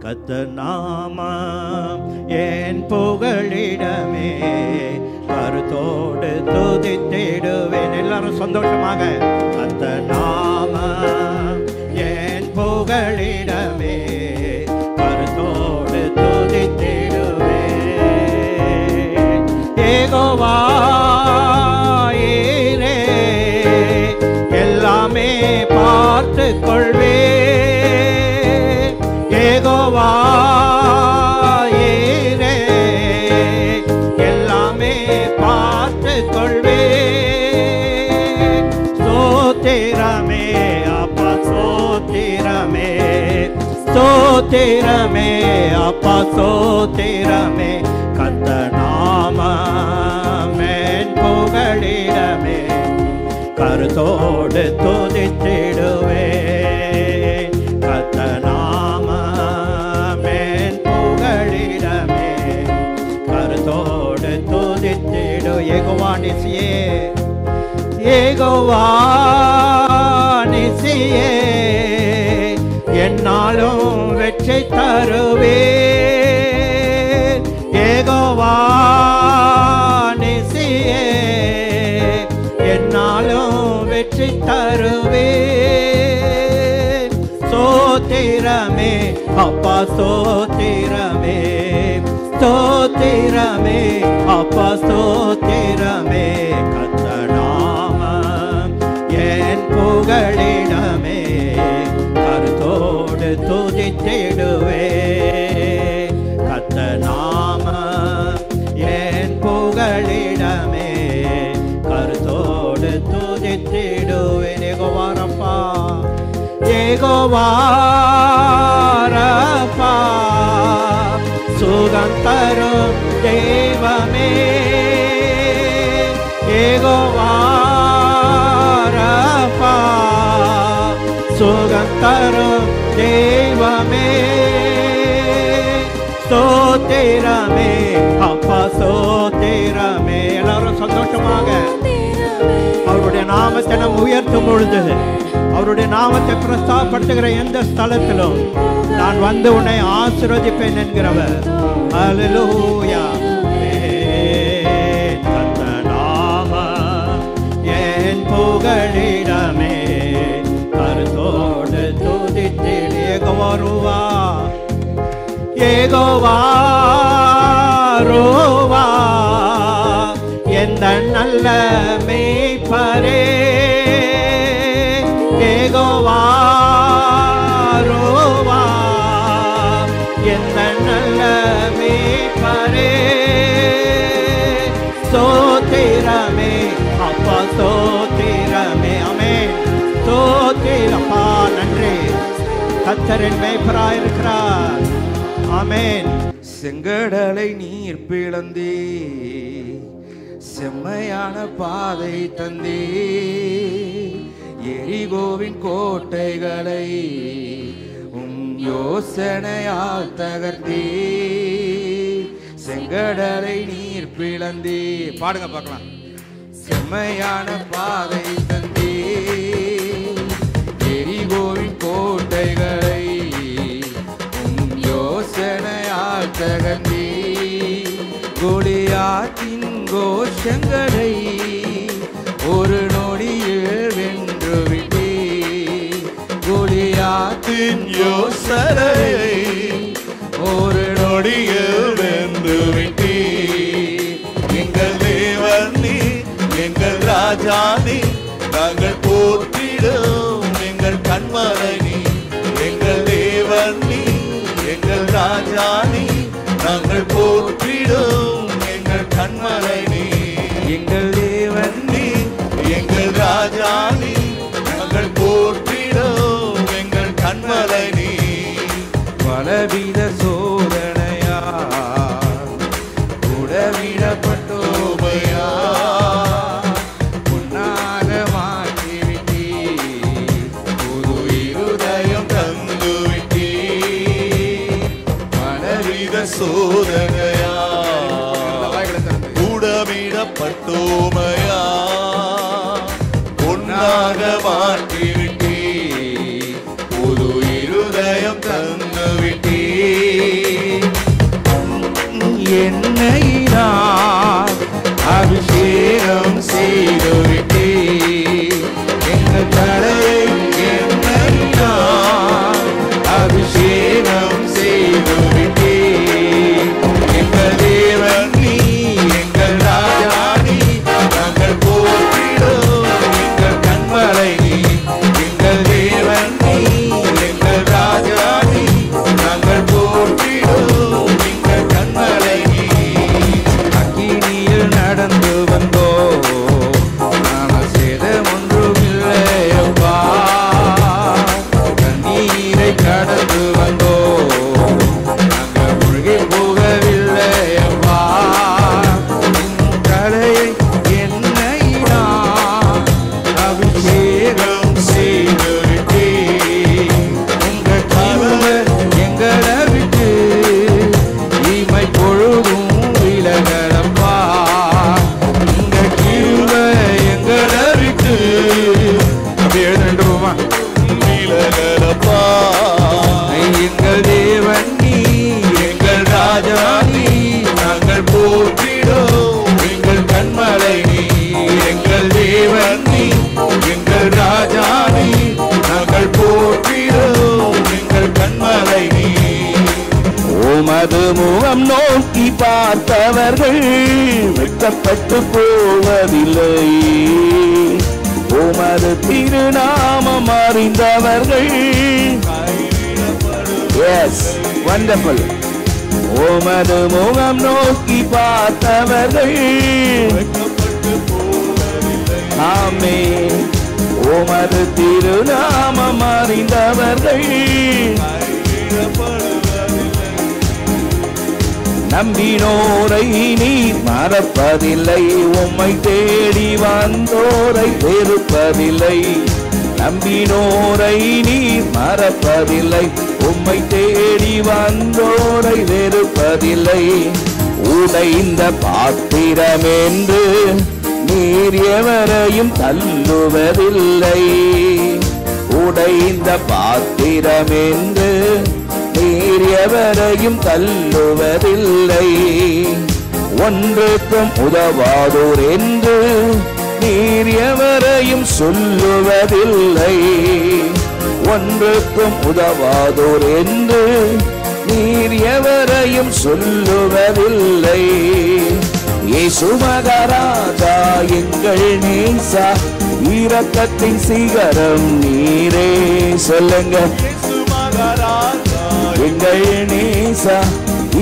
கர்த்தர் நாமம் என் புகழிடமே, கருத்தோடு துதித்திடுவேன். எல்லாரும் சந்தோஷமாக கர்த்தர் நாமம் என் புகழிடமே, கருத்தோடு துதித்திடுவேன். யெகோவா ஈரே, எல்லாமே பார்த்து கொள்வேன். யெகோவா ஈரே, எல்லாமே பார்த்து கொள்வேன். ஸ்தோத்திரமே அப்பா ஸ்தோத்திரமே, ஸ்தோத்திரமே அப்பா ஸ்தோத்திரமே, கர்த்தர் நாமம் என் புகழிடமே, கருத்தோடு துதித்திடுவேன். கர்த்தர் நாமம் என் புகழிடமே, கருத்தோடு துதித்திடு. யெகோவா நிசியே, யெகோவா நிசியே, என்னாலும் வெற்றி தருவேன். யெகோவா நிசியே, என்னாலும் வெற்றி தருவேன். ஸ்தோத்திரமே அப்பா ஸ்தோத்திரமே, ஸ்தோத்திரமே அப்பா ஸ்தோத்திரமே, கர்த்தர் நாமம் என் புகழிடமே, கருத்தோடு துதித்திடுவேன். கர்த்தர் நாமம் என் புகழிடமே, கருத்தோடு துதித்திடுவேன். யெகோவா ரப்பா, யெகோவா ரப்பா, சுகம் தரும் தெய்வமே. யெகோவா ரப்பா, சுகம் தரும் தெய்வமே. ஸ்தோத்திரமே அப்பா ஸ்தோத்திரமே. எல்லாரும் சந்தோஷமாக அவருடைய நாமத்தை நாம் உயர்த்தும் பொழுது, அவருடைய நாமத்தை பிரஸ்தாபப்படுத்துகிற எந்த ஸ்தலத்திலும் நான் வந்து உன்னை ஆசீர்வதிப்பேன் என்கிறவர். ஹல்லேலூயா. கர்த்தர் நாமம் என் புகழிடமே, கருத்தோடு துதித்திடு. யெகோவா ரூவா, யெகோவா ரூவா, எந்த நல்ல மேய்ப்பரே. யெகோவா ரூவா, எந்த நல்ல மேய்ப்பரே. ஸ்தோத்திரமே அப்பா ஸ்தோத்திரமே. ஆமென். ஸ்தோத்திரப்பா, நன்றி. கர்த்தரின் மேய்ப்பராயிருக்கிறார். ஆமென். செங்கடலை நீர் பிளந்தே, செம்மையான பாதை தந்தே, எரிகோவின் கோட்டைகளை யோசனையால் தகர்த்தே. செங்கடலை நீர் பிளந்தே, பாடுங்க பார்க்கலாம். செம்மையான பாதை தந்தே, எரிகோவின் கோட்டைகளை யோசனையால் தகர்த்தே. கோலியாத்தின் கோஷங்களை ஒரு நொடியில் வென்று விட்டே. கோலியாத்தின் யோசனை ஒரு நொடியில் வென்று விட்டே. எங்கள் தேவன் நீ, எங்கள் ராஜா நீ, நாங்கள் போற்றிடும் எங்கள் கண்மலை நீ. எங்கள் தேவன் நீ, எங்கள் ராஜா நீ, நாங்கள் போற்றிடும் எங்கள் கண்மலை நீ. எங்கள் தேவன் நீ, எங்கள் ராஜா நீ, நாங்கள் போற்றிடும் எங்கள் கண்மலை நீ. பலவித சோதனையா உடவிடப்பட்டோமையா, உன்னாக மாற்றிவிட்டீ, புது இருதயம் தந்துவிட்டீ. பலவித சோதனையா உடவிடப்பட்டோமையா, உன்னாக மாற்றிவிட்டீ, புது இருதயம் தந்துவிட்டீ. எண்ணெயினால் அபிஷேகம் செய்துவிட்டே. எங்கள் தலையை எண்ணெயினால் அபிஷேகம் செய்துவிட்டே. எங்கள் தேவன் நீ, எங்கள் ராஜா நீ, நாங்கள் போற்றிடும் எங்கள் கண்மலை நீ. எங்கள் தேவன் நீ, எங்கள் ராஜா நீ, நாங்கள் போற்றிடும் எங்கள் கண்மலை நீ. அக்கினியில் நடந்து வந்தோ, நாங்கள் சேதம் ஒன்றுமில்லையப்பா. கண்ணீரை கடந்து வந்தோ, நாங்கள் முழுகி போகவில்லையப்பா. தலையை எண்ணெயினால் அபிஷேகம் செய்துவிட்டே. உங்கள் கிருபை எங்களை விட்டு இமை பொழுதும் விலகலப்பா. உங்கள் கிருபை எங்களை விட்டு அப்படியே எழுதுமா விலகலப்பா. எங்கள் தேவன் நீ, எங்கள் ராஜா நீ, நாங்கள் போற்றிடும் எங்கள் கண்மலை நீ. எங்கள் தேவன் நீ, எங்கள் ராஜா நீ, நாங்கள் போற்றிடும் எங்கள் கண்மலை நீ. உமது முகம் நோக்கி பார்த்தவர்கள் வெட்கப்பட்டு போவதில்லை. உமது திருநாமம் அறிந்தவர்கள் எஸ் வண்டர்ஃபுல். உமது முகம் நோக்கி பார்த்தவர்கள் ஆமென். உமது திருநாமம் அறிந்தவர்கள் நம்பினோரை நீர் மறப்பதில்லை. உம்மை தேடி வந்தோரை வெறுப்பதில்லை. நம்பினோரை நீர் மறப்பதில்லை. உம்மை தேடி வந்தோரை வெறுப்பதில்லை. உடைந்த பாத்திரம் என்று நீர் எவரையும் தள்ளுவதில்லை. உடைந்த பாத்திரம் என்று நீர் எவரையும் தள்ளுவதில்லை. ஒன்றுக்கும் உதவாதோர் என்று நீர் எவரையும் சொல்லுவதில்லை. ஒன்றுக்கும் உதவாதோர் என்று நீர் எவரையும் சொல்லுவதில்லை. இயேசு மகாராஜா எங்கள் நேசா, இரக்கத்தின் சிகரம் நீரே. சொல்லுங்க, எங்கள் நேசா,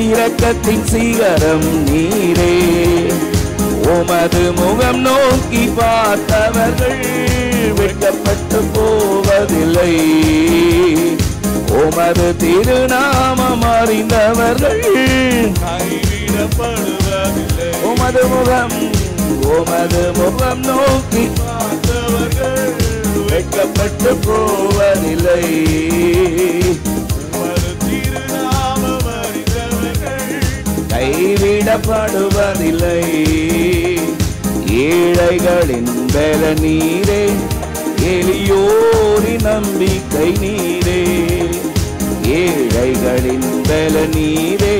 இரக்கத்தின் சிகரம் நீரே. உமது முகம் நோக்கி பார்த்தவர்கள் வெட்கப்பட்டு போவதில்லை. உமது திருநாமம் அறிந்தவர்கள் கைவிடப்படுவதில்லை. உமது முகம் நோக்கி பார்த்தவர்கள் வெட்கப்பட்டு போவதில்லை. கைவிடப்படுவதில்லை. ஏழைகளின் பல நீரே, எளியோரின் நம்பிக்கை நீரே. ஏழைகளின் பல நீரே,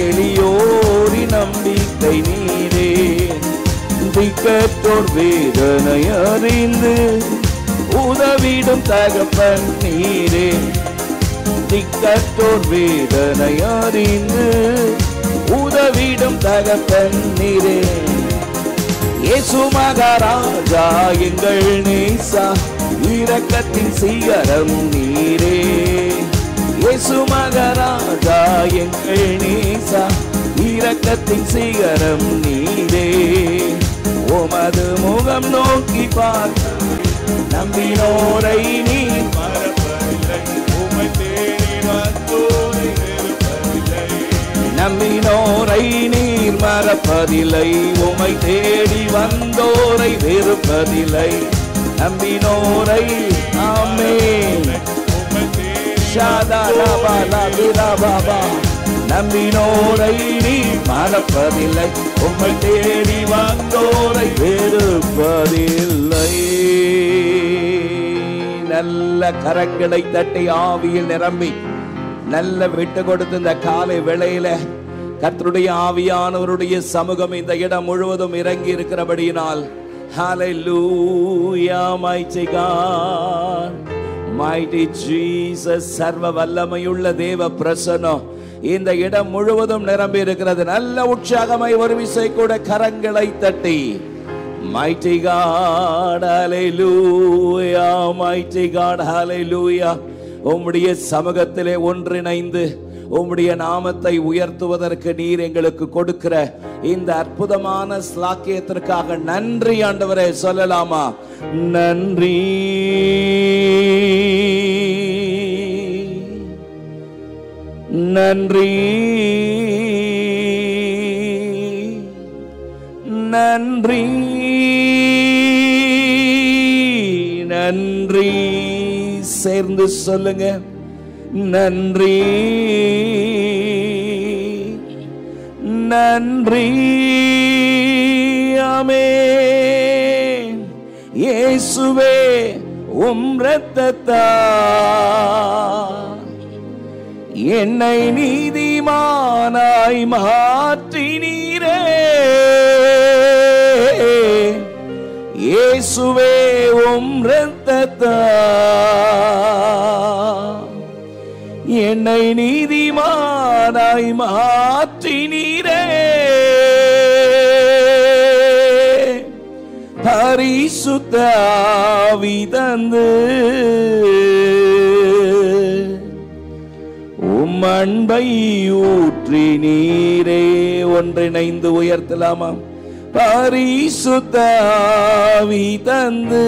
எளியோரின் நம்பிக்கை நீரே. திக்கற்றோர் வேதனை அறிந்து உதவிடும் தகப்பன் நீரே. திக்கற்றோர் வேதனை அறிந்து உதவிடும் தகப்பன் நீரே. இயேசு மகாராஜா எங்கள் நேசா, இரக்கத்தின் சிகரம் நீரே. இயேசு மகாராஜா எங்கள் நேசா, இரக்கத்தின் சிகரம் நீரே. உமது முகம் நோக்கி பார்த்த நம்பினோரை நீ மறப்பதில்லை. உம்மை தேடி வந்தோரை வெறுப்பதில்லை. நம்பினோரை நீர் மறப்பதில்லை. உம்மை தேடி வந்தோரை வெறுப்பதில்லை. நம்பினோரை ஆமென். நம்பினோரை நீ மறப்பதில்லை. உம்மை தேடி வந்தோரை வெறுப்பதில்லை. நல்ல கரங்களை தட்டி ஆவியில் நிரம்பி நல்ல விட்டு கொடுத்து இந்த காலை வேளையில கர்த்தருடைய ஆவியானவருடைய சமூகம் இந்த இடம் முழுவதும் இறங்கி இருக்கிறபடியினால் ஹalleluya mighty God mighty Jesus சர்வ வல்லமையுள்ள தேவ பிரசன்னம் இந்த இடம் முழுவதும் நிரம்பி இருக்கிறது. நல்ல உற்சாகமாய் ஒரு விசை கூட கரங்களை தட்டி mighty God hallelujah mighty God hallelujah உம்முடைய சமூகத்திலே ஒன்றிணைந்து உம்முடைய நாமத்தை உயர்த்துவதற்கு நீர் எங்களுக்கு கொடுக்கிற இந்த அற்புதமான ஸ்லாக்கியத்திற்காக நன்றி ஆண்டவரே. சொல்லலாமா? நன்றி நன்றி நன்றி நன்றி. சேர்ந்து சொல்லுங்க, நன்றி நன்றி. ஆமென். இயேசுவே உம் இரத்தத்தால் என்னை நீதிமானாய் மாற்றினீரே. இயேசுவே உம் இரத்தத்தால் என்னை நீதிமானாய் மாற்றினீரே. பரிசுத்த ஆவி தந்து உம் அன்பை ஊற்றினீரே. ஒன்றிணைந்து உயர்த்தலாமா? பரிசுத்த ஆவி தந்து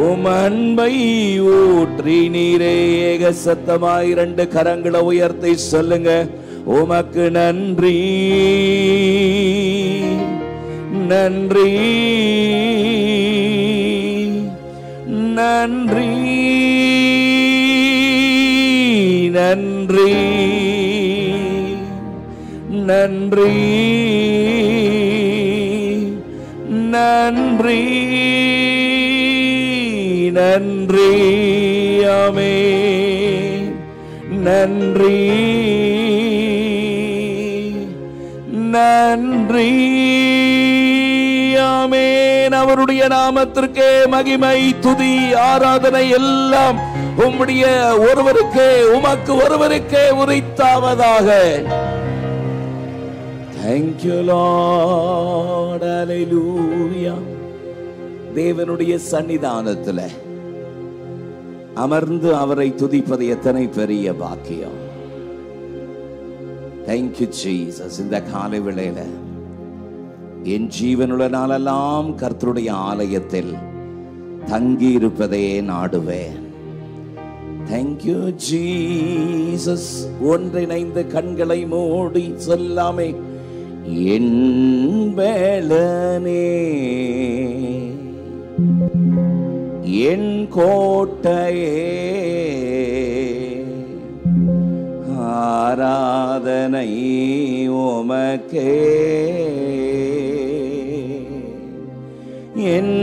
உம் அன்பை ஊற்றினீரே. ஏக சத்தமாய் இரண்டு கரங்களை உயர்த்தி சொல்லுங்க, உமக்கு நன்றி நன்றி நன்றி நன்றி நன்றி நன்றி நன்றி. ஆமென். நன்றி நன்றி. ஆமென். அவருடைய நாமத்திற்கே மகிமை, துதி, ஆராதனை எல்லாம் உம்முடைய ஒருவருக்கே, உமக்கு ஒருவருக்கே உரித்தாவதாக. Thank you Lord. Hallelujah. தேவனுடைய சன்னிதானத்துல அமர்ந்து அவரை துதிப்பது எத்தனை பெரிய பாக்கியம். Thank you Jesus. இந்த காலை வேளையில என் ஜீவனுள்ள நாளெல்லாம் கர்த்தருடைய ஆலயத்தில் தங்கி இருப்பதே நாடுவேன். Thank you Jesus. ஒன்றிணைந்து கண்களை மூடி சொல்லாமே, என் வேளனே என் கோட்டையே ஆராதனை உமக்கே. என்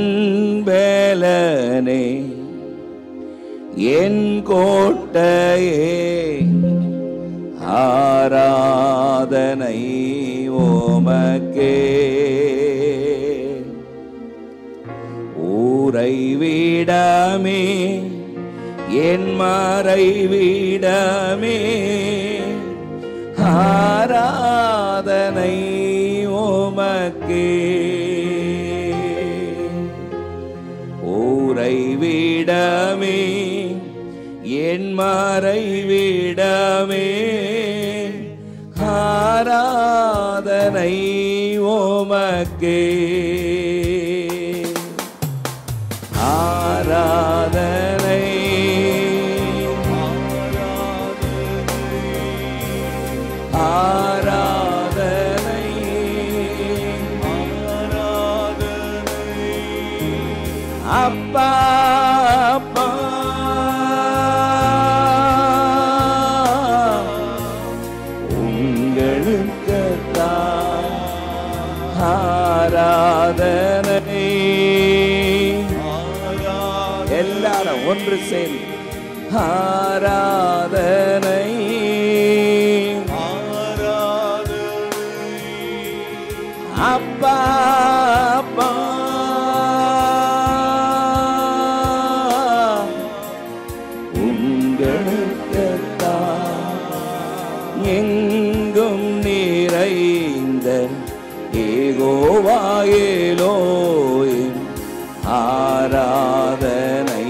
வேளனே என் கோட்டையே ஆராதனை உமக்கே. உறைவிடமே என் மறைவிடமே ஆராதனை உமக்கே. உறைவிடமே என் மறைவிடமே ஆராதனை உமக்கே. ஆராதனை ஆராதனை அப்பா அப்பா உங்களுக்குத்தான் ஆராதனை. எல்லாரும் ஒன்று சேர்ந்து ஆராதனை அப்பா அப்பா உங்களுக்குத்தான் எங்கும் நிறைந்த யெகோவாயேலோயின் ஆராதனை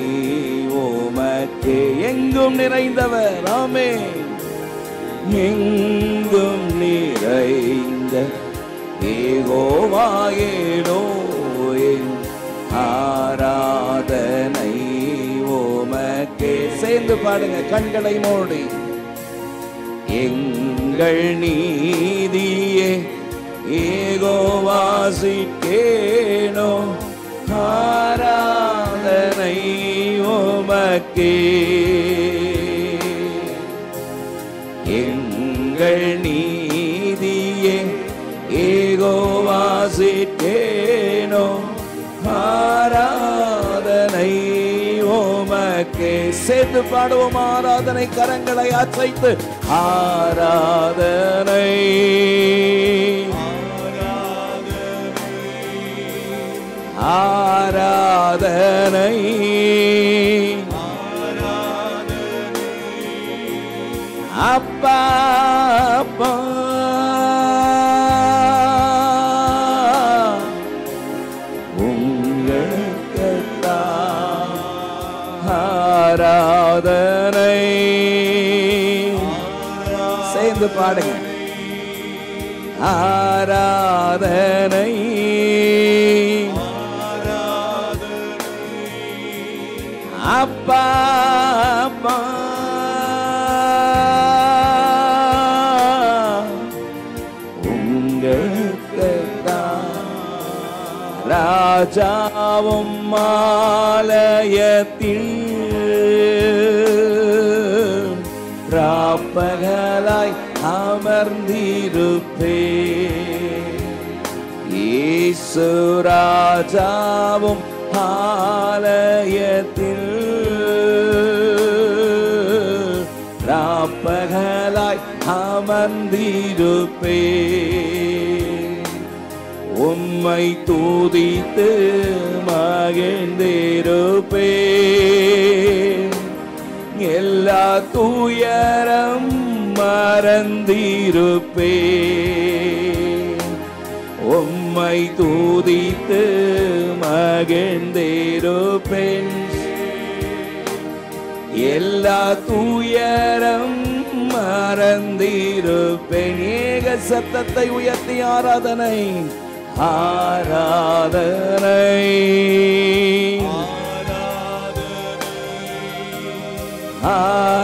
உமக்கே. எங்கும் நிறைந்தவர், ஆமென். எங்கும் நிறைந்த யெகோவாயேலோயின் ஆராதனை உமக்கே. சேர்ந்து பாடுங்க, கண்களை மூடி. எங்கள் நீதியே யெகோவாசிக்கேனோ ஆராதனை உமக்கே. எங்கள் நீதியே யெகோவாசிக்கேனோ ஆராதனை உமக்கே. சேர்ந்து பாடுவோம், ஆராதனை. கரங்களை அசைத்து ஆராதனை ஆராதனை அப்பா அப்பா உங்களுக்குத்தான் ஆராதனை. சேர்ந்து பாடுங்க, ஆராதனை அப்பா அப்பா உங்களுக்குத்தான். ராஜாவும் ஆலயத்தில் ராப்பகலாய் அமர்ந்திருப்பே. இயேசு ராஜாவும் ஆலயத்தில் ராப்பகலாய் அமர்ந்திருப்பே. உம்மை துதித்து மகிழ்ந்திருப்பே. எல்லா துயரம் மறந்திருப்பே. உம்மை துதித்து மகிழ்ந்திருப்பேன். எல்லா துயரம் மறந்திருப்பேன். ஏக சத்தத்தை உயர்த்தி ஆராதனை ஆராதனை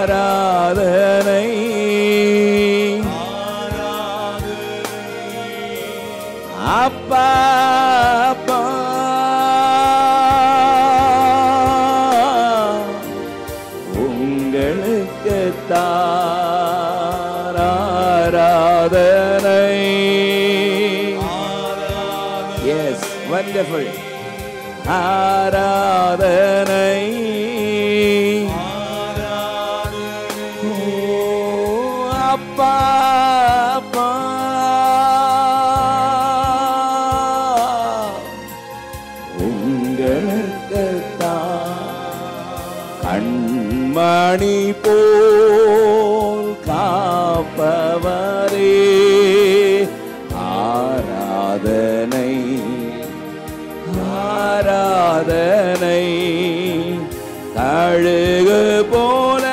ஆராதனை அப்பா அப்பா உங்களுக்குத்தான் ஆராதனை. Yes, wonderful. ஆராதனை அப்பா அப்பா உங்களுக்குத்தான். கண்மணி போல் காப்பவரே ஆராதனை ஆராதனை. கழுகு போல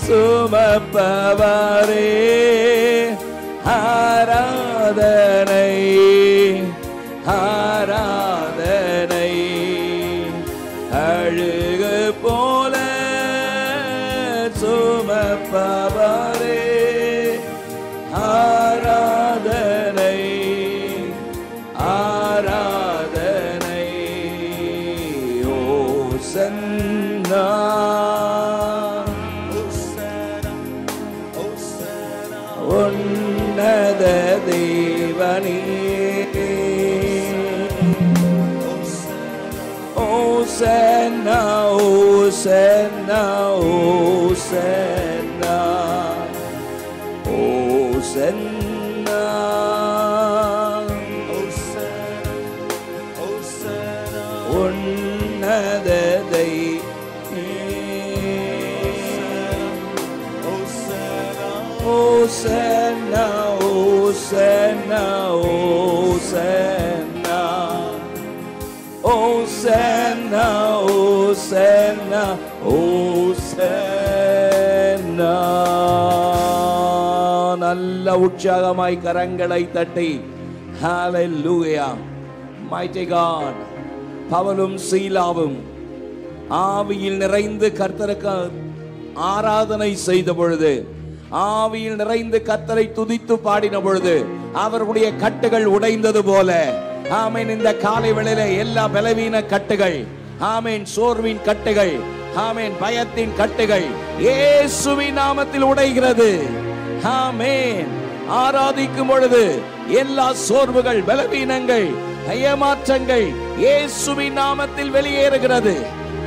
சுமப்பவரே ஆராதனை ஆராதனை. அழுகு போல சுமப்பவரே ஆராதனை ஆராதனை. ஓசன்னா உன்னத தேவனே. ஓசன்னா ஓசன்னா ஓசன்னா ஓசன்னா ஓசன்னா ஓசன்னா ஓசன்னா ஓசன்னா ஓசன்னா. நல்ல உற்சாகமாய் கரங்களை தட்டி ஹalleluya. mighty God. பவுலும் சீலாவும் ஆவியில் நிறைந்து கர்த்தருக்கு ஆராதனை செய்த பொழுது, ஆவியில் நிறைந்து கர்த்தரை துதித்து பாடின பொழுது அவர்களுடைய கட்டுகள் உடைந்தது போல, ஆமென், இந்த காலை வேளையிலே எல்லா பலவீன கட்டுகள், ஆமென், சோர்வின் கட்டுகள், ஆமென், பயத்தின் கட்டுகள் இயேசுவின் நாமத்தில் உடைகிறது. ஆமென். ஆராதிக்கும் பொழுது எல்லா சோர்வுகள், பலவீனங்கள், ஏமாற்றங்கள் இயேசுவின் நாமத்தில் வெளியேறுகிறது.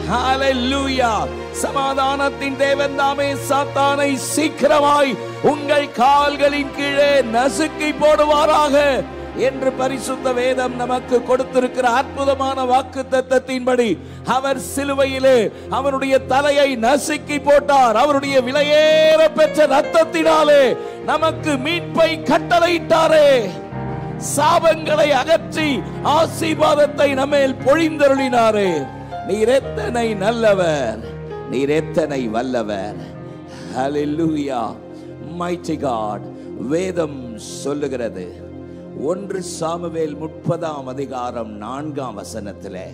ஹalleluya. சமாதானத்தின் தேவன் தாமே சாத்தானை சீக்கிரமாய் உங்கள் கால்களின் கீழே நசுக்கி போடுவாராக என்று பரிசுத்த வேதம் நமக்கு கொடுத்திருக்கிற அற்புதமான வாக்குத்தத்தத்தின்படி அவர் சிலுவையிலே அவருடைய தலையை நசுக்கி போட்டார். அவருடைய விலையேற பெற்ற இரத்தத்தினாலே நமக்கு மீட்பை கட்டளையிட்டாரே. சாபங்களை அகற்றி ஆசீர்வாதத்தை நம்மேல் பொழிந்தருளினாரே. நீர் எத்தனை நல்லவர், நீர் எத்தனை வல்லவர். ஹalleluya. mighty God. வேதம் சொல்லுகிறது 1 சாமுவேல் 30ஆம் அதிகாரம் 4ஆம் வசனத்திலே,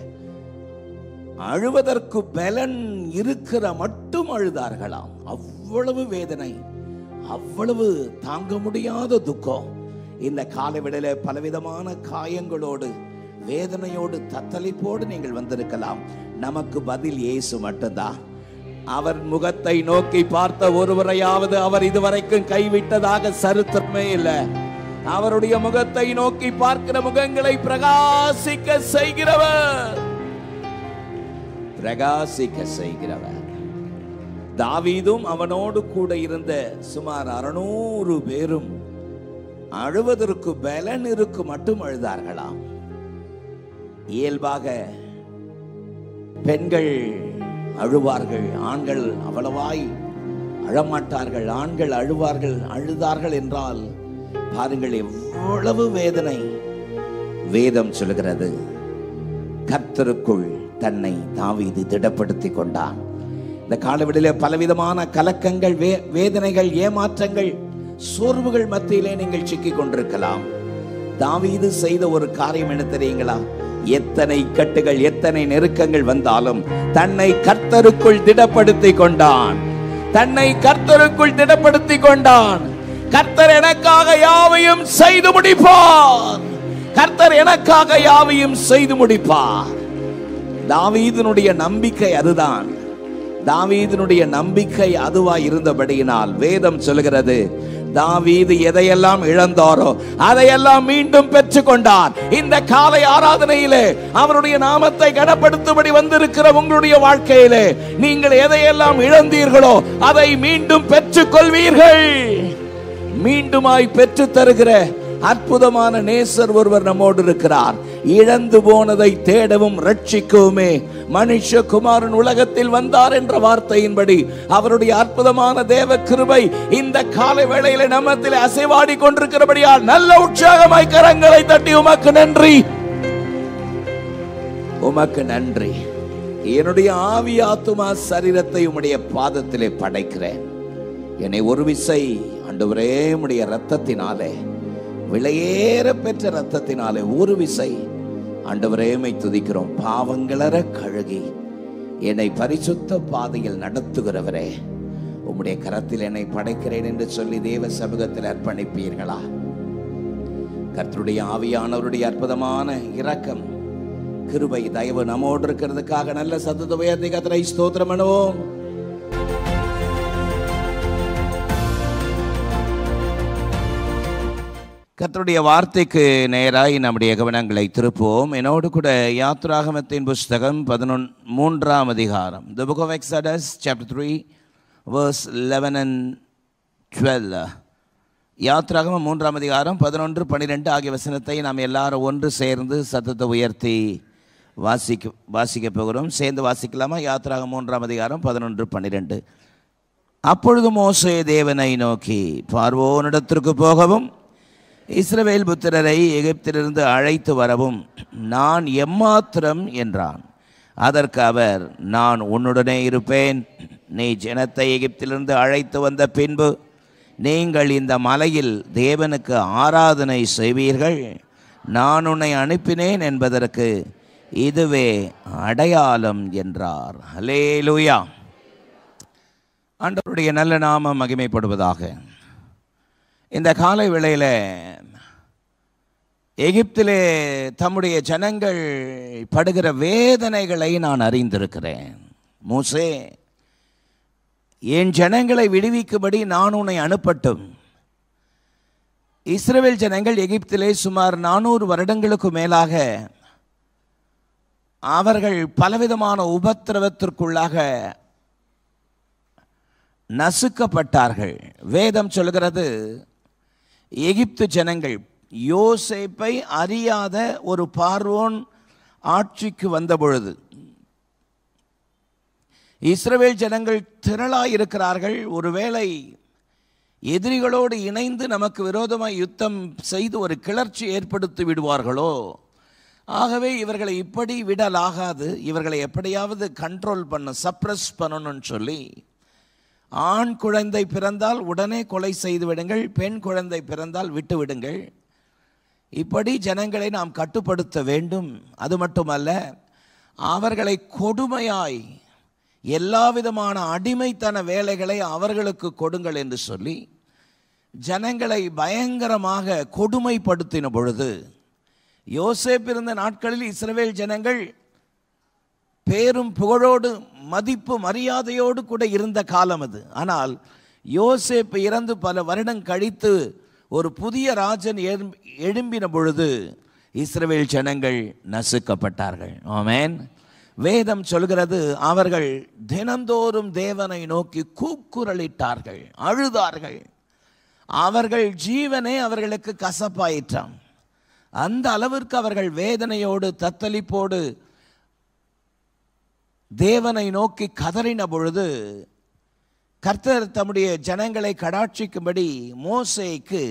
அழுவதற்கு பலன் இருக்கிற மட்டும் அழுதார்களாம். அவ்வளவு வேதனை, அவ்வளவு தாங்க முடியாத துக்கம். இந்த காலவெளியில பலவிதமான காயங்களோடு, வேதனையோடு, தத்தளிப்போடு நீங்கள் வந்திருக்கலாம். நமக்கு பதில் இயேசு மட்டும்தான். அவர் முகத்தை நோக்கி பார்த்த ஒருவரையாவது அவர் இதுவரைக்கும் கைவிட்டதாக சரித்திரமே இல்லை. அவருடைய முகத்தை நோக்கி பார்க்கிற முகங்களை பிரகாசிக்க செய்கிறவர், பிரகாசிக்க செய்கிறவர். தாவீதும் அவனோடு கூட இருந்த சுமார் 600 பேரும் அழுவதற்கு பலன் இருக்கு மட்டும் அழுதார்களாம். இயல்பாக பெண்கள் அழுவார்கள், ஆண்கள் அவ்வளவாய் அழமாட்டார்கள். ஆண்கள் அழுதார்கள் என்றால் பாருங்கள் எவ்வளவு வேதனை. வேதம் சொல்கிறது கர்த்தருக்குள் தன்னை தாவீது திடப்படுத்திக் கொண்டான். இந்த காலவெளியிலே பலவிதமான கலக்கங்கள், வேதனைகள், ஏமாற்றங்கள், சோர்வுகள் மத்தியிலே நீங்கள் சிக்கிக் கொண்டிருக்கலாம். தாவீது செய்த ஒரு காரியம் என்ன தெரியுங்களா? எத்தனை கட்டுகள், எத்தனை நெருக்கங்கள் வந்தாலும் தன்னை கர்த்தருக்குள் திடப்படுத்திக் கொண்டான். தன்னை கர்த்தருக்குள் திடப்படுத்திக் கொண்டான். கர்த்தர் எனக்காக யாவையும் செய்து முடிப்பார். கர்த்தர் எனக்காக யாவையும் செய்து முடிப்பார். தாவீதினுடைய நம்பிக்கை அதுதான். தாவீதினுடைய நம்பிக்கை அதுவாய் இருந்தபடியினால் வேதம் சொல்கிறது, தாவீது எதையெல்லாம் இழந்தாரோ அதையெல்லாம் மீண்டும் பெற்றுக் கொண்டார். இந்த காலை ஆராதனையிலே அவருடைய நாமத்தை கனப்படுத்தும்படி வந்திருக்கிற உங்களுடைய வாழ்க்கையிலே நீங்கள் எதையெல்லாம் இழந்தீர்களோ அதை மீண்டும் பெற்றுக் கொள்வீர்கள். மீண்டுமாய் பெற்று தருகிற அற்புதமான நேசர் ஒருவர் நம்மோடு இருக்கிறார். இழந்து போனதை தேடவும் ரட்சிக்கவுமே மனுஷகுமாரன் உலகத்தில் வந்தார் என்ற வார்த்தையின்படி அவருடைய அற்புதமான தேவ கிருபை இந்த காலை வேளையில நம்மத்தில் அசைவாடி கொண்டிருக்கிறபடியால் நல்ல உற்சாகமாய் கரங்களை தட்டி உமக்கு நன்றி, உமக்கு நன்றி. என்னுடைய ஆவி ஆத்துமா சரீரத்தை உம்முடைய பாதத்திலே படைக்கிறேன். என்னை ஒரு விசை ஆண்டவரே உம்முடைய இரத்தத்தினாலே, விலையேற பெற்ற இரத்தத்தினாலே ஒரு விசை ஆண்டவரே உம்மை துதிக்கிறோம். பாவங்களற கழுகி என்னை பரிசுத்த பாதையில் நடத்துகிறவரே, உம்முடைய கரத்தில் என்னை படைக்கிறேன் என்று சொல்லி தேவ சமூகத்தில் அர்ப்பணிப்பீர்களா? கர்த்தருடைய ஆவியானவருடைய அற்புதமான இரக்கம், கிருபை, தயவு நம்மோடு இருக்கிறதுக்காக நல்ல சத்தத்தை உயர்த்தி கர்த்தரை ஸ்தோத்திரம் பண்ணுவோம். கர்த்தருடைய வார்த்தைக்கு நேராய் நம்முடைய கவனங்களை திருப்புவோம். என்னோடு கூட யாத்ராகமத்தின் புஸ்தகம் 13ஆம் அதிகாரம், The Book of Exodus chapter 3 verse 11 and 12. யாத்ராகமம் 3ஆம் அதிகாரம் 11, 12 ஆகிய வசனத்தை நாம் எல்லாரும் ஒன்று சேர்ந்து சத்தத்தை உயர்த்தி வாசிக்க போகிறோம். சேர்ந்து வாசிக்கலாமா? யாத்ராகமம் 3ஆம் அதிகாரம் 11, 12. அப்பொழுது மோசே தேவனை நோக்கி, பார்வோனிடத்திற்கு போகவும் இஸ்ரவேல் புத்திரரை எகிப்திலிருந்து அழைத்து வரவும் நான் எம்மாத்திரம் என்றான். அதற்கு அவர், நான் உன்னுடனே இருப்பேன். நீ ஜனத்தை எகிப்திலிருந்து அழைத்து வந்த பின்பு நீங்கள் இந்த மலையில் தேவனுக்கு ஆராதனை செய்வீர்கள். நான் உன்னை அனுப்பினேன் என்பதற்கு இதுவே அடையாளம் என்றார். அல்லேலூயா. ஆண்டவருடைய நல்ல நாமம் மகிமைப்படுவதாக. இந்த காலை வேளையில் எகிப்திலே தம்முடைய ஜனங்கள் படுகிற வேதனைகளை நான் அறிந்திருக்கிறேன். மோசே, என் ஜனங்களை விடுவிக்கும்படி நான் உன்னை அனுப்பட்டும். இஸ்ரவேல் ஜனங்கள் எகிப்திலே சுமார் 400 வருடங்களுக்கு மேலாக அவர்கள் பலவிதமான உபத்திரவத்திற்குள்ளாக நசுக்கப்பட்டார்கள். வேதம் சொல்கிறது, எகிப்து ஜனங்கள் யோசேப்பை அறியாத ஒரு பார்வோன் ஆட்சிக்கு வந்த பொழுது இஸ்ரவேல் ஜனங்கள் திரளாயிருக்கிறார்கள். ஒருவேளை எதிரிகளோடு இணைந்து நமக்கு விரோதமாய் யுத்தம் செய்து ஒரு கிளர்ச்சி ஏற்படுத்தி விடுவார்களோ, ஆகவே இவர்களை இப்படி விடலாகாது, இவர்களை எப்படியாவது கண்ட்ரோல் பண்ண, சப்ரஸ் பண்ணணும்னு சொல்லி ஆண் குழந்தை பிறந்தால் உடனே கொலை செய்து விடுங்கள், பெண் குழந்தை பிறந்தால் விட்டு விடுங்கள், இப்படி ஜனங்களை நாம் கட்டுப்படுத்த வேண்டும். அது மட்டுமல்ல, அவர்களை கொடுமையாய் எல்லா விதமான அடிமைத்தன வேலைகளை அவர்களுக்கு கொடுங்கள் என்று சொல்லி ஜனங்களை பயங்கரமாக கொடுமைப்படுத்தின பொழுது, யோசேப்பு இருந்த நாட்களில் இஸ்ரவேல் ஜனங்கள் பேரும் புகழோடு மதிப்பு மரியாதையோடு கூட இருந்த காலம் அது. ஆனால் யோசேப்பு இறந்து பல வருடம் கழித்து ஒரு புதிய ராஜன் எழும்பின பொழுது இஸ்ரவேல் ஜனங்கள் நசுக்கப்பட்டார்கள். ஆமென். வேதம் சொல்கிறது, அவர்கள் தினந்தோறும் தேவனை நோக்கி கூக்குரலிட்டார்கள், அழுதார்கள். அவர்கள் ஜீவனே அவர்களுக்கு கசப்பாயிற்றாம். அந்த அளவிற்கு அவர்கள் வேதனையோடு தத்தளிப்போடு தேவனை நோக்கி கதறின பொழுது கர்த்தர் தம்முடைய ஜனங்களை கடாட்சிக்கும்படி மோசேக்கு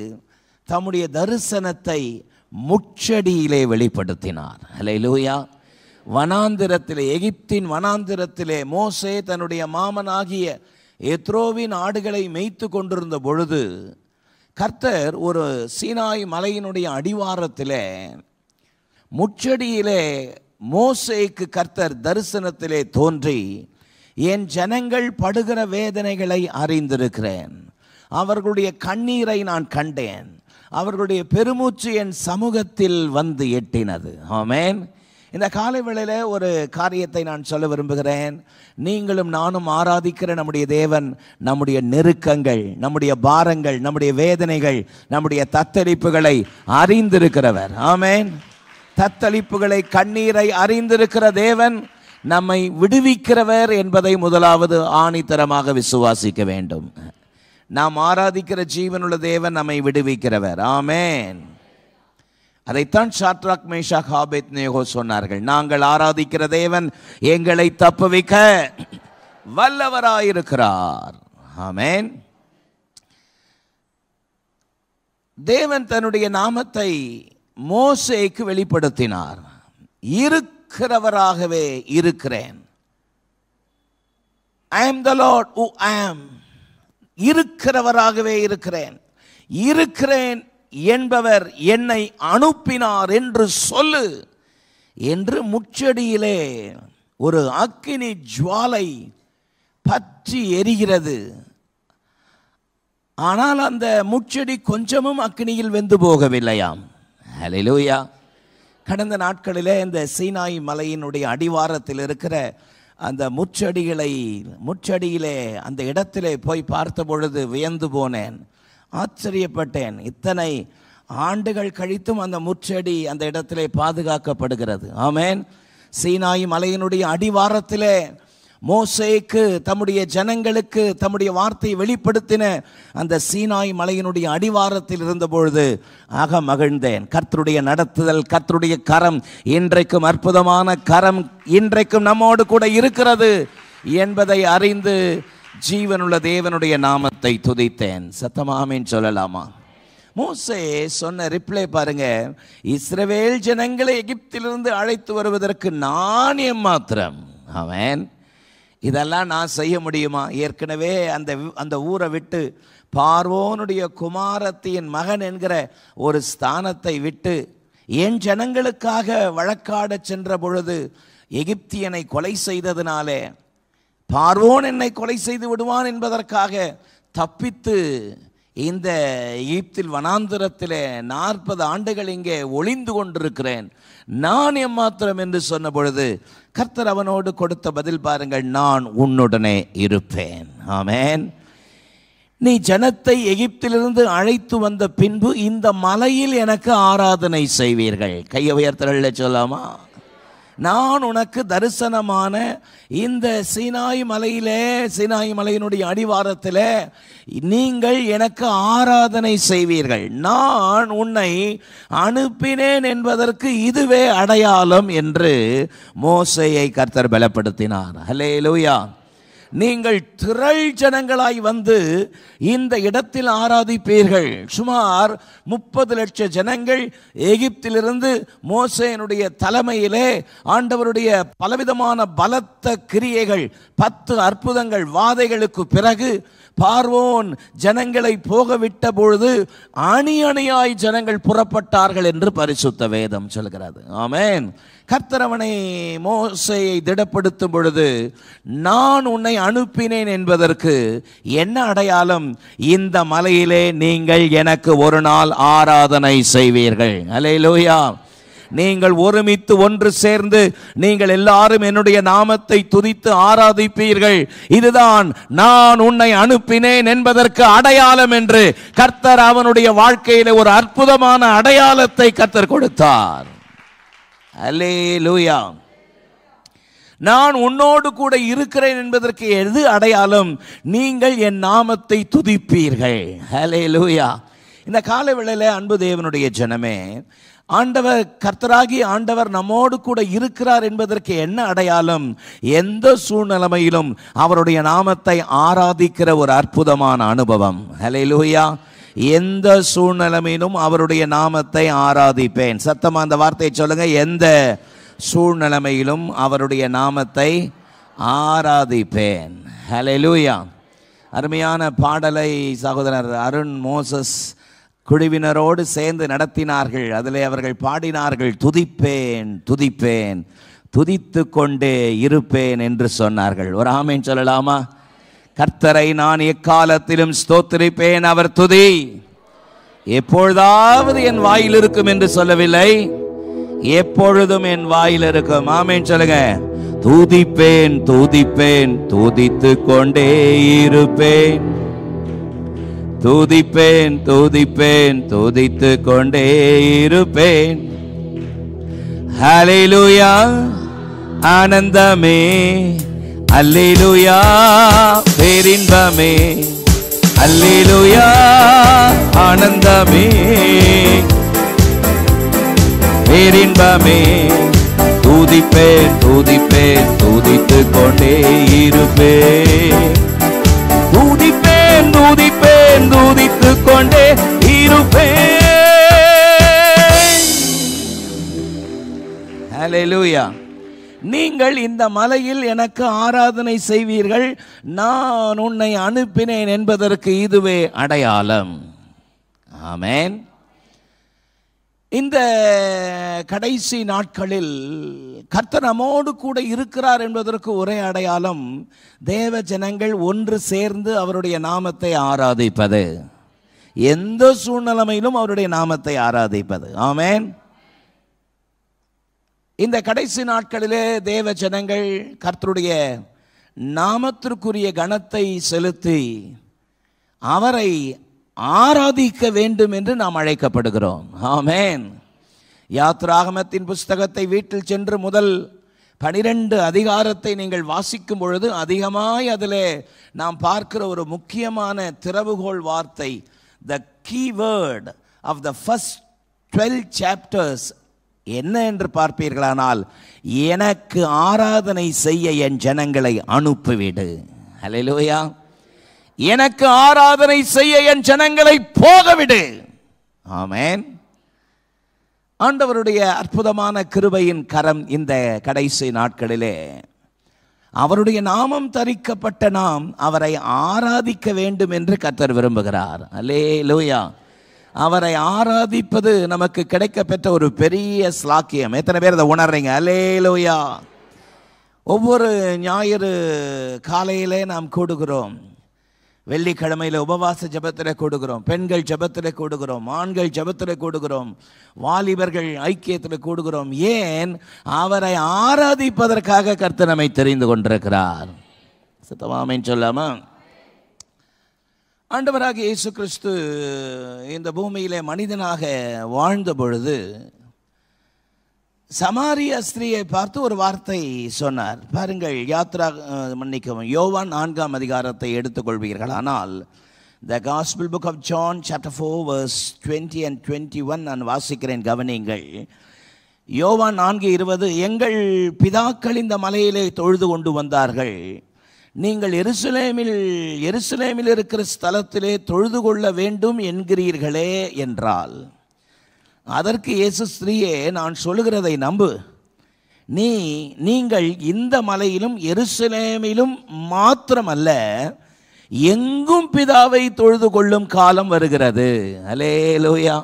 தம்முடைய தரிசனத்தை முட்செடியிலே வெளிப்படுத்தினார். அல்லேலூயா. வனாந்திரத்திலே, எகிப்தின் வனாந்திரத்திலே மோசே தன்னுடைய மாமனாகிய எத்ரோவின் ஆடுகளை மேய்த்து கொண்டிருந்த பொழுது கர்த்தர் ஒரு சீனாய் மலையினுடைய அடிவாரத்திலே முட்செடியிலே மோசேக்கு கர்த்தர் தரிசனத்திலே தோன்றி, என் ஜனங்கள் படுகிற வேதனைகளை அறிந்திருக்கிறேன், அவர்களுடைய கண்ணீரை நான் கண்டேன், அவர்களுடைய பெருமூச்சு என் சமூகத்தில் வந்து எட்டினது. ஆமென். இந்த காலை வேளையில் ஒரு காரியத்தை நான் சொல்ல விரும்புகிறேன். நீங்களும் நானும் ஆராதிக்கிற நம்முடைய தேவன் நம்முடைய நெருக்கங்கள், நம்முடைய பாரங்கள், நம்முடைய வேதனைகள், நம்முடைய தத்தளிப்புகளை அறிந்திருக்கிறவர். ஆமென். தத்தளிப்புகளை, கண்ணீரை அறிந்திருக்கிற தேவன் நம்மை விடுவிக்கிறவர் என்பதை முதலாவது ஆணித்தரமாக விசுவாசிக்க வேண்டும். நாம் ஆராதிக்கிற ஜீவனுள்ள தேவன் நம்மை விடுவிக்கிறவர். ஆமென். அதைத்தான் சாத்ராக், மேஷாக், ஆபேத்நேகோ சொன்னார்கள். நாங்கள் ஆராதிக்கிற தேவன் எங்களை தப்புவிக்க வல்லவராயிருக்கிறார். ஆமென். தேவன் தன்னுடைய நாமத்தை மோசேக்கு வெளிப்படுத்தினார். இருக்கிறவராகவே இருக்கிறேன். I am the Lord who am. இருக்கிறவராகவே இருக்கிறேன். இருக்கிறேன் என்பவர் என்னை அனுப்பினார் என்று சொல்லு என்று முட்செடியிலே ஒரு அக்கினி ஜுவாலை பற்றி எரிகிறது. ஆனால் அந்த முட்செடி கொஞ்சமும் அக்கினியில் வெந்து போகவில்லையாம். ஹல்லேலூயா. கடந்த நாட்களிலே இந்த சீனாய் மலையினுடைய அடிவாரத்தில் இருக்கிற அந்த முட்செடியிலே அந்த இடத்திலே போய் பார்த்த பொழுது வியந்து போனேன், ஆச்சரியப்பட்டேன். இத்தனை ஆண்டுகள் கழித்தும் அந்த முட்செடி அந்த இடத்திலே பாதுகாக்கப்படுகிறது. ஆமென். சீனாய் மலையினுடைய அடிவாரத்திலே மோசேக்கு தம்முடைய ஜனங்களுக்கு தம்முடைய வார்த்தையை வெளிப்படுத்தின அந்த சீனாய் மலையினுடைய அடிவாரத்தில் இருந்த பொழுது ஆக மகிழ்ந்தேன். கர்த்தருடைய நடத்துதல், கர்த்தருடைய கரம், இன்றைக்கும் அற்புதமான கரம் இன்றைக்கும் நம்மோடு கூட இருக்கிறது என்பதை அறிந்து ஜீவனுள்ள தேவனுடைய நாமத்தை துதித்தேன். சத்தமாமேன் சொல்லலாமா? மோசே சொன்ன ரிப்ளை பாருங்க, இஸ்ரவேல் ஜனங்களை எகிப்திலிருந்து அழைத்து வருவதற்கு நான் எம்மாத்திரம். ஆமென். இதெல்லாம் நான் செய்ய முடியுமா? ஏற்கனவே அந்த ஊரை விட்டு பார்வோனுடைய குமாரத்தியின் மகன் என்கிற ஒரு ஸ்தானத்தை விட்டு என் ஜனங்களுக்காக வழக்காட சென்ற பொழுது எகிப்தியனை கொலை செய்ததினாலே பார்வோன் என்னை கொலை செய்து விடுவான் என்பதற்காக தப்பித்து இந்த எகிப்தில் வனாந்திரத்திலே 40 ஆண்டுகள் இங்கே ஒளிந்து கொண்டிருக்கிறேன், நான் எம்மாத்திரம் என்று சொன்ன பொழுது கர்த்தர் அவனோடு கொடுத்த பதில் பாருங்கள், நான் உன்னுடனே இருப்பேன். ஆமென். நீ ஜனத்தை எகிப்திலிருந்து அழைத்து வந்த பின்பு இந்த மலையில் எனக்கு ஆராதனை செய்வீர்கள். கையை உயர்த்தல சொல்லாமா? நான் உனக்கு தரிசனமான இந்த சீனாய் மலையிலே, சீனாய் மலையினுடைய அடிவாரத்தில் நீங்கள் எனக்கு ஆராதனை செய்வீர்கள், நான் உன்னை அனுப்பினேன் என்பதற்கு இதுவே அடையாளம் என்று மோசேயை கர்த்தர் பலப்படுத்தினார். ஹல்லேலூயா. நீங்கள் திரள் ஜனங்களாய் வந்து இந்த இடத்தில் ஆராதிப்பீர்கள். சுமார் 30 லட்சம் ஜனங்கள் எகிப்திலிருந்து மோசேயினுடைய தலைமையிலே ஆண்டவருடைய பலவிதமான பலத்த கிரியைகள், 10 அற்புதங்கள், வாதைகளுக்கு பிறகு பார்வோன் ஜனங்களை போகவிட்ட பொழுது அணி அணியாய் ஜனங்கள் புறப்பட்டார்கள் என்று பரிசுத்த வேதம் சொல்கிறது. ஆமென். கர்த்தர் அவனை மோசேயை திடப்படுத்தும் பொழுது நான் உன்னை அனுப்பினேன் என்பதற்கு என்ன அடையாளம்? இந்த மலையிலே நீங்கள் எனக்கு ஒரு நாள் ஆராதனை செய்வீர்கள். அல்லேலூயா. நீங்கள் ஒருமித்து ஒன்று சேர்ந்து நீங்கள் எல்லாரும் என்னுடைய நாமத்தை துதித்து ஆராதிப்பீர்கள், இதுதான் நான் உன்னை அனுப்பினேன் என்பதற்கு அடையாளம் என்று கர்த்தர் அவனுடைய வாழ்க்கையிலே ஒரு அற்புதமான அடையாளத்தை கர்த்தர் கொடுத்தார். அல்லேலூயா. நான் உன்னோடு கூட இருக்கிறேன் என்பதற்கு எது அடையாளம்? நீங்கள் என் நாமத்தை துதிப்பீர்கள். அல்லேலூயா. இந்த காலவேளையிலே அன்பு தேவனுடைய ஜனமே, ஆண்டவர் கர்த்தராகி ஆண்டவர் நம்மோடு கூட இருக்கிறார் என்பதற்கு என்ன அடையாளம்? எந்த சூழ்நிலையிலும் அவருடைய நாமத்தை ஆராதிக்கிற ஒரு அற்புதமான அனுபவம். ஹல்லேலூயா. எந்த சூழ்நிலையிலும் அவருடைய நாமத்தை ஆராதிப்பேன். சத்தமா அந்த வார்த்தையை சொல்லுங்க. எந்த சூழ்நிலையிலும் அவருடைய நாமத்தை ஆராதிப்பேன். ஹல்லேலூயா. அருமையான பாடலை சகோதரர் அருண் மோசஸ் குழுவினரோடு சேர்ந்து நடத்தினார்கள். அதிலே அவர்கள் பாடினார்கள், துதிப்பேன் துதிப்பேன் துதித்து கொண்டே இருப்பேன் என்று சொன்னார்கள். ஒரு ஆமென் சொல்லலாமா? கர்த்தரை நான் எக்காலத்திலும் ஸ்தோத்திரிப்பேன், அவர் துதி எப்பொழுதாவது என் வாயில் இருக்கும் என்று சொல்லவில்லை, எப்பொழுதும் என் வாயில் இருக்கும். ஆமென் சொல்லுங்க. துதிப்பேன் துதிப்பேன் துதித்து கொண்டே இருப்பேன், துதிப்பேன் துதிப்பேன் துதித்து கொண்டே இருப்பேன். ஹல்லேலூயா. ஆனந்தமே அல்லேலூயா, பேரின்பமே அல்லேலூயா, ஆனந்தமே பேரின்பமே, துதிப்பேன் துதிப்பேன் துதித்து கொண்டே இருப்பேன், துதிப்பேன் துதிப்பேன் துதித்து கொண்டே இருப்பேன். ஹல்லேலூயா. நீங்கள் இந்த மலையில் எனக்கு ஆராதனை செய்வீர்கள், நான் உன்னை அனுப்பினேன் என்பதற்கு இதுவே அடையாளம். ஆமென். இந்த கடைசி நாட்களில் கர்த்தர் நம்மோடு கூட இருக்கிறார் என்பதற்கு ஒரே அடையாளம், தேவ ஜனங்கள் ஒன்று சேர்ந்து அவருடைய நாமத்தை ஆராதிப்பது, எந்த சூழ்நிலையிலும் அவருடைய நாமத்தை ஆராதிப்பது. ஆமென். இந்த கடைசி நாட்களிலே தேவ ஜனங்கள் கர்த்தருடைய நாமத்திற்குரிய கனத்தை செலுத்தி அவரை ஆராதிக்க வேண்டும் என்று நாம் அழைக்கப்படுகிறோம். ஆமென். யாத்ராகமத்தின் புஸ்தகத்தை வீட்டில் சென்று முதல் 12 அதிகாரத்தை நீங்கள் வாசிக்கும் பொழுது அதிகமாய் அதிலே நாம் பார்க்கிற ஒரு முக்கியமான திறவுகோல் வார்த்தை, the key word of the first 12 chapters என்ன என்று பார்ப்பீர்களானால், எனக்கு ஆராதனை செய்ய என் ஜனங்களை அனுப்பிவிடு. ஹல்லேலூயா. எனக்கு ஆராதனை செய்ய என் ஜனங்களை போகவிடு. ஆமென். ஆண்டவருடைய அற்புதமான கிருபையின் கரம் இந்த கடைசி நாட்களிலே அவருடைய நாமம் தரிக்கப்பட்ட நாம் அவரை ஆராதிக்க வேண்டும் என்று கர்த்தர் விரும்புகிறார். அல்லேலூயா. அவரை ஆராதிப்பது நமக்கு கிடைக்க பெற்ற ஒரு பெரிய ஸ்லாக்கியம். எத்தனை பேர் அதை உணர்றீங்க? அல்லேலூயா. ஒவ்வொரு ஞாயிறு காலையிலே நாம் கூடுகிறோம். வெள்ளிக்கிழமையில் உபவாச ஜெபத்தில் கூடுகிறோம், பெண்கள் ஜெபத்தில் கூடுகிறோம், ஆண்கள் ஜெபத்தில் கூடுகிறோம், வாலிபர்கள் ஐக்கியத்தில் கூடுகிறோம். ஏன்? அவரை ஆராதிப்பதற்காக கர்த்தர் நம்மை தெரிந்து கொண்டிருக்கிறார். சத்தமாமேன் சொல்லாமா? ஆண்டவராகிய இயேசு கிறிஸ்து இந்த பூமியிலே மனிதனாக வாழ்ந்த பொழுது சமாரிய ஸ்திரீயை பார்த்து ஒரு வார்த்தை சொன்னார். பாருங்கள், யோவான் 4ஆம் அதிகாரத்தை எடுத்துக்கொள்வீர்கள். ஆனால் The Gospel Book of John chapter 4 verse 20 and 21 நான் வாசிக்கிறேன், கவனியுங்கள். யோவான் 4:20, எங்கள் பிதாக்கள் இந்த மலையிலே தொழுது கொண்டு வந்தார்கள், நீங்கள் எருசலேமில் இருக்கிற ஸ்தலத்திலே தொழுது கொள்ள வேண்டும் என்கிறீர்களே என்றால், அதற்கு இயேசு, ஸ்திரீயே, நான் சொல்லுகிறதை நம்பு, நீங்கள் இந்த மலையிலும் எருசலேமிலும் மாத்திரமல்ல எங்கும் பிதாவை தொழுது கொள்ளும் காலம் வருகிறது. அல்லேலூயா.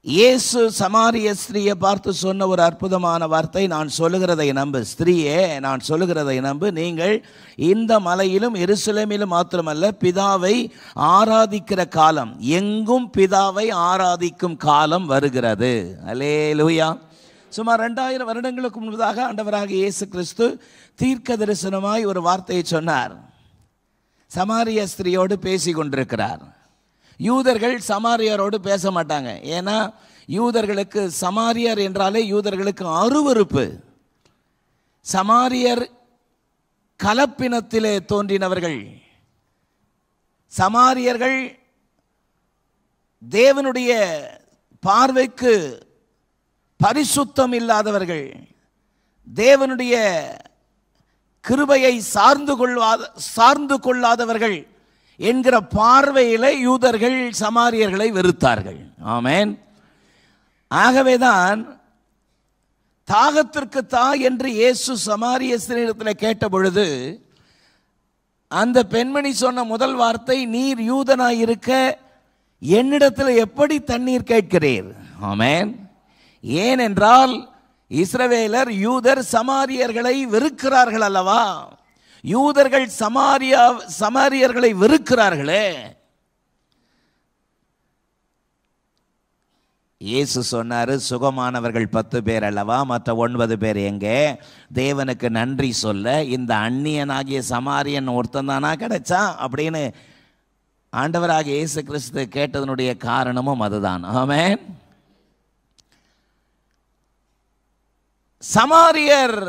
இயேசு சமாரிய ஸ்திரீயை பார்த்து சொன்ன ஒரு அற்புதமான வார்த்தை, நான் சொல்லுகிறதை நம்பு. ஸ்திரீயே, நான் சொல்லுகிறதை நம்பு, நீங்கள் இந்த மலையிலும் எருசலேமிலும் மாத்திரமல்ல பிதாவை ஆராதிக்கிற காலம், எங்கும் பிதாவை ஆராதிக்கும் காலம் வருகிறது. அல்லேலூயா. சுமார் 2000 வருடங்களுக்கு முன்பதாக ஆண்டவராக இயேசு கிறிஸ்து தீர்க்க தரிசனமாய் ஒரு வார்த்தையை சொன்னார். சமாரிய ஸ்திரீயோடு பேசி கொண்டிருக்கிறார். யூதர்கள் சமாரியரோடு பேச மாட்டாங்க. ஏன்னா யூதர்களுக்கு சமாரியர் என்றாலே யூதர்களுக்கு அருவருப்பு. சமாரியர் கலப்பினத்திலே தோன்றினவர்கள். சமாரியர்கள் தேவனுடைய பார்வைக்கு பரிசுத்தம் இல்லாதவர்கள், தேவனுடைய கிருபையை சார்ந்து கொள்ளாதவர்கள் என்கிற பார்வையிலே யூதர்கள் சமாரியர்களை வெறுத்தார்கள். ஆமென். ஆகவேதான் தாகத்திற்கு தா என்று இயேசு சமாரிய ஸ்திரீயிடத்தில் கேட்ட பொழுது அந்த பெண்மணி சொன்ன முதல் வார்த்தை, நீர் யூதனாய் இருக்க என்னிடத்தில் எப்படி தண்ணீர் கேட்கிறீர்? ஆமென். ஏனென்றால் இஸ்ரவேலர் யூதர் சமாரியர்களை வெறுக்கிறார்கள் அல்லவா? யூதர்கள் சமாரியர்களை வெறுக்கிறார்களே. இயேசு சொன்னாரு, சுகமானவர்கள் 10 பேர் அல்லவா, மற்ற 9 பேர் எங்கே? தேவனுக்கு நன்றி சொல்ல இந்த அந்நியனாகிய சமாரியன் ஒருத்தன் தானா கிடைச்சா அப்படின்னு ஆண்டவராகிய இயேசு கிறிஸ்து கேட்டதனுடைய காரணமும் அதுதான். ஆமென். சமாரியர்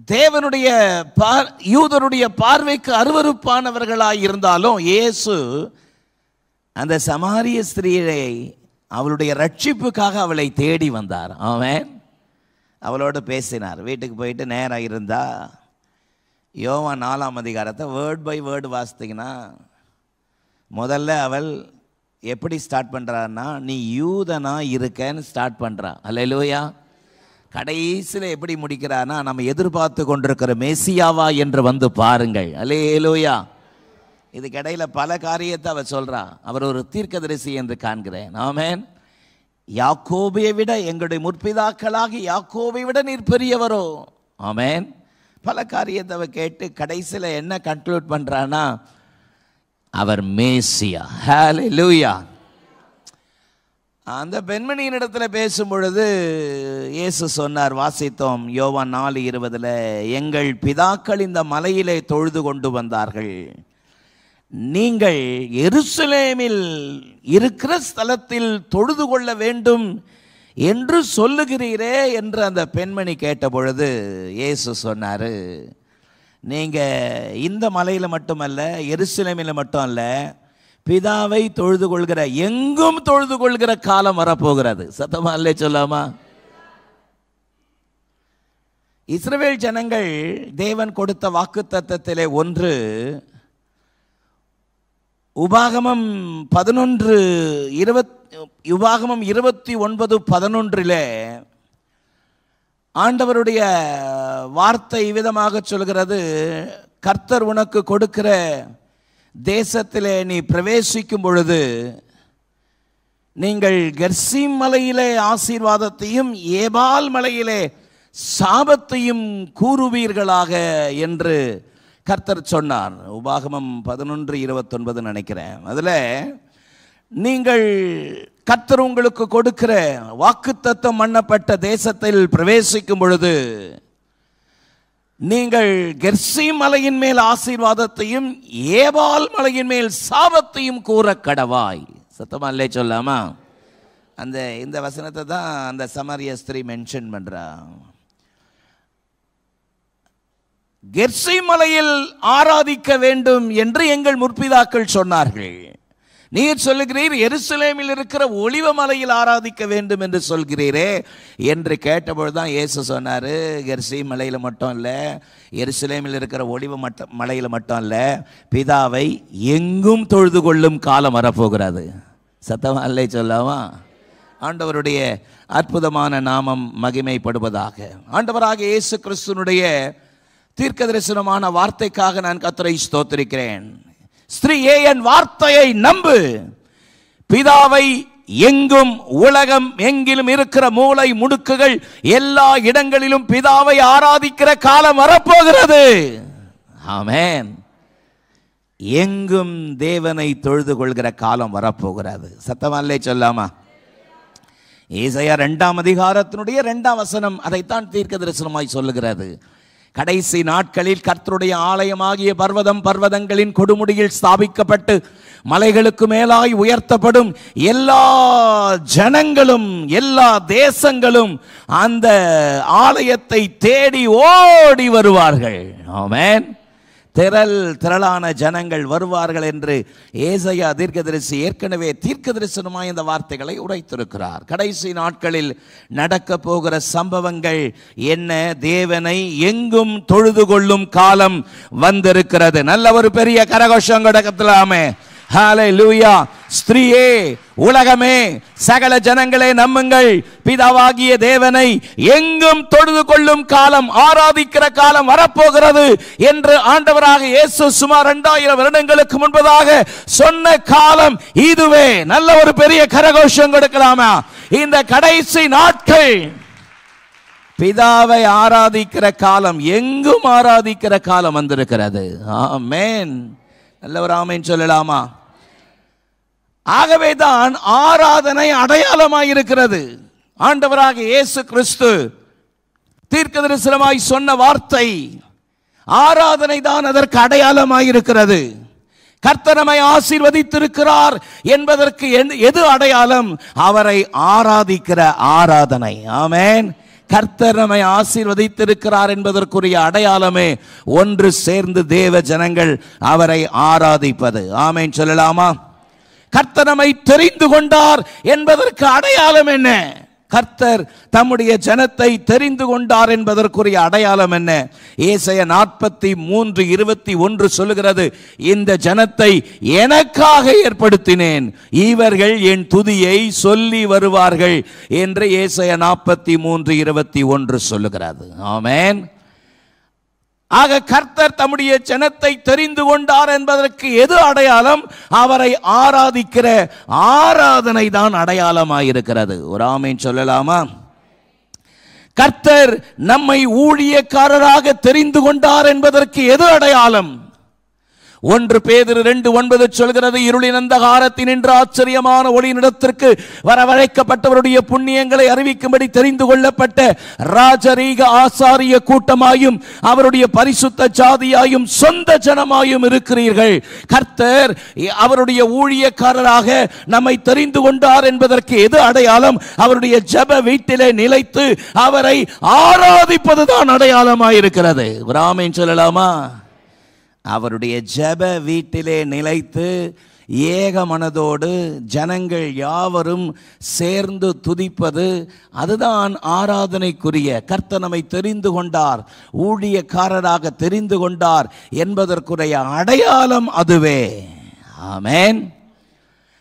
தேவனுடைய யூதருடைய பார்வைக்கு அருவருப்பானவர்களாய் இருந்தாலும் இயேசு அந்த சமாரிய ஸ்திரீயை அவளுடைய ரட்சிப்புக்காக அவளை தேடி வந்தார். ஆமென். அவளோடு பேசினார். வீட்டுக்கு போயிட்டு நேரம் இருந்தா யோவான் 4ஆம் அதிகாரத்தை வேர்ட் பை வேர்டு வாசித்தீங்கன்னா முதல்ல அவள் எப்படி ஸ்டார்ட் பண்ணுறான்னா, நீ யூதனா இருக்கன்னு ஸ்டார்ட் பண்ணுறா. அல்லேலூயா. கடைசியில் எப்படி முடிக்கிறான்னா, நம்ம எதிர்பார்த்து கொண்டிருக்கிற மேசியாவா என்று வந்து பாருங்கள். அல்லேலூயா. இதுக்கு இடையில பல காரியத்தை அவர் சொல்றா. அவர் ஒரு தீர்க்கதரிசி என்று காண்கிறேன். ஆமென். யாக்கோபை விட, எங்களுடைய முற்பிதாக்களாகி யாக்கோபை விட நீர் பெரியவரோ? ஆமென். பல காரியத்தை அவர் கேட்டு கடைசியில் என்ன கன்க்ளூட் பண்றானா, அவர் மேசியா. ஹல்லேலூயா. அந்த பெண்மணியின் இடத்துல பேசும் பொழுது இயேசு சொன்னார், வாசித்தோம் யோவான் 4:20, எங்கள் பிதாக்கள் இந்த மலையிலே தொழுது கொண்டு வந்தார்கள், நீங்கள் எருசலேமில் இருக்கிற ஸ்தலத்தில் தொழுது கொள்ள வேண்டும் என்று சொல்லுகிறீரே என்று அந்த பெண்மணி கேட்ட பொழுது இயேசு சொன்னார், நீங்கள் இந்த மலையில் மட்டுமல்ல, எருசலேமில் மட்டும் அல்ல, பிதாவை தொழுது கொள்கிற எங்கும் தொழுது கொள்கிற காலம் வரப்போகிறது. சத்தமா அல்லே சொல்லாமா? இஸ்ரவேல் ஜனங்கள், தேவன் கொடுத்த வாக்குத்தத்தத்திலே ஒன்று, உபாகமம் 29:11 ஆண்டவருடைய வார்த்தை விதமாக சொல்கிறது, கர்த்தர் உனக்கு கொடுக்கிற தேசத்திலே நீ பிரவேசிக்கும் பொழுது நீங்கள் கெர்சீம் மலையிலே ஆசீர்வாதத்தையும் ஏபால் மலையிலே சாபத்தையும் கூறுவீர்களாக என்று கர்த்தர் சொன்னார். உபாகமம் 11:29 நினைக்கிறேன். அதில் நீங்கள் கர்த்தர் உங்களுக்கு கொடுக்கிற வாக்குத்தத்தம் பண்ணப்பட்ட தேசத்தில் பிரவேசிக்கும் பொழுது நீங்கள் கெர்சீம் மலையின் மேல் ஆசீர்வாதத்தையும் ஏபால் மலையின் மேல் சாபத்தையும் கூற கடவாய். சத்தமா இல்லை சொல்லாமா? இந்த வசனத்தை தான் அந்த சமாரிய ஸ்திரீ மென்ஷன் பண்றா. கெர்சீம் மலையில் ஆராதிக்க வேண்டும் என்று எங்கள் முற்பிதாக்கள் சொன்னார்கள். நீர் சொல்லுகிறீர் எருசலேமில் இருக்கிற ஒலிவ மலையில் ஆராதிக்க வேண்டும் என்று சொல்கிறீரே என்று கேட்டபொழுதுதான் இயேசு சொன்னார், கெர்சீம் மலையில் மட்டும் இல்லை, எருசலேமில் இருக்கிற ஒலிவ மலையில் மட்டும் இல்லை, பிதாவை எங்கும் தொழுது கொள்ளும் காலம் வரப்போகிறது. சத்தமா இல்லை சொல்லாமா? ஆண்டவருடைய அற்புதமான நாமம் மகிமைப்படுவதாக. ஆண்டவராக இயேசு கிறிஸ்துனுடைய தீர்க்க தரிசனமான வார்த்தைக்காக நான் கர்த்தரை ஸ்தோத்திரிக்கிறேன். ஸ்திரீயே, என் வார்த்தையை நம்பு, பிதாவை எங்கும் உலகம் எங்கிலும் இருக்கிற மூலை முடுக்குகள் எல்லா இடங்களிலும் பிதாவை ஆராதிக்கிற காலம் வரப்போகிறது. ஆமென். எங்கும் தேவனை தொழுது கொள்கிற காலம் வரப்போகிறது. சத்தமல்லே சொல்லாமா? ஏசாயா 2ஆம் அதிகாரத்தினுடைய 2ஆம் வசனம் அதைத்தான் தீர்க்க தரிசனமாய் சொல்லுகிறது. கடைசி நாட்களில் கர்த்தருடைய ஆலயமாகிய பர்வதங்களின் கொடுமுடியில் ஸ்தாபிக்கப்பட்டு மலைகளுக்கு மேலாய் உயர்த்தப்படும். எல்லா ஜனங்களும் எல்லா தேசங்களும் அந்த ஆலயத்தை தேடி ஓடி வருவார்கள். ஆமென். திரளான ஜனங்கள் வருவார்கள் என்று ஏசாயா தீர்க்கதரிசி ஏற்கனவே தீர்க்க தரிசனமாய் இந்த வார்த்தைகளை உரைத்திருக்கிறார். கடைசி நாட்களில் நடக்க போகிற சம்பவங்கள் என்ன? தேவனை எங்கும் தொழுது கொள்ளும் காலம் வந்திருக்கிறது. நல்ல ஒரு பெரிய கரகோஷம் கொடுக்கலாமே. ஹல்லேலூயா. ஸ்திரீயே, உலகமே, சகல ஜனங்களே நம்புங்கள், பிதாவாகிய தேவனை எங்கும் தொழுது கொள்ளும் காலம், ஆராதிக்கிற காலம் வரப்போகிறது என்று ஆண்டவராக இயேசு சுமார் 2000 வருடங்களுக்கு முன்பதாக சொன்ன காலம் இதுவே. நல்ல ஒரு பெரிய கரகோஷம் கொடுக்கலாமா? இந்த கடைசி நாட்கள் பிதாவை ஆராதிக்கிற காலம், எங்கும் ஆராதிக்கிற காலம் வந்திருக்கிறது. ஆமென். நல்ல ஒரு ஆமென் சொல்லலாமா? ஆகவேதான் ஆராதனை அடையாளமாயிருக்கிறது. ஆண்டவராக இயேசு கிறிஸ்து தீர்க்க தரிசனமாய் சொன்ன வார்த்தை ஆராதனை தான் அதற்கு அடையாளமாயிருக்கிறது. கர்த்தர் நம்மை ஆசீர்வதித்திருக்கிறார் என்பதற்கு எது அடையாளம்? அவரை ஆராதிக்கிற ஆராதனை. ஆமென். கர்த்தர் நம்மை ஆசீர்வதித்திருக்கிறார் என்பதற்குரிய அடையாளமே ஒன்று சேர்ந்து தேவ ஜனங்கள் அவரை ஆராதிப்பது. ஆமென் சொல்லலாமா? கர்த்தர் நம்மை தெரிந்து கொண்டார் என்பதற்கு அடையாளம் என்ன? கர்த்தர் தம்முடைய ஜனத்தை தெரிந்து கொண்டார் என்பதற்குரிய அடையாளம் என்ன? ஏசாயா 43:21 சொல்லுகிறது, இந்த ஜனத்தை எனக்காக ஏற்படுத்தினேன், இவர்கள் என் துதியை சொல்லி வருவார்கள் என்று ஏசாயா 43:21 சொல்லுகிறது. ஆமென். ஆக கர்த்தர் தம்முடைய ஜனத்தை தெரிந்து கொண்டார் என்பதற்கு எது அடையாளம்? அவரை ஆராதிக்கிற ஆராதனை தான் அடையாளமாயிருக்கிறது. ஒரு ஆமென் சொல்லலாமா? கர்த்தர் நம்மை ஊழியக்காரராக தெரிந்து கொண்டார் என்பதற்கு எது அடையாளம்? 1 பேதுரு 2:9 சொல்கிறது, இருளின் அந்தகாரத்தின் நின்று ஆச்சரியமான ஒளியினிடத்திற்கு வரவழைக்கப்பட்டவருடைய புண்ணியங்களை அறிவிக்கும்படி தெரிந்து கொள்ளப்பட்ட ராஜரீக ஆசாரிய கூட்டமாயும் அவருடைய பரிசுத்த ஜாதியாயும் சொந்த ஜனமாயும் இருக்கிறீர்கள். கர்த்தர் அவருடைய ஊழியக்காரராக நம்மை தெரிந்து கொண்டார் என்பதற்கு எது அடையாளம்? அவருடைய ஜெப வீட்டிலே நிலைத்து அவரை ஆராதிப்பதுதான் அடையாளமாயிருக்கிறது. ஆமென் சொல்லலாமா? அவருடைய ஜெப வீட்டிலே நிலைத்து ஏக மனதோடு ஜனங்கள் யாவரும் சேர்ந்து துதிப்பது, அதுதான் ஆராதனைக்குரிய. கர்த்தர் நம்மை தெரிந்து கொண்டார், ஊழியக்காரராக தெரிந்து கொண்டார் என்பதற்குரிய அடையாளம் அதுவே. ஆமென்.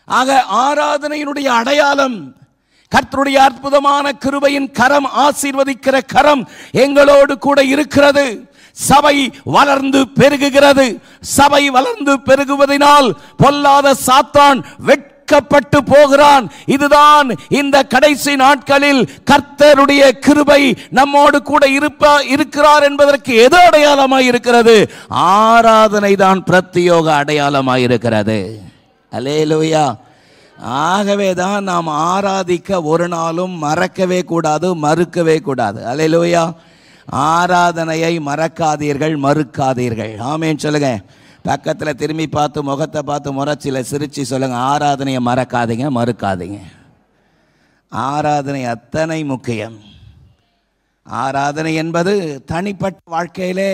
ஆக ஆராதனையினுடைய அடையாளம் கர்த்தருடைய அற்புதமான கிருபையின் கரம், ஆசீர்வதிக்கிற கரம் எங்களோடு கூட இருக்கிறது. சபை வளர்ந்து பெருகுகிறது. சபை வளர்ந்து பெருகுவதனால் பொல்லாத சாத்தான் வெட்கப்பட்டு போகிறான். இதுதான் இந்த கடைசி நாட்களில் கர்த்தருடைய கிருபை நம்மோடு கூட இருக்கிறார் என்பதற்கு எது அடையாளமாய் இருக்கிறது? ஆராதனை தான் பிரத்யோக அடையாளமாய் இருக்கிறது. அல்லேலூயா. ஆகவே தான் நாம் ஆராதிக்க ஒரு நாளும் மறக்கவே கூடாது, மறுக்கவே கூடாது. அல்லேலூயா. ஆராதனையை மறக்காதீர்கள், மறுக்காதீர்கள். ஆமென் சொல்லுங்க. பக்கத்தில் திரும்பி பார்த்து முகத்தை பார்த்து முறைச்சில சிரிச்சு சொல்லுங்க, ஆராதனையை மறக்காதீங்க, மறுக்காதீங்க. ஆராதனை அத்தனை முக்கியம். ஆராதனை என்பது தனிப்பட்ட வாழ்க்கையிலே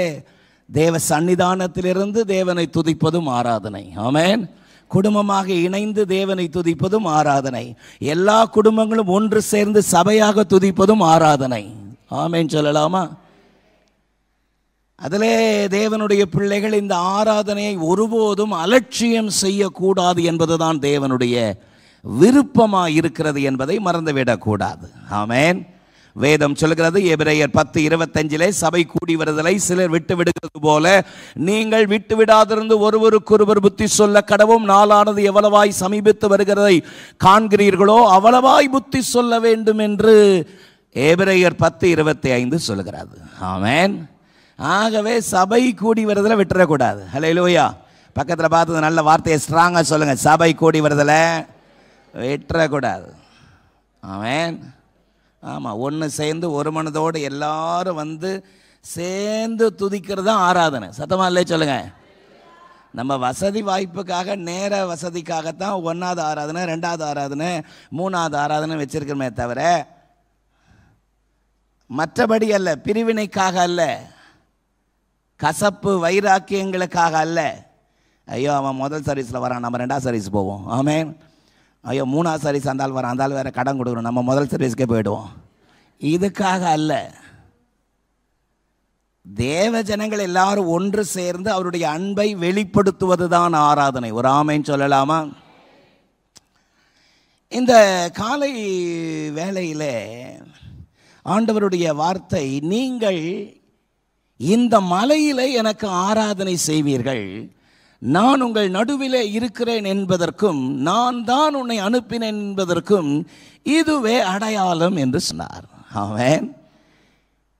தேவ சன்னிதானத்திலிருந்து தேவனை துதிப்பதும் ஆராதனை. ஆமென். குடும்பமாக இணைந்து தேவனை துதிப்பதும் ஆராதனை. எல்லா குடும்பங்களும் ஒன்று சேர்ந்து சபையாக துதிப்பதும் ஆராதனை. ஆமென் சொல்லலாமா? அதிலே தேவனுடைய பிள்ளைகள் இந்த ஆராதனையை ஒருபோதும் அலட்சியம் செய்யக்கூடாது என்பதுதான் தேவனுடைய விருப்பமாக இருக்கிறது என்பதை மறந்துவிடக்கூடாது. ஆமென். வேதம் சொல்கிறது, எபிரேயர் 10:25 சபை கூடி வருதலை சிலர் விட்டு விடுகிறது போல நீங்கள் விட்டு விடாதிருந்து ஒருவருக்கொருவர் புத்தி சொல்ல கடவும், நாளானது எவ்வளவாய் சமீபித்து வருகிறதை காண்கிறீர்களோ அவ்வளவாய் புத்தி சொல்ல வேண்டும் என்று எபிரேயர் 10:25 சொல்கிறது. ஆமென். ஆகவே சபை கூடி வருதலை விட்டுறக்கூடாது. ஹல்லேலூயா. பக்கத்தில் பார்த்து நல்ல வார்த்தையை ஸ்ட்ராங்கா சொல்லுங்க, சபை கூடி வருதலை விட்டுறக்கூடாது. ஆமென். ஆமாம், ஒன்று சேர்ந்து ஒரு மனதோடு எல்லாரும் வந்து சேர்ந்து துதிக்கிறது தான் ஆராதனை. சத்தமாக இல்லை சொல்லுங்க. நம்ம வசதி வாய்ப்புக்காக நேர வசதிக்காகத்தான் 1வது ஆராதனை, 2வது ஆராதனை, 3வது ஆராதனை வச்சிருக்கிறோமே தவிர மற்றபடி அல்ல, பிரிவினைக்காக அல்ல, கசப்பு வைராக்கியங்களுக்காக அல்ல. ஐயோ அவன் முதல் சர்வீஸில் வரான், நம்ம 2வது சர்வீஸ் போவோம். ஆமென். ஐயோ 3வது சர்வீஸ் அந்தால் வரான், அந்தால் வேறு கடன் கொடுக்கணும், நம்ம முதல் சர்வீஸ்க்கே போயிடுவோம். இதுக்காக அல்ல. தேவ ஜனங்கள் எல்லாரும் ஒன்று சேர்ந்து அவருடைய அன்பை வெளிப்படுத்துவது தான் ஆராதனை. ஒரு ஆமென் சொல்லலாமா? இந்த காலை வேளையில் ஆண்டவருடைய வார்த்தை, நீங்கள் இந்த மலையிலே எனக்கு ஆராதனை செய்வீர்கள், நான் உங்கள் நடுவிலே இருக்கிறேன் என்பதற்கும் நான் தான் உன்னை அனுப்பினேன் என்பதற்கும் இதுவே அடையாளம் என்று சொன்னார். ஆமென்.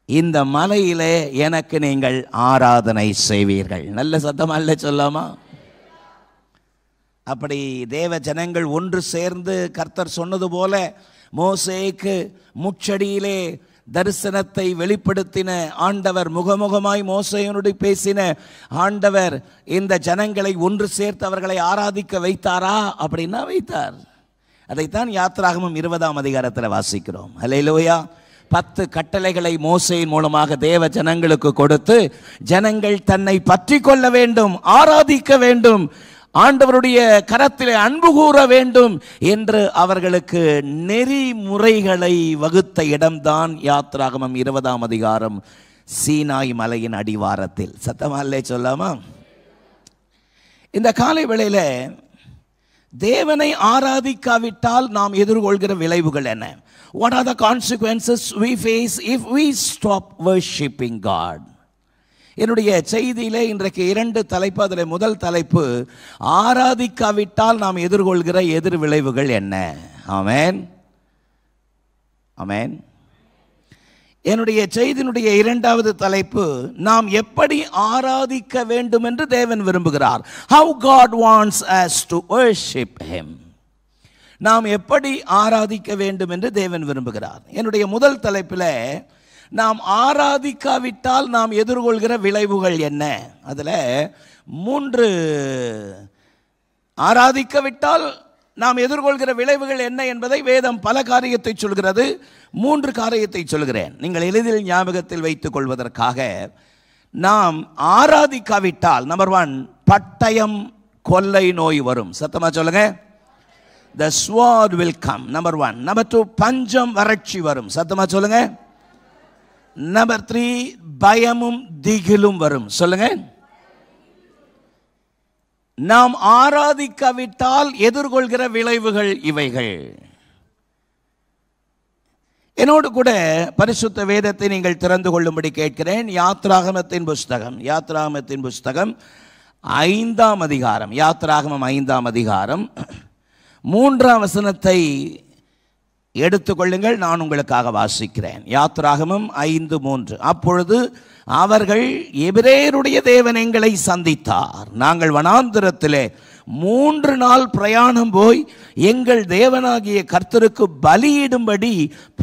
இந்த மலையிலே எனக்கு நீங்கள் ஆராதனை செய்வீர்கள். நல்ல சத்தமா இல்லை சொல்லாமா? அப்படி தேவ ஜனங்கள் ஒன்று சேர்ந்து கர்த்தர் சொன்னது போல மோசேக்கு முச்சடியிலே தரிசனத்தை வெளிப்படுத்தின ஆண்டவர், முகமுகமாய் மோசேயோடு பேசின ஆண்டவர் இந்த ஜனங்களை ஒன்று சேர்த்து அவர்களை ஆராதிக்க வைத்தாரா? அப்படின்னா வைத்தார். அதைத்தான் யாத்ராகமம் 20ஆம் அதிகாரத்தில் வாசிக்கிறோம். அல்லேலூயா. 10 கட்டளைகளை மோசேயின் மூலமாக தேவ ஜனங்களுக்கு கொடுத்து, ஜனங்கள் தன்னை பற்றி கொள்ள வேண்டும், ஆராதிக்க வேண்டும், ஆண்டவருடைய கரத்திலே அன்பு கூற வேண்டும் என்று அவர்களுக்கு நெறிமுறைகளை வகுத்த இடம்தான் யாத்ராகமம் 20ஆம் அதிகாரம், சீனாய் மலையின் அடிவாரத்தில். சத்தமாலே சொல்லாமா? இந்த காலை வேளையில தேவனை ஆராதிக்காவிட்டால் நாம் எதிர்கொள்கிற விளைவுகள் என்ன? What are the consequences we face if we stop worshiping God? என்னுடைய செய்தியிலே இன்றைக்கு 2 தலைப்பு. அதில் முதல் தலைப்பு, ஆராதிக்காவிட்டால் நாம் எதிர்கொள்கிற எதிர் விளைவுகள் என்ன? ஆமென். ஆமென். என்னுடைய செய்தியினுடைய 2வது தலைப்பு, நாம் எப்படி ஆராதிக்க வேண்டும் என்று தேவன் விரும்புகிறார். How God wants us to worship Him. நாம் எப்படி ஆராதிக்க வேண்டும் என்று தேவன் விரும்புகிறார். என்னுடைய முதல் தலைப்பில் நாம் ஆராதிக்காவிட்டால் நாம் எதிர்கொள்கிற விளைவுகள் என்ன? அதில் 3 ஆராதிக்காவிட்டால் நாம் எதிர்கொள்கிற விளைவுகள் என்ன என்பதை வேதம் பல காரியத்தை சொல்கிறது. 3 காரியத்தை சொல்கிறேன், நீங்கள் எளிதில் ஞாபகத்தில் வைத்துக் கொள்வதற்காக. நாம் ஆராதிக்காவிட்டால், நம்பர் 1, பட்டயம் கொள்ளை நோய் வரும். சத்தமா சொல்லுங்க. The sword will come. Number 1. Number 2, பஞ்சம் வறட்சி வரும். சத்தமா சொல்லுங்க. நம்பர் 3, பயமும் திகிலும் வரும். சொல்லுங்க. நாம் ஆராதிக்காவிட்டால் எதிர்கொள்கிற விளைவுகள் இவைகள். என்னோடு கூட பரிசுத்த வேதத்தை நீங்கள் திறந்து கொள்ளும்படி கேட்கிறேன். யாத்ராகமத்தின் புஸ்தகம் 5ஆம் அதிகாரம், யாத்ராகமம் 5ஆம் அதிகாரம் 3ஆம் வசனத்தை எடுத்துக்கொள்ளுங்கள். நான் உங்களுக்காக வாசிக்கிறேன். யாத்ராகமம் 5:3. அப்பொழுது அவர்கள் எபிரேயருடைய தேவன் எங்களை சந்தித்தார். நாங்கள் வனாந்திரத்திலே 3 நாள் பிரயாணம் போய் எங்கள் தேவனாகிய கர்த்தருக்கு பலியிடும்படி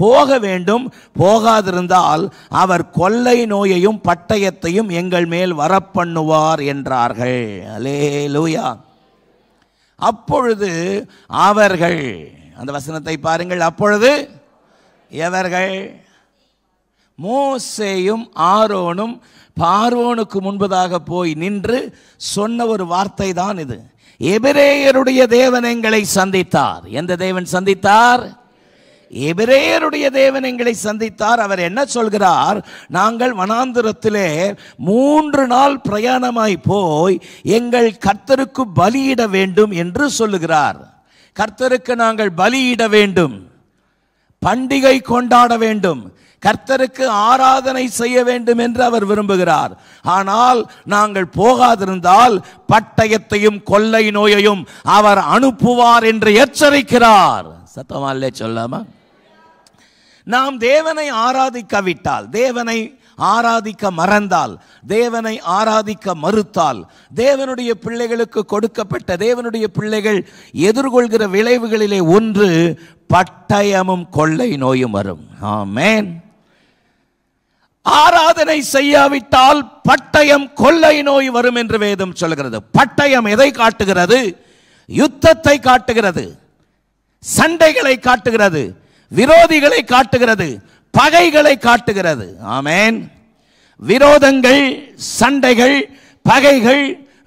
போக வேண்டும். போகாதிருந்தால் அவர் கொள்ளை நோயையும் பட்டயத்தையும் எங்கள் மேல் வரப்பண்ணுவார் என்றார்கள். அல்லேலூயா. அப்பொழுது அவர்கள், அந்த வசனத்தை பாருங்கள். அப்பொழுது எவர்கள்? மோசேயும் ஆரோனும் பார்வோனுக்கு முன்பதாக போய் நின்று சொன்ன ஒரு வார்த்தை தான் இது. எபிரேயருடைய தேவன் எங்களை சந்தித்தார். எந்த தேவன் சந்தித்தார்? எபிரேயருடைய தேவன் எங்களை சந்தித்தார். அவர் என்ன சொல்கிறார்? நாங்கள் வனாந்திரத்திலே 3 நாள் பிரயாணமாய் போய் எங்கள் கர்த்தருக்கு பலியிட வேண்டும் என்று சொல்லுகிறார். கர்த்தருக்கு நாங்கள் பலியிட வேண்டும், பண்டிகை கொண்டாட வேண்டும், கர்த்தருக்கு ஆராதனை செய்ய வேண்டும் என்று அவர் விரும்புகிறார். ஆனால் நாங்கள் போகாதிருந்தால் பட்டயத்தையும் கொள்ளை நோயையும் அவர் அனுப்புவார் என்று எச்சரிக்கிறார். சத்தமாலே சொல்லாமா? நாம் தேவனை ஆராதிக்காவிட்டால், தேவனை ஆராதிக்க மறந்தால், தேவனை ஆராதிக்க மறுத்தால், தேவனுடைய பிள்ளைகளுக்கு கொடுக்கப்பட்ட, தேவனுடைய பிள்ளைகள் எதிர்கொள்கிற விளைவுகளிலே ஒன்று பட்டயமும் கொள்ளை நோயும் வரும். ஆமென். ஆராதனை செய்யாவிட்டால் பட்டயம் கொள்ளை நோய் வரும் என்று வேதம் சொல்கிறது. பட்டயம் எதை காட்டுகிறது? யுத்தத்தை காட்டுகிறது, சண்டைகளை காட்டுகிறது, விரோதிகளை காட்டுகிறது, பகைகளை காட்டுகிறது. ஆமென். விரோதங்கள், சண்டைகள், பகைகள்,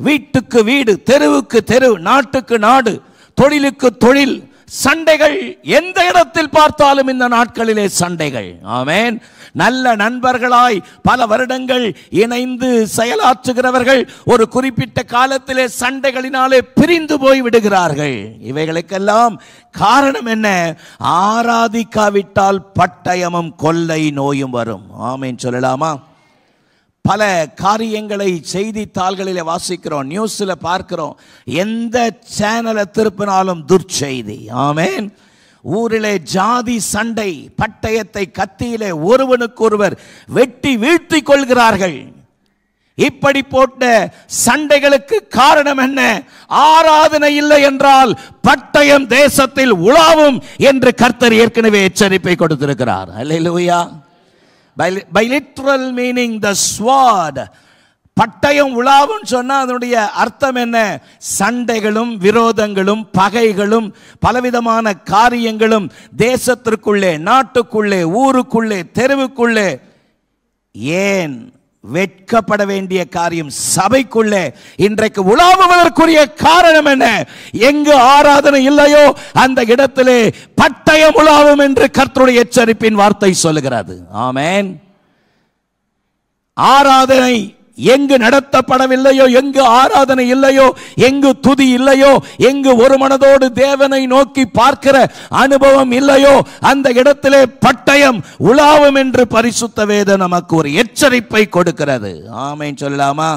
வீட்டுக்கு வீடு, தெருவுக்கு தெரு, நாட்டுக்கு நாடு, தொழிலுக்கு தொழில், சண்டைகள் எந்த இடத்தில் பார்த்தாலும் இந்த நாட்களிலே சண்டைகள். ஆமென். நல்ல நண்பர்களாய் பல வருடங்கள் இணைந்து செயலாற்றுகிறவர்கள் ஒரு குறிப்பிட்ட காலத்திலே சண்டைகளினாலே பிரிந்து போய் விடுகிறார்கள். இவைகளுக்கெல்லாம் காரணம் என்ன? ஆராதிக்காவிட்டால் பட்டயமும் கொள்ளை நோயும் வரும். ஆமென் சொல்லலாமா? பல காரியங்களை செய்தித்தாள்களில் வாசிக்கிறோம், நியூஸில் பார்க்கிறோம். எந்த சேனலை திருப்பினாலும் துர்ச்செய்தி. ஆமென். ஊரிலே ஜாதி சண்டை, பட்டயத்தை கத்தியிலே ஒருவனுக்கொருவர் வெட்டி வீழ்த்தி கொள்கிறார்கள். இப்படி போட்ட சண்டைகளுக்கு காரணம் என்ன? ஆராதனை இல்லை என்றால் பட்டயம் தேசத்தில் உலாவும் என்று கர்த்தர் ஏற்கனவே எச்சரிப்பை கொடுத்திருக்கிறார். அல்லேலூயா. By literal meaning the sword. பட்டயம் உலாவும் சொன்னா அதனுடைய அர்த்தம் என்ன? சண்டைகளும் விரோதங்களும் பகைகளும் பலவிதமான காரியங்களும் தேசத்திற்குள்ளே, நாட்டுக்குள்ளே, ஊருக்குள்ளே, தெருவுக்குள்ளே, ஏன் வெட்கப்பட வேண்டிய காரியம் சபைக்குள்ளே இன்றைக்கு உலாவுவதற்குரிய காரணம் என்ன? எங்கு ஆராதனை இல்லையோ அந்த இடத்திலே பட்டயம் உலாவும் என்று கர்த்தருடைய எச்சரிப்பின் வார்த்தை சொல்லுகிறது. ஆமென். ஆராதனை எங்கு நடத்தப்படவில்லையோ, எங்கு ஆராதனை இல்லையோ, எங்கு துதி இல்லையோ, எங்கு ஒரு மனதோடு தேவனை நோக்கி பார்க்கிற அனுபவம் இல்லையோ அந்த இடத்திலே பட்டயம் உலாவும் என்று பரிசுத்த வேதம் நமக்கு ஒரு எச்சரிப்பை கொடுக்கிறது. ஆமென் சொல்லலாமா?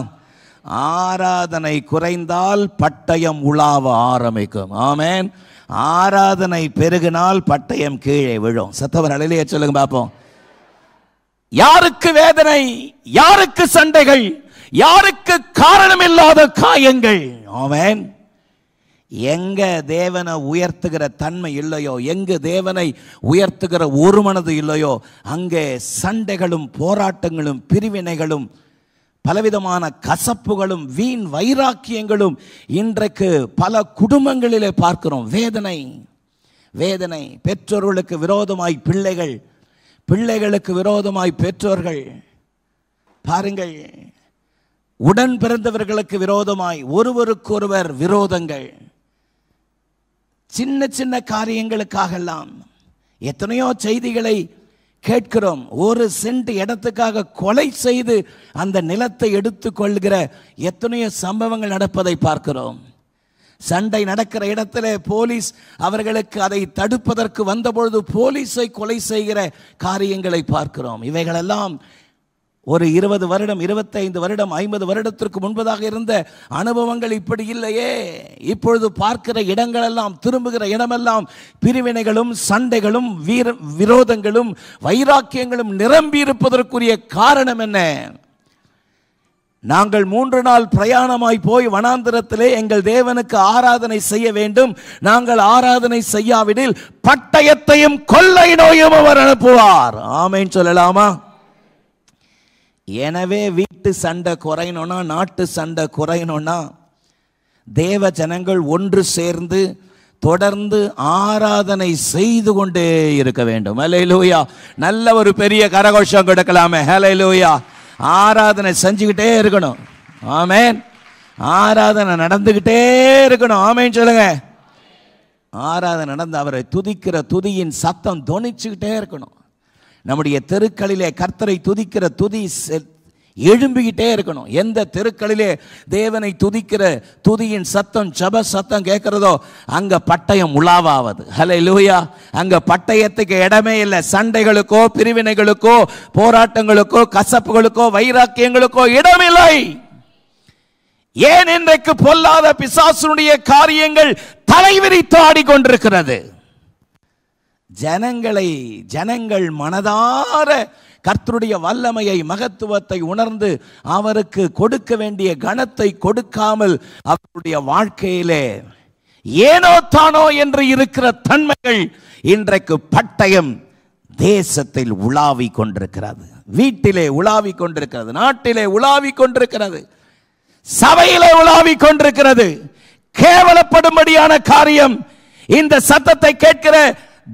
ஆராதனை குறைந்தால் பட்டயம் உலாவ ஆரம்பிக்கும். ஆமென். ஆராதனை பெருகினால் பட்டயம் கீழே விழும். சத்தவர் அலையிலே சொல்லுங்க பாப்போம். யாருக்கு வேதனை, யாருக்கு சண்டைகள், யாருக்கு காரணமில்லாத காயங்கள். ஆமென். எங்க தேவனை உயர்த்துகிற தன்மை இல்லையோ, எங்கு தேவனை உயர்த்துகிற ஒரு மனது இல்லையோ அங்கே சண்டைகளும் போராட்டங்களும் பிரிவினைகளும் பலவிதமான கசப்புகளும் வீண் வைராக்கியங்களும் இன்றைக்கு பல குடும்பங்களிலே பார்க்கிறோம். வேதனை, வேதனை. பெற்றோர்களுக்கு விரோதமாய் பிள்ளைகள், பிள்ளைகளுக்கு விரோதமாய் பெற்றோர்கள். பாருங்கள், உடன் பிறந்தவர்களுக்கு விரோதமாய் ஒருவருக்கொருவர் விரோதங்கள். சின்ன சின்ன காரியங்களுக்காகலாம் எத்தனையோ செய்திகளை கேட்கிறோம். ஒரு சென்ட் இடத்துக்காக கொலை செய்து அந்த நிலத்தை எடுத்துக்கொள்கிற எத்தனையோ சம்பவங்கள் நடப்பதை பார்க்கிறோம். சண்டை நடக்கிற இடத்துல போலீஸ் அவர்களுக்கு அதை தடுப்பதற்கு வந்தபொழுது போலீஸை கொலை செய்கிற காரியங்களை பார்க்கிறோம். இவைகளெல்லாம் ஒரு 20 வருடம் 25 வருடம் 50 வருடத்திற்கு முன்பதாக இருந்த அனுபவங்கள் இப்படி இல்லையே. இப்பொழுது பார்க்கிற இடங்களெல்லாம், திரும்புகிற இடமெல்லாம் பிரிவினைகளும் சண்டைகளும் விரோதங்களும் வைராக்கியங்களும் நிரம்பி இருப்பதற்குரிய காரணம் என்ன? நாங்கள் 3 நாள் பிரயாணமாய் போய் வனாந்திரத்திலே எங்கள் தேவனுக்கு ஆராதனை செய்ய வேண்டும். நாங்கள் ஆராதனை செய்யாவிடில் பட்டயத்தையும் கொள்ளை நோயும் அவர் அனுப்புவார். ஆமென் சொல்லலாமா? எனவே வீட்டு சண்டை குறையணும்னா, நாட்டு சண்டை குறையணும்னா தேவ ஜனங்கள் ஒன்று சேர்ந்து தொடர்ந்து ஆராதனை செய்து கொண்டே இருக்க வேண்டும். ஹல்லேலூயா. நல்ல ஒரு பெரிய கரகோஷம் கொடுக்கலாமே. ஹல்லேலூயா. ஆராதனை செஞ்சுக்கிட்டே இருக்கணும். ஆமென். ஆராதனை நடந்துகிட்டே இருக்கணும். ஆமென் சொல்லுங்க. ஆராதனை நடந்து அவரை துதிக்கிற துதியின் சத்தம் தொனிச்சுக்கிட்டே இருக்கணும். நம்முடைய தெருக்களிலே கர்த்தரை துதிக்கிற துதி எழும்பிக்கிட்டே இருக்கணும். எந்த தெருக்களிலே தேவனை துதிக்கிற துதியின் சத்தம், ஜப சத்தம் கேட்கிறதோ அங்க பட்டயம் உலாவாவது. ஹல்லேலூயா. அங்க பட்டயத்துக்கு இடமே இல்லை. சண்டைகளுக்கோ பிரிவினைகளுக்கோ போராட்டங்களுக்கோ கசப்புகளுக்கோ வைராக்கியங்களுக்கோ இடமில்லை. ஏன் இன்றைக்கு பொல்லாத பிசாசுடைய காரியங்கள் தலைவிரித்து ஆடிக்கொண்டிருக்கிறது? ஜனங்கள் மனதார கர்த்தருடைய வல்லமையை மகத்துவத்தை உணர்ந்து அவருக்கு கொடுக்க வேண்டிய கனத்தை கொடுக்காமல் அவருடைய வாழ்க்கையிலே ஏனோ தானோ என்று இருக்கிற தன்மைகள் இன்றைக்கு பட்டயம் தேசத்தில் உலாவிக் கொண்டிருக்கிறது. வீட்டிலே உலாவிக் கொண்டிருக்கிறது, நாட்டிலே உலாவிக் கொண்டிருக்கிறது, சபையிலே உலாவிக் கொண்டிருக்கிறது. கேவலப்படும்படியான காரியம். இந்த சத்தத்தை கேட்கிற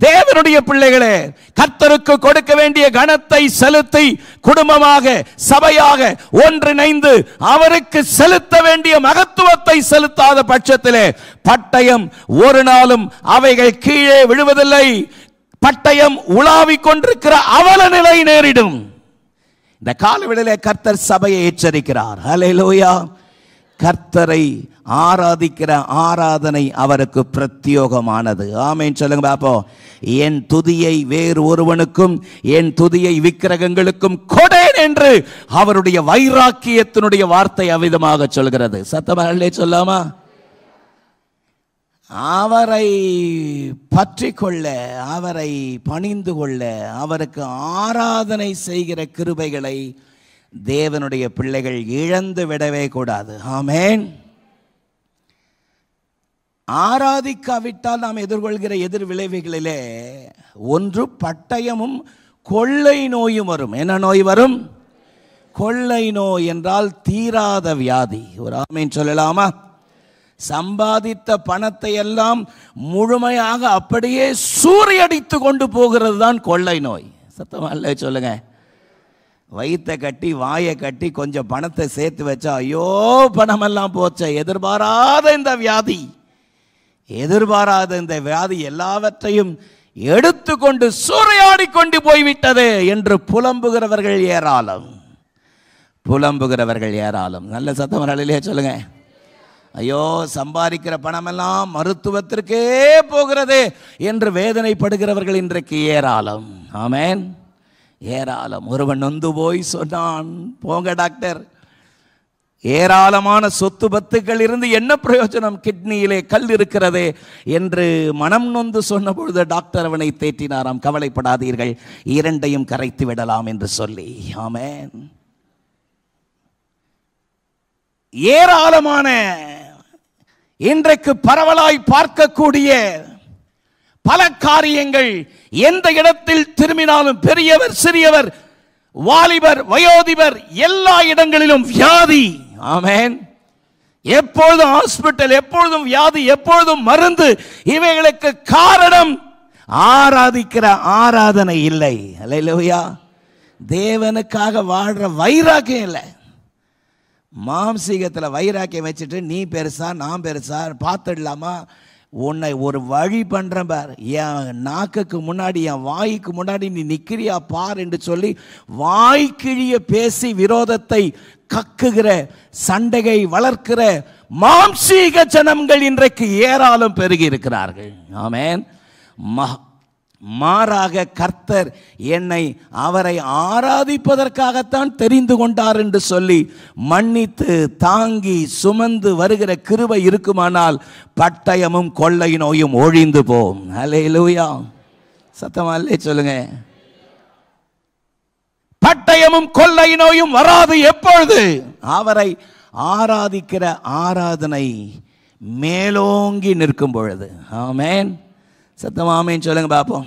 தேவனுடைய பிள்ளைகளே, கர்த்தருக்கு கொடுக்க வேண்டிய கனத்தை செலுத்தி குடும்பமாக சபையாக ஒன்றிணைந்து அவருக்கு செலுத்த வேண்டிய மகத்துவத்தை செலுத்தாத பட்சத்திலே பட்டயம் ஒரு நாளும் அவைகள் கீழே விழுவதில்லை. பட்டயம் உலாவிக் கொண்டிருக்கிற அவல நிலை நேரிடும். இந்த காலவெளியிலே கர்த்தர் சபையை எச்சரிக்கிறார். ஹல்லேலூயா. கர்த்தரை ஆராதிக்கிற ஆராதனை அவருக்கு பிரத்யோகமானது. ஆமென் சொல்லுங்க பாப்போம். என் துதியை வேறு ஒருவனுக்கும் என் துதியை விக்கிரகங்களுக்கும் கொடேன் என்று அவருடைய வைராக்கியத்தினுடைய வார்த்தை அவ்விதமாக சொல்கிறது. சத்தமாக சொல்லாமா? அவரை பற்றி கொள்ள, அவரை பணிந்து கொள்ள, அவருக்கு ஆராதனை செய்கிற கிருபைகளை தேவனுடைய பிள்ளைகள் இழந்து விடவே கூடாது. ஆமென். ஆராதிக்காவிட்டால் நாம் எதிர்கொள்கிற எதிர் விளைவுகளிலே ஒன்று பட்டயமும் கொள்ளை நோயும் வரும். என்ன நோய் வரும்? கொள்ளை நோய் என்றால் தீராத வியாதி. ஒரு ஆமென் சொல்லலாமா? சம்பாதித்த பணத்தை எல்லாம் முழுமையாக அப்படியே சூறையடித்து கொண்டு போகிறது தான் கொள்ளை நோய். சத்தமா இல்லை சொல்லுங்க. வயிற்றை கட்டி வாயை கட்டி கொஞ்சம் பணத்தை சேர்த்து வச்சா ஐயோ பணமெல்லாம் போச்ச. எதிர்பாராத இந்த வியாதி, எதிர்பாராத இந்த வியாதி எல்லாவற்றையும் எடுத்துக்கொண்டு சூறையாடி கொண்டு போய்விட்டது என்று புலம்புகிறவர்கள் ஏராளம். புலம்புகிறவர்கள் ஏராளம். நல்ல சத்தம் இல்லையா சொல்லுங்க. ஐயோ சம்பாதிக்கிற பணமெல்லாம் மருத்துவத்திற்கே போகிறது என்று வேதனைப்படுகிறவர்கள் இன்றைக்கு ஏராளம். ஆமென். ஏராளம். ஒருவன் நொந்து போய் சொன்னான், போங்க டாக்டர், ஏராளமான சொத்து பத்துக்கள் இருந்து என்ன பிரயோஜனம், கிட்னியிலே கல் இருக்கிறது என்று மனம் நொந்து சொன்ன பொழுது டாக்டர் அவனை தேற்றினாராம். கவலைப்படாதீர்கள், இரண்டையும் கரைத்து விடலாம் என்று சொல்லி. ஆமென். ஏராளமான இன்றைக்கு பரவலாய் பார்க்கக்கூடிய பல காரியங்கள், எந்த இடத்தில் திரும்பினாலும் பெரியவர் சிறியவர் வாலிபர் வயோதிபர் எல்லா இடங்களிலும் வியாதி. ஆமென். எப்பொழுதும் ஹாஸ்பிட்டல், எப்பொழுதும் வியாதி, எப்பொழுதும் மருந்து. இவைகளுக்கு காரணம் ஆராதிக்கிற ஆராதனை இல்லை. அல்லேலூயா. தேவனுக்காக வாழ்ற வைராக்கியம் இல்லை. மாம்சீகத்தில் வைராக்கியம் வச்சுட்டு நீ பெருசா நான் பெருசா பார்த்துடலாமா, உன்னை ஒரு வழி பண்றேன் பார், என் நாக்குக்கு முன்னாடி என் வாய்க்கு முன்னாடி நீ நிக்கிறியா பார் என்று சொல்லி வாய்க்கிழிய பேசி விரோதத்தை கக்குகிற சண்டையை வளர்க்கிற மாம்சீக ஜனங்கள் இன்றைக்கு ஏராளம் பெருகி இருக்கிறார்கள். ஆமென். மாறாக கர்த்தர் என்னை அவரை ஆராதிப்பதற்காகத்தான் தெரிந்து கொண்டார் என்று சொல்லி மன்னித்து தாங்கி சுமந்து வருகிற கிருபை இருக்குமானால் பட்டயமும் கொள்ளை நோயும் ஒழிந்து போம். அல்லேலூயா. சத்தமா அல்லே சொல்லுங்க. பட்டயமும் கொள்ளை நோயும் வராது. எப்பொழுது? அவரை ஆராதிக்கிற ஆராதனை மேலோங்கி நிற்கும் பொழுது. ஆமென். சத்தமாமேன் சொல்லுங்க பாப்போம்.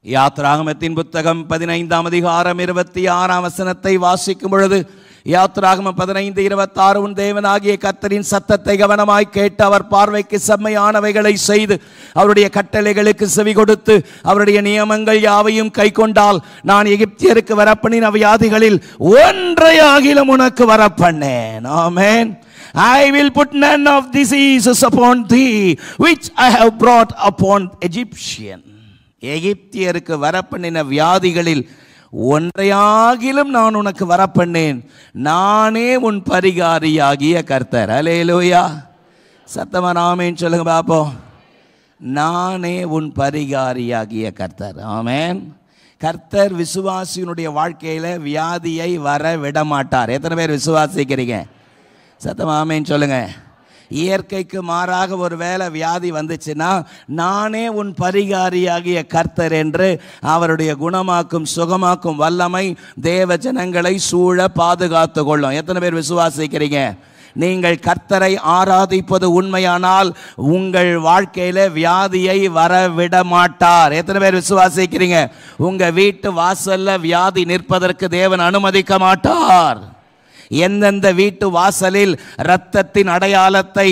யாத்ராகமத்தின் புத்தகம் 15ஆம் அதிகாரம் 26ஆம் வசனத்தை வாசிக்கும் பொழுது, யாத்ராகமம் 15:26, உன் தேவனாகிய கர்த்தரின் சத்தத்தை கவனமாய் கேட்டு அவர் பார்வைக்கு செம்மையானவைகளை செய்து அவருடைய கட்டளைகளுக்கு செவி கொடுத்து அவருடைய நியமங்கள் யாவையும் கை கொண்டால் நான் எகிப்தியருக்கு வரப்பண்ணின வியாதிகளில் ஒன்றையாகிலும் உனக்கு வரப்பண்ணேன். ஆமென். I will put none of diseases upon thee which I have brought upon Egyptian. எகிப்தியருக்கு வரப்பண்ணின வியாதிகளில் ஒன்றையாகிலும் நான் உனக்கு வரப்பண்ணேன். நானே உன் பரிகாரியாகிய கர்த்தர். அல்லேலூயா. சத்தமா ஆமென் சொல்லுங்க பாப்போம். நானே உன் பரிகாரியாகிய கர்த்தர். ஆமென். கர்த்தர் விசுவாசியினுடைய வாழ்க்கையில வியாதியை வர விட மாட்டார். எத்தனை பேர் விசுவாசிக்கிறீங்க? சத்தமா ஆமென் சொல்லுங்க. இயற்கைக்கு மாறாக ஒரு வேளை வியாதி வந்துச்சுன்னா நானே உன் பரிகாரியாகிய கர்த்தர் என்று அவருடைய குணமாக்கும் சுகமாக்கும் வல்லமை தேவ ஜனங்களை சூழ பாதுகாத்து கொள்ளும். எத்தனை பேர் விசுவாசிக்கிறீங்க? நீங்கள் கர்த்தரை ஆராதிப்பது உண்மையானால் உங்கள் வாழ்க்கையில வியாதியை வர விட மாட்டார். எத்தனை பேர் விசுவாசிக்கிறீங்க? உங்க வீட்டு வாசல்ல வியாதி நிற்பதற்கு தேவன் அனுமதிக்க மாட்டார். எந்தெந்த வீட்டு வாசலில் இரத்தத்தின் அடையாளத்தை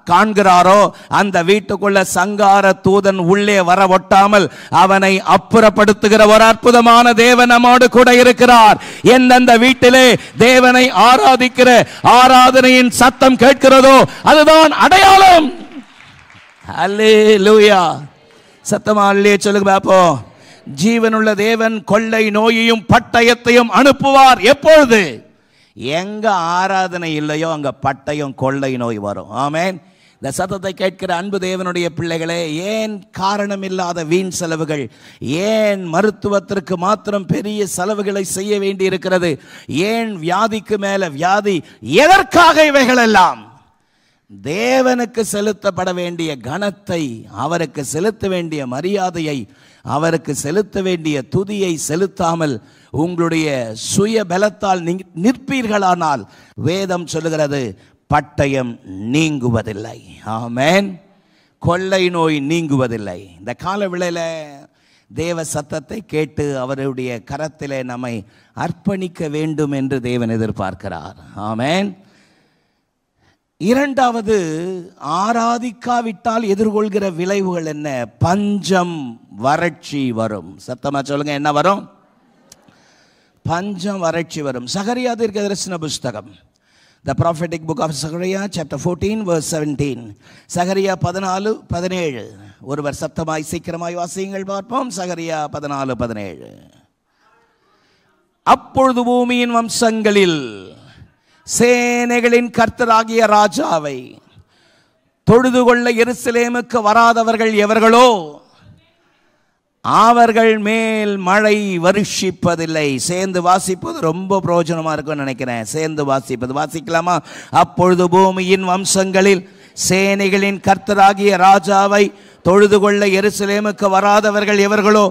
காண்கிறாரோ அந்த வீட்டுக்குள்ள சங்கார தூதன் உள்ளே வர ஒட்டாமல் அவனை அப்புறப்படுத்துகிற ஒரு அற்புதமான தேவன் நம்மோடு கூட இருக்கிறார். எந்தெந்த வீட்டிலே தேவனை ஆராதிக்கிற ஆராதனையின் சத்தம் கேட்கிறதோ அதுதான் அடையாளம். அல்லேலூயா. சத்தமா அல்லே சொல்லுங்க பாப்போம். ஜீவனுள்ள தேவன் கொள்ளை நோயையும் பட்டயத்தையும் அனுப்புவார். எப்பொழுது? எங்க ஆராதனை இல்லையோ அங்க பட்டயம் கொள்ளை நோய் வரும். ஆமென். இந்த சத்தத்தை கேட்கிற அன்பு தேவனுடைய பிள்ளைகளே, ஏன் காரணம் இல்லாத வீண் செலவுகள்? ஏன் மருத்துவத்திற்கு மாத்திரம் பெரிய செலவுகளை செய்ய வேண்டி இருக்கிறது? ஏன் வியாதிக்கு மேல வியாதி? எதற்காக இவைகள் எல்லாம்? தேவனுக்கு செலுத்தப்பட வேண்டிய கனத்தை, அவருக்கு செலுத்த வேண்டிய மரியாதையை, அவருக்கு செலுத்த வேண்டிய துதியை செலுத்தாமல் உங்களுடைய சுய பலத்தால் நிற்பீர்களானால் வேதம் சொல்லுகிறது பட்டயம் நீங்குவதில்லை. ஆமென். கொள்ளை நோய் நீங்குவதில்லை. இந்த கால வேளையில தேவ சத்தத்தை கேட்டு அவருடைய கரத்திலே நம்மை அர்ப்பணிக்க வேண்டும் என்று தேவன் எதிர்பார்க்கிறார். ஆமென். இரண்டாவது, ஆராதிக்காவிட்டால் எதிர்கொள்கிற விளைவுகள் என்ன? பஞ்சம், வறட்சி வரும். சத்தமா சொல்லுங்க, என்ன வரும்? பஞ்சம், வறட்சி வரும். சகரியா தீர்க்கதரிசன புஸ்தகம், The prophetic book of Zechariah, chapter 14, verse 17. சகரியா 14:17. ஒருவர் சத்தமாய் சீக்கிரமாய் வாசியுங்கள் பார்ப்போம். சகரியா 14:17. அப்பொழுது பூமியின் வம்சங்களில் சேனைகளின் கர்த்தராகிய ராஜாவை தொழுது கொள்ள எருசலேமுக்கு வராதவர்கள் எவர்களோ அவர்கள் மேல் மழை வருஷிப்பதில்லை. சேர்ந்து வாசிப்பது ரொம்ப பிரயோஜனமா இருக்கும்னு நினைக்கிறேன். சேர்ந்து வாசிக்கலாமா? அப்பொழுது பூமியின் வம்சங்களில் சேனைகளின் கர்த்தராகிய ராஜாவை தொழுது கொள்ள எருசலேமுக்கு வராதவர்கள் எவர்களோ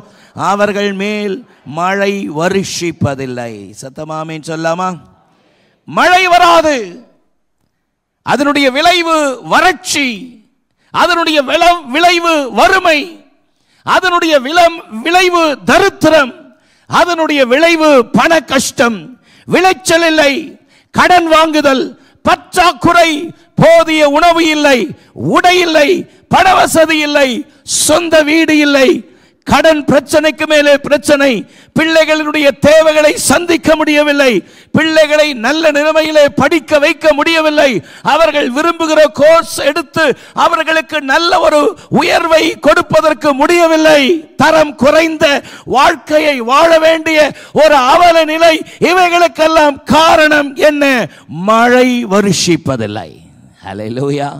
அவர்கள் மேல் மழை வருஷிப்பதில்லை. சத்தமாமேன் சொல்லாமா? மழை வராது. அதனுடைய விளைவு வறட்சி, அதனுடைய விளைவு வறுமை, அதனுடைய விளைவு தரித்திரம், அதனுடைய விளைவு பண கஷ்டம், விளைச்சல் இல்லை, கடன் வாங்குதல், பற்றாக்குறை, போதிய உணவு இல்லை, உடை இல்லை, பண வசதி இல்லை, சொந்த வீடு இல்லை, கடன் பிரச்சனைக்கு மேலே பிரச்சனை, பிள்ளைகளுடைய தேவைகளை சந்திக்க முடியவில்லை, பிள்ளைகளை நல்ல நிலைமையிலே படிக்க வைக்க முடியவில்லை, அவர்கள் விரும்புகிற கோர்ஸ் எடுத்து அவர்களுக்கு நல்ல ஒரு உயர்வை கொடுப்பதற்கு முடியவில்லை, தரம் குறைந்த வாழ்க்கையை வாழ வேண்டிய ஒரு அவல நிலை. இவைகளுக்கெல்லாம் காரணம் என்ன? மழை வருஷிப்பதில்லை. ஹல்லேலூயா.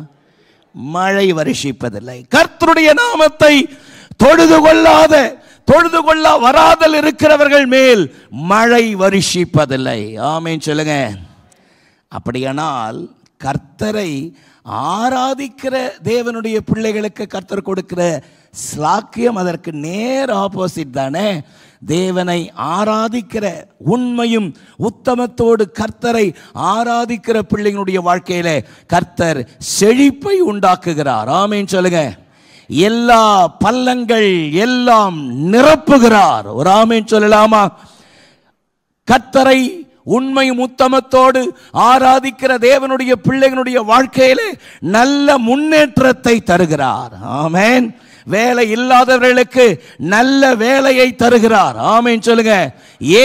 மழை வருஷிப்பதில்லை. கர்த்தருடைய நாமத்தை தொழுது கொள்ள வராதல் இருக்கிறவர்கள் மேல் மழை வருஷிப்பதில்லை. ஆமென் சொல்லுங்க. அப்படியானால் கர்த்தரை ஆராதிக்கிற தேவனுடைய பிள்ளைகளுக்கு கர்த்தர் கொடுக்கிற ஸ்லாக்கியம் அதற்கு நேர் ஆப்போசிட் தானே. தேவனை ஆராதிக்கிற உண்மையும் உத்தமத்தோடு கர்த்தரை ஆராதிக்கிற பிள்ளைகளுடைய வாழ்க்கையில கர்த்தர் செழிப்பை உண்டாக்குகிறார். ஆமென் சொல்லுங்க. எல்லா பள்ளங்கள் எல்லாம் நிரப்புகிறார். ஒரு ஆமென் சொல்லலாமா? கர்த்தரை உண்மையும் உத்தமத்தோடு ஆராதிக்கிற தேவனுடைய பிள்ளைகளுடைய வாழ்க்கையிலே நல்ல முன்னேற்றத்தை தருகிறார். ஆமென். வேலை இல்லாதவர்களுக்கு நல்ல வேலையை தருகிறார். ஆமென் சொல்லுங்க.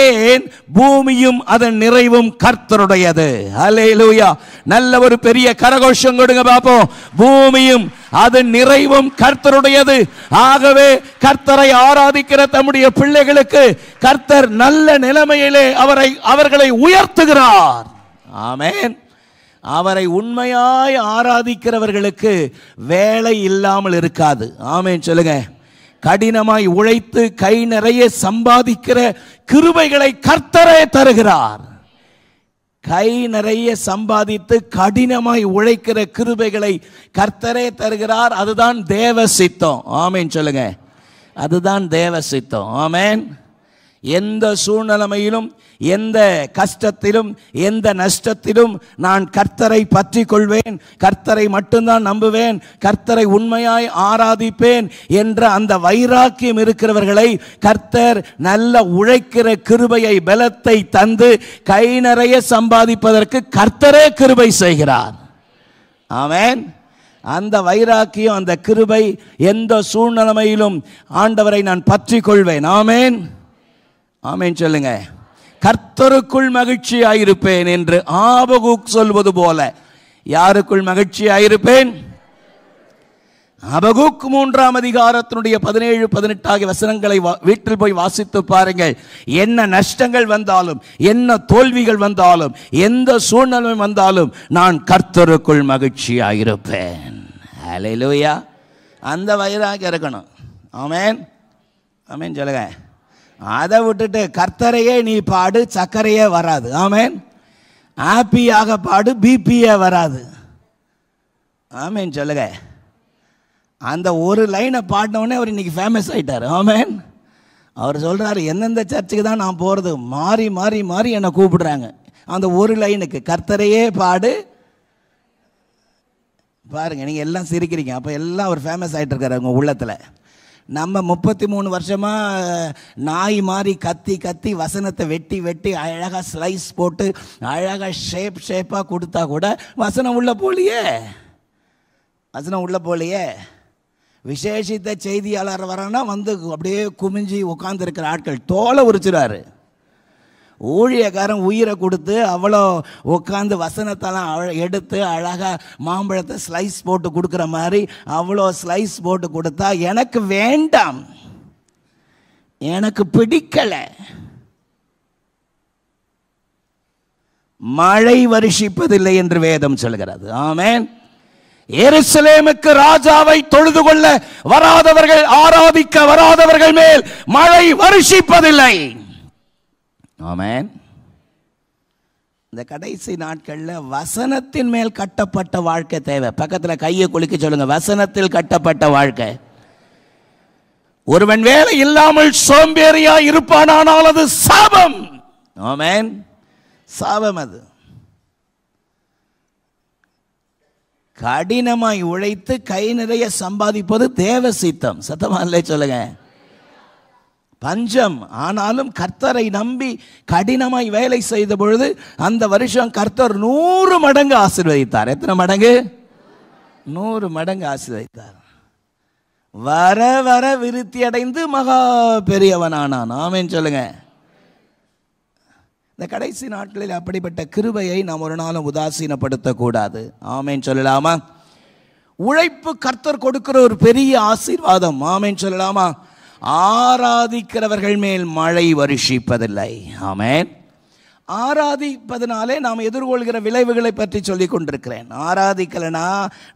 ஏன்? பூமியும் அதன் நிறைவும் கர்த்தருடையது. ஹல்லேலூயா. நல்ல ஒரு பெரிய கரகோஷம் கொடுங்க பாப்போம். பூமியும் அதன் நிறைவும் கர்த்தருடையது. ஆகவே கர்த்தரை ஆராதிக்கிற தம்முடைய பிள்ளைகளுக்கு கர்த்தர் நல்ல நிலைமையிலே அவர்களை உயர்த்துகிறார். ஆமென். அவரை உண்மையாய் ஆராதிக்கிறவர்களுக்கு வேலை இல்லாமல் இருக்காது. ஆமென் சொல்லுங்க. கடினமாய் உழைத்து கை நிறைய சம்பாதிக்கிற கிருபைகளை கர்த்தரே தருகிறார். கை நிறைய சம்பாதித்து கடினமாய் உழைக்கிற கிருபைகளை கர்த்தரே தருகிறார். அதுதான் தேவ சித்தம். ஆமென் சொல்லுங்க. அதுதான் தேவ சித்தம். ஆமென். எந்த சூழ்நிலையிலும், எந்த கஷ்டத்திலும், எந்த நஷ்டத்திலும் நான் கர்த்தரை பற்றி கொள்வேன், கர்த்தரை மட்டும்தான் நம்புவேன், கர்த்தரை உண்மையாய் ஆராதிப்பேன் என்ற அந்த வைராக்கியம் இருக்கிறவர்களை கர்த்தர் நல்ல உழைக்கிற கிருபையை, பலத்தை தந்து கை நிறைய சம்பாதிப்பதற்கு கர்த்தரே கிருபை செய்கிறார். ஆமென். அந்த வைராக்கியம், அந்த கிருபை, எந்த சூழ்நிலையிலும் ஆண்டவரை நான் பற்றி கொள்வேன். ஆமென். ஆமென் சொல்லுங்க. கர்த்தருக்குள் மகிழ்ச்சியாயிருப்பேன் என்று ஆபகுக் சொல்வது போல யாருக்குள் மகிழ்ச்சியாயிருப்பேன்? ஆபகுக் 3ஆம் அதிகாரத்தினுடைய 17-18 ஆகிய வசனங்களை வீட்டில் போய் வாசித்து பாருங்கள். என்ன நஷ்டங்கள் வந்தாலும், என்ன தோல்விகள் வந்தாலும், எந்த சூழ்நிலை வந்தாலும் நான் கர்த்தருக்குள் மகிழ்ச்சியாயிருப்பேன். ஹல்லேலூயா. அந்த வைராக்கியம் இருக்கணும். ஆமென். ஆமென் சொல்லுங்க. அதை விட்டுட்டு கர்த்தரையே நீ பாடு, சக்கரையே வராது. ஆமென். ஹாப்பியாக பாடு, பிபியே வராது. ஆமென் சொல்லுங்க. அந்த ஒரு லைனை பாடினவுடனே அவர் இன்னைக்கு ஃபேமஸ் ஆகிட்டார். ஆமென். அவர் சொல்கிறாரு, எந்தெந்த சர்ச்சுக்கு தான் நான் போகிறது, மாறி மாறி மாறி என்னை கூப்பிடுறாங்க. அந்த ஒரு லைனுக்கு கர்த்தரையே பாடு. பாருங்கள், நீங்கள் எல்லாம் சிரிக்கிறீங்க. அப்போ எல்லாம் அவர் ஃபேமஸ் ஆகிட்டு இருக்காரு உங்கள் உள்ளத்தில். நம்ம 33 வருஷமாக நாய் மாதிரி கத்தி கத்தி வசனத்தை வெட்டி வெட்டி அழகாக ஸ்லைஸ் போட்டு அழகாக ஷேப்பாக கொடுத்தா கூட வசனம் உள்ள போலியே. வசனம் உள்ள போலியே. விசேஷித்த செய்தியாளர் வரானா வந்து அப்படியே குமிஞ்சி உட்காந்துருக்கிற ஆட்கள் தோலை உரிச்சிடாரு. ஊழியக்காரன் உயிரை கொடுத்து அவ்வளோ உட்காந்து வசனத்தெல்லாம் எடுத்து அழகாக மாம்பழத்தை ஸ்லைஸ் போட்டு கொடுக்குற மாதிரி அவ்வளோ ஸ்லைஸ் போட்டு கொடுத்தா எனக்கு வேண்டாம், எனக்கு பிடிக்கலை. மழை வருஷிப்பதில்லை என்று வேதம் சொல்கிறது. ஆமென். எருசலேமுக்கு ராஜாவை தொழுது கொள்ள வராதவர்கள், ஆராதிக்க வராதவர்கள் மேல் மழை வருஷிப்பதில்லை. ஆமென். இந்த கடைசி நாட்களில் வசனத்தின் மேல் கட்டப்பட்ட வாழ்க்கை தேவை. பக்கத்தில் கையை குலுக்கி சொல்லுங்க, வசனத்தில் கட்டப்பட்ட வாழ்க்கை. ஒருவன் வேலை இல்லாமல் சோம்பேறியா இருப்பானால் அது சாபம். ஆமென். சாபம் அது. கடினமாய் உழைத்து கை நிறைய சம்பாதிப்பது தேவ சித்தம். சத்தமா இல்லை சொல்லுங்க. பஞ்சம் ஆனாலும் கர்த்தரை நம்பி கடினமாய் வேலை செய்த பொழுது அந்த வருஷம் கர்த்தர் 100 மடங்கு ஆசீர்வதித்தார். எத்தனை மடங்கு? 100 மடங்கு ஆசீர்வதித்தார். வர வர விருத்தி அடைந்து மகா பெரியவனானான். ஆமென் சொல்லுங்க. இந்த கடைசி நாட்களில் அப்படிப்பட்ட கிருபையை நாம் ஒரு நாளும் உதாசீனப்படுத்தக்கூடாது. ஆமென் சொல்லலாமா? உழைப்பு கர்த்தர் கொடுக்கிற ஒரு பெரிய ஆசீர்வாதம். ஆமென் சொல்லலாமா? ஆராதிக்கிறவர்கள் மேல் மழை வருஷிப்பதில்லை. ஆமென். ஆராதிப்பதனாலே நாம் எதிர்கொள்கிற விளைவுகளை பற்றி சொல்லி கொண்டிருக்கிறேன். ஆராதிக்கலைன்னா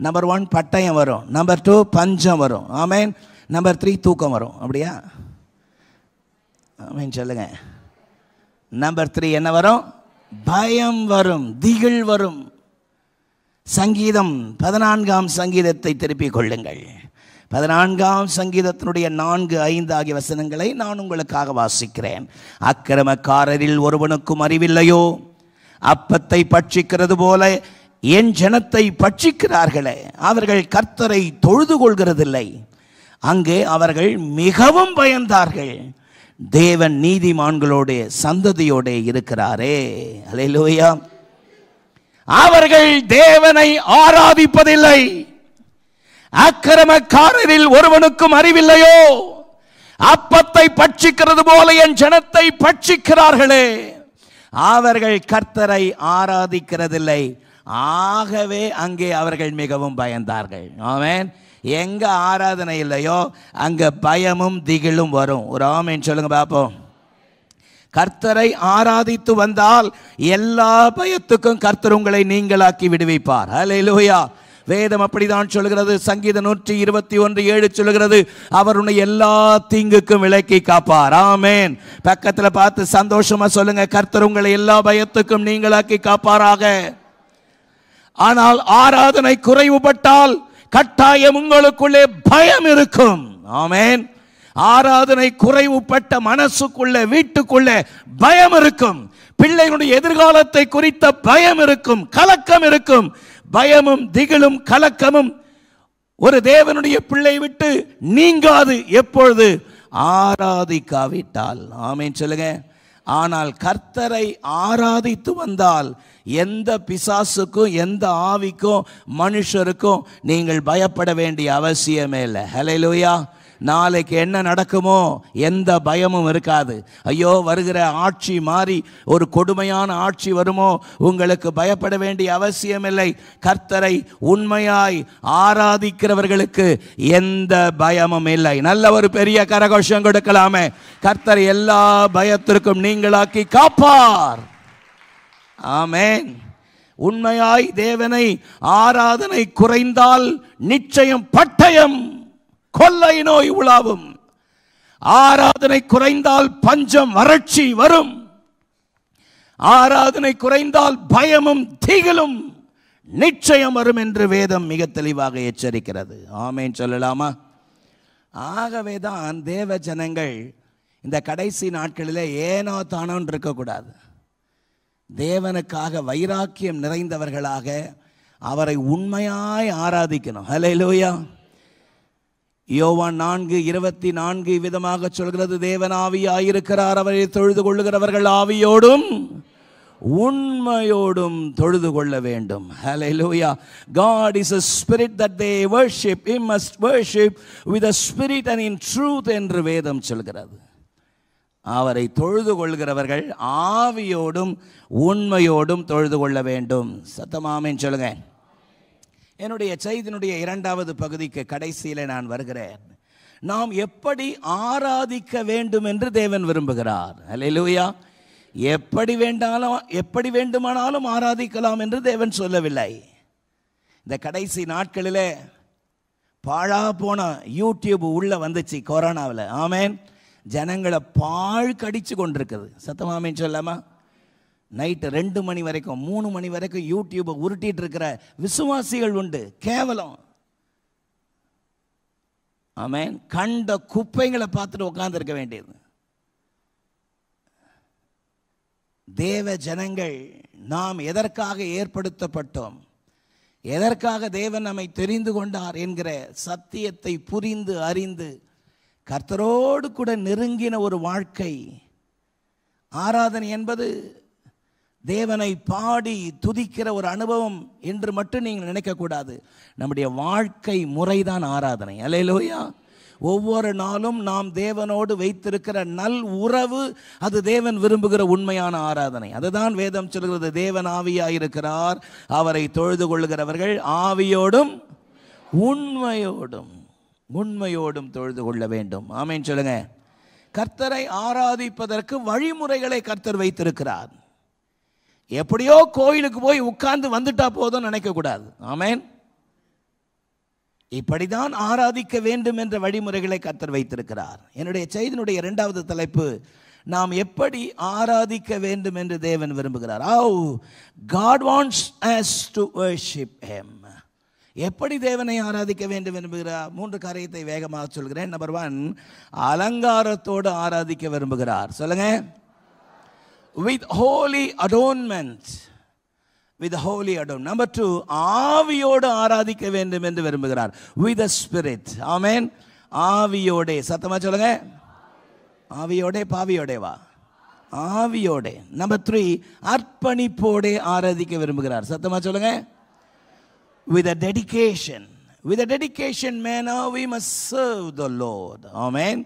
நம்பர் 1 பட்டயம் வரும், நம்பர் 2 பஞ்சம் வரும், ஆமென், நம்பர் 3 தூக்கம் வரும். அப்படியா? ஆமென் சொல்லுங்க. நம்பர் 3 என்ன வரும்? பயம் வரும், திகில் வரும். சங்கீதம் 14ஆம் சங்கீதத்தை திருப்பிக் கொள்ளுங்கள். 14ஆம் சங்கீதத்தினுடைய 4, 5 ஆகிய வசனங்களை நான் உங்களுக்காக வாசிக்கிறேன். அக்கிரமக்காரரில் ஒருவனுக்கும் அறிவில்லையோ? அப்பத்தை பட்சிக்கிறது போல என் ஜனத்தை பட்சிக்கிறார்களே. அவர்கள் கர்த்தரை தொழுது கொள்கிறதில்லை. அங்கே அவர்கள் மிகவும் பயந்தார்கள். தேவன் நீதிமான்களோடு சந்ததியோடு இருக்கிறாரே. அல்லேலூயா. அவர்கள் தேவனை ஆராதிப்பதில்லை. அக்கிரமக்காரரில் ஒருவனுக்கும் அறிவில்லையோ? அப்பத்தை பட்சிக்கிறது போல என் ஜனத்தை பட்சிக்கிறார்களே. அவர்கள் கர்த்தரை ஆராதிக்கிறதில்லை. ஆகவே அங்கே அவர்கள் மிகவும் பயந்தார்கள். ஆமென். எங்க ஆராதனை இல்லையோ அங்க பயமும் திகிலும் வரும். ஒரு ஆமென் சொல்லுங்க பாப்போம். கர்த்தரை ஆராதித்து வந்தால் எல்லா பயத்துக்கும் கர்த்தர் உங்களை நீங்களாக்கி விடுவிப்பார். அல்லேலூயா. வேதம் அப்படிதான் சொல்கிறது. சங்கீதம் 121:7 சொல்கிறது, அவர் உன்னை எல்லா தீங்குக்கும் விலக்கி காப்பார். ஆமென். பக்கத்துல பார்த்து சந்தோஷமா சொல்லுங்க, கர்த்தர் உங்களை எல்லா பயத்துக்கும் நீங்களாக்கி காப்பாராக. ஆனால் ஆராதனை குறைவுபட்டால் கட்டாயம் உங்களுக்குள்ளே பயம் இருக்கும். ஆமென். ஆராதனை குறைவுபட்ட மனசுக்குள்ள, வீட்டுக்குள்ள பயம் இருக்கும். பிள்ளைகளுடைய எதிர்காலத்தை குறித்த பயம் இருக்கும், கலக்கம் இருக்கும். பயமும் திகிலும் கலக்கமும் ஒரு தேவனுடைய பிள்ளை விட்டு நீங்காது எப்பொழுது? ஆராதிக்காவிட்டால். ஆமென் சொல்லுங்க. ஆனால் கர்த்தரை ஆராதித்து வந்தால் எந்த பிசாசுக்கும் எந்த ஆவிக்கும் மனுஷருக்கும் நீங்கள் பயப்பட வேண்டிய அவசியமே இல்லை. ஹல்லேலூயா. நாளைக்கு என்ன நடக்குமோ எந்த பயமும் இருக்காது. ஐயோ வருகிற ஆட்சி மாறி ஒரு கொடுமையான ஆட்சி வருமோ, உங்களுக்கு பயப்பட வேண்டிய அவசியமில்லை. கர்த்தரை உண்மையாய் ஆராதிக்கிறவர்களுக்கு எந்த பயமும் இல்லை. நல்ல ஒரு பெரிய கரகோஷம் கொடுக்கலாமே. கர்த்தர் எல்லா பயத்திற்கும் நீங்களாக்கி காப்பார். ஆமென். உண்மையாய் தேவனை ஆராதனை குறைந்தால் நிச்சயம் பட்டயம், கொள்ளை நோய் உலாவும். ஆராதனை குறைந்தால் பஞ்சம், வறட்சி வரும். ஆராதனை குறைந்தால் பயமும் திகிலும் நிச்சயம் வரும் என்று வேதம் மிக தெளிவாக எச்சரிக்கிறது. ஆமென் சொல்லலாமா? ஆகவே தான் தேவ ஜனங்கள் இந்த கடைசி நாட்களில் ஏனோ தானோன்னு இருக்கக்கூடாது. தேவனுக்காக வைராக்கியம் நிறைந்தவர்களாக அவரை உண்மையாய் ஆராதிக்கணும். ஹல்லேலூயா. யோவான் 4:24 விதமாக சொல்கிறது, தேவன் ஆவியாயிருக்கிறார், அவரை தொழுது கொள்ளுகிறவர்கள் ஆவியோடும் உண்மையோடும் தொழுது கொள்ள வேண்டும். Hallelujah. God is a spirit that they worship. He must worship with a spirit and in truth என்று வேதம் சொல்கிறது. அவரை தொழுது கொள்கிறவர்கள் ஆவியோடும் உண்மையோடும் தொழுது கொள்ள வேண்டும். சத்தமாமேன் சொல்லுங்க. என்னுடைய செய்தியினுடைய 2வது பகுதிக்கு கடைசியில் நான் வருகிறேன். நாம் எப்படி ஆராதிக்க வேண்டும் என்று தேவன் விரும்புகிறார். அல்லேலூயா. எப்படி வேண்டுமானாலும் ஆராதிக்கலாம் என்று தேவன் சொல்லவில்லை. இந்த கடைசி நாட்களிலே பாழா போன யூடியூப் உள்ள வந்துச்சு கொரோனாவில். ஆமென். ஜனங்களை பாழ் கடிச்சு கொண்டிருக்குது. சத்தமாமேன் சொல்லாமா? நைட்டு 2 மணி வரைக்கும் 3 மணி வரைக்கும் யூடியூபை உருட்டிட்டு இருக்கிற விசுவாசிகள் உண்டு. கேவலம். ஆமென். கண்ட குப்பைங்களை பார்த்துட்டு உட்கார்ந்து இருக்க வேண்டியது. தேவ ஜனங்கள் நாம் எதற்காக ஏற்படுத்தப்பட்டோம், எதற்காக தேவன் நம்மை தெரிந்து கொண்டார் என்கிற சத்தியத்தை புரிந்து அறிந்து கர்த்தரோடு கூட நெருங்கின ஒரு வாழ்க்கை. ஆராதனை என்பது தேவனை பாடி துதிக்கிற ஒரு அனுபவம் என்று மட்டும் நீங்கள் நினைக்கக்கூடாது. நம்முடைய வாழ்க்கை முறைதான் ஆராதனை. அல்லேலூயா. ஒவ்வொரு நாளும் நாம் தேவனோடு வைத்திருக்கிற நல் உறவு, அது தேவன் விரும்புகிற உண்மையான ஆராதனை. அதுதான் வேதம் சொல்கிறது, தேவன் ஆவியாயிருக்கிறார், அவரை தொழுது கொள்ளுகிறவர்கள் ஆவியோடும் உண்மையோடும் தொழுது கொள்ள வேண்டும். ஆமென் சொல்லுங்க. கர்த்தரை ஆராதிப்பதற்கு வழிமுறைகளை கர்த்தர் வைத்திருக்கிறார். எப்படியோ கோயிலுக்கு போய் உட்கார்ந்து வந்துட்டா போதும் நினைக்க கூடாது. ஆமென். இப்படிதான் ஆராதிக்க வேண்டும் என்ற வழிமுறைகளை கர்த்தர் வைத்திருக்கிறார். என்னுடைய செய்தியினுடைய இரண்டாவது தலைப்பு, நாம் எப்படி ஆராதிக்க வேண்டும் என்று தேவன் விரும்புகிறார். How God wants us to worship him. எப்படி தேவனை ஆராதிக்க வேண்டும் விரும்புகிறார்? 3 காரியத்தை வேகமாக சொல்கிறேன். நம்பர் 1, அலங்காரத்தோடு ஆராதிக்க விரும்புகிறார். சொல்லுங்க. With holy adornment. Number 2, ஆவியோடு ஆராதிக்க வேண்டும் என்று விரும்புகிறார். With the spirit. ஆமென். ஆவியோடே. சத்தமா சொல்லுங்க. ஆவியோடே பாவியோடேவா? ஆவியோடே. நம்பர் 3, அர்ப்பணிப்போடே ஆராதிக்க விரும்புகிறார். சத்தமா சொல்லுங்க. With a dedication. With a dedication manner we must serve the Lord. Amen.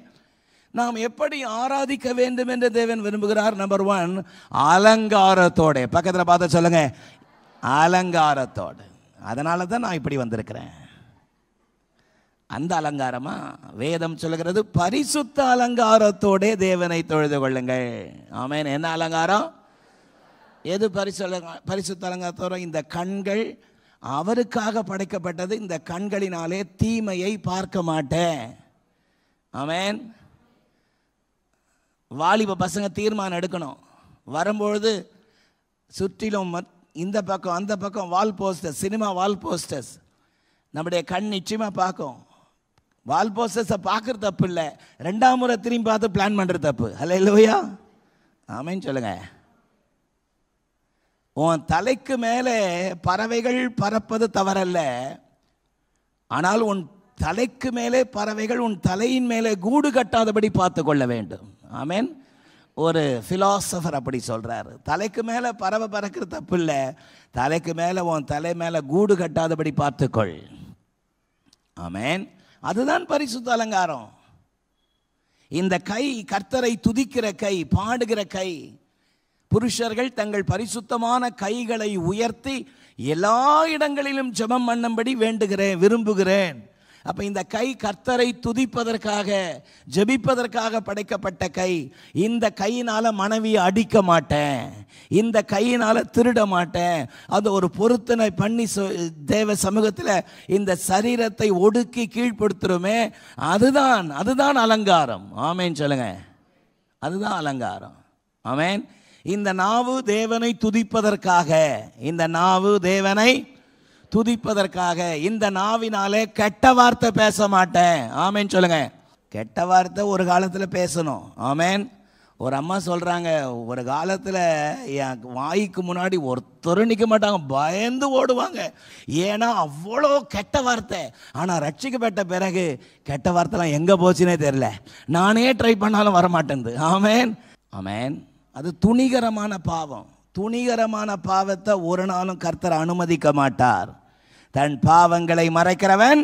நாம் எப்படி ஆராதிக்க வேண்டும் என்று தேவன் விரும்புகிறார்? நம்பர் 1, அலங்காரத்தோட. பக்கத்தில் பார்த்து சொல்லுங்க, அலங்காரத்தோடு. அதனால தான் நான் இப்படி வந்திருக்கிறேன். அந்த அலங்காரமா? வேதம் சொல்லுகிறது, பரிசுத்த அலங்காரத்தோட தேவனை தொழுது கொள்ளுங்கள். ஆமென். என்ன அலங்காரம்? எது பரிசுத்த அலங்காரத்தோட? இந்த கண்கள் அவருக்காக படைக்கப்பட்டது. இந்த கண்களினாலே தீமையை பார்க்க மாட்டேன். ஆமென். வாலிப பசங்க தீர்மானம் எடுக்கணும். வரும்பொழுது சுற்றிலும் இந்த பக்கம் அந்த பக்கம் வால் போஸ்டர்ஸ், சினிமா வால் போஸ்டர்ஸ் நம்முடைய கண் நிச்சயமாக பார்க்கும். வால் போஸ்டர்ஸை பார்க்குறது தப்பு இல்லை, 2ஆம் முறை திரும்பி பார்த்து பிளான் பண்ணுறது தப்பு. ஹல்லேலூயா. ஆமென் சொல்லுங்க. உன் தலைக்கு மேலே பறவைகள் பறப்பது தவறல்ல, ஆனால் உன் தலைக்கு மேலே பறவைகள் உன் தலையின் மேலே கூடு கட்டாதபடி பார்த்து கொள்ள வேண்டும். ஆமென். ஒரு பிலாசபர் அப்படி சொல்றாரு, தலைக்கு மேலே பறவை பறக்கிறது தப்பு இல்லை, தலைக்கு மேலே உன் தலை மேலே கூடு கட்டாதபடி பார்த்துக்கொள். ஆமென். அதுதான் பரிசுத்த அலங்காரம். இந்த கை கர்த்தரை துதிக்கிற கை, பாடுகிற கை. புருஷர்கள் தங்கள் பரிசுத்தமான கைகளை உயர்த்தி எல்லா இடங்களிலும் ஜெபம் பண்ணும்படி விரும்புகிறேன். அப்ப இந்த கை கர்த்தரை துதிப்பதற்காக, ஜெபிப்பதற்காக படைக்கப்பட்ட கை. இந்த கையினால மனைவியை அடிக்க மாட்டேன், இந்த கையினால திருட மாட்டேன். அது ஒரு பொருத்தனை பண்ணி தேவ சமூகத்தில் இந்த சரீரத்தை ஒடுக்கி கீழ்ப்படுத்துறோமே, அதுதான் அலங்காரம். ஆமென் சொல்லுங்க. அதுதான் அலங்காரம். ஆமென். இந்த நாவு தேவனை துதிப்பதற்காக, இந்த நாவு தேவனை துதிப்பதற்காக. இந்த நாவினாலே கெட்ட வார்த்தை பேச மாட்டேன். ஆமென் சொல்லுங்க. கெட்ட வார்த்தை ஒரு காலத்தில் பேசணும். ஆமென். ஒரு அம்மா சொல்றாங்க, ஒரு காலத்தில் என் வாய்க்கு முன்னாடி ஒருத்தரும் நிற்க மாட்டாங்க, பயந்து ஓடுவாங்க. ஏன்னா அவ்வளோ கெட்ட வார்த்தை. ஆனால் ரட்சிக்கப்பட்ட பிறகு கெட்ட வார்த்தைலாம் எங்கே போச்சுன்னே தெரியல, நானே ட்ரை பண்ணாலும் வரமாட்டேங்குது. ஆமென். ஆமென். அது துணிகரமான பாவம். துணிகரமான பாவத்தை ஒரு நாளும் கர்த்தர் அனுமதிக்க மாட்டார். தன் பாவங்களை மறைக்கிறவன்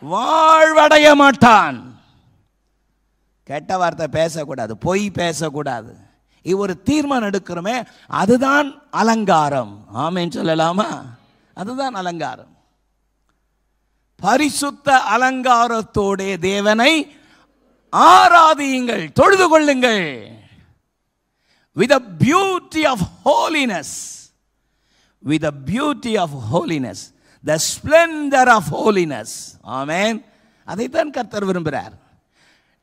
வாழ்வடைய மாட்டான். கெட்ட வார்த்தை பேசக்கூடாது, பொய் பேசக்கூடாது. ஒரு தீர்மானம் எடுக்கிறோமே, அதுதான் அலங்காரம். ஆமென் சொல்லலாமா? அதுதான் அலங்காரம். பரிசுத்த அலங்காரத்தோடே தேவனை ஆராதியுங்கள், தொழுது கொள்ளுங்கள். With the beauty of holiness, with the beauty of holiness, the splendor of holiness. Amen. அதைத்தான் கர்த்தர் விரும்புகிறார்.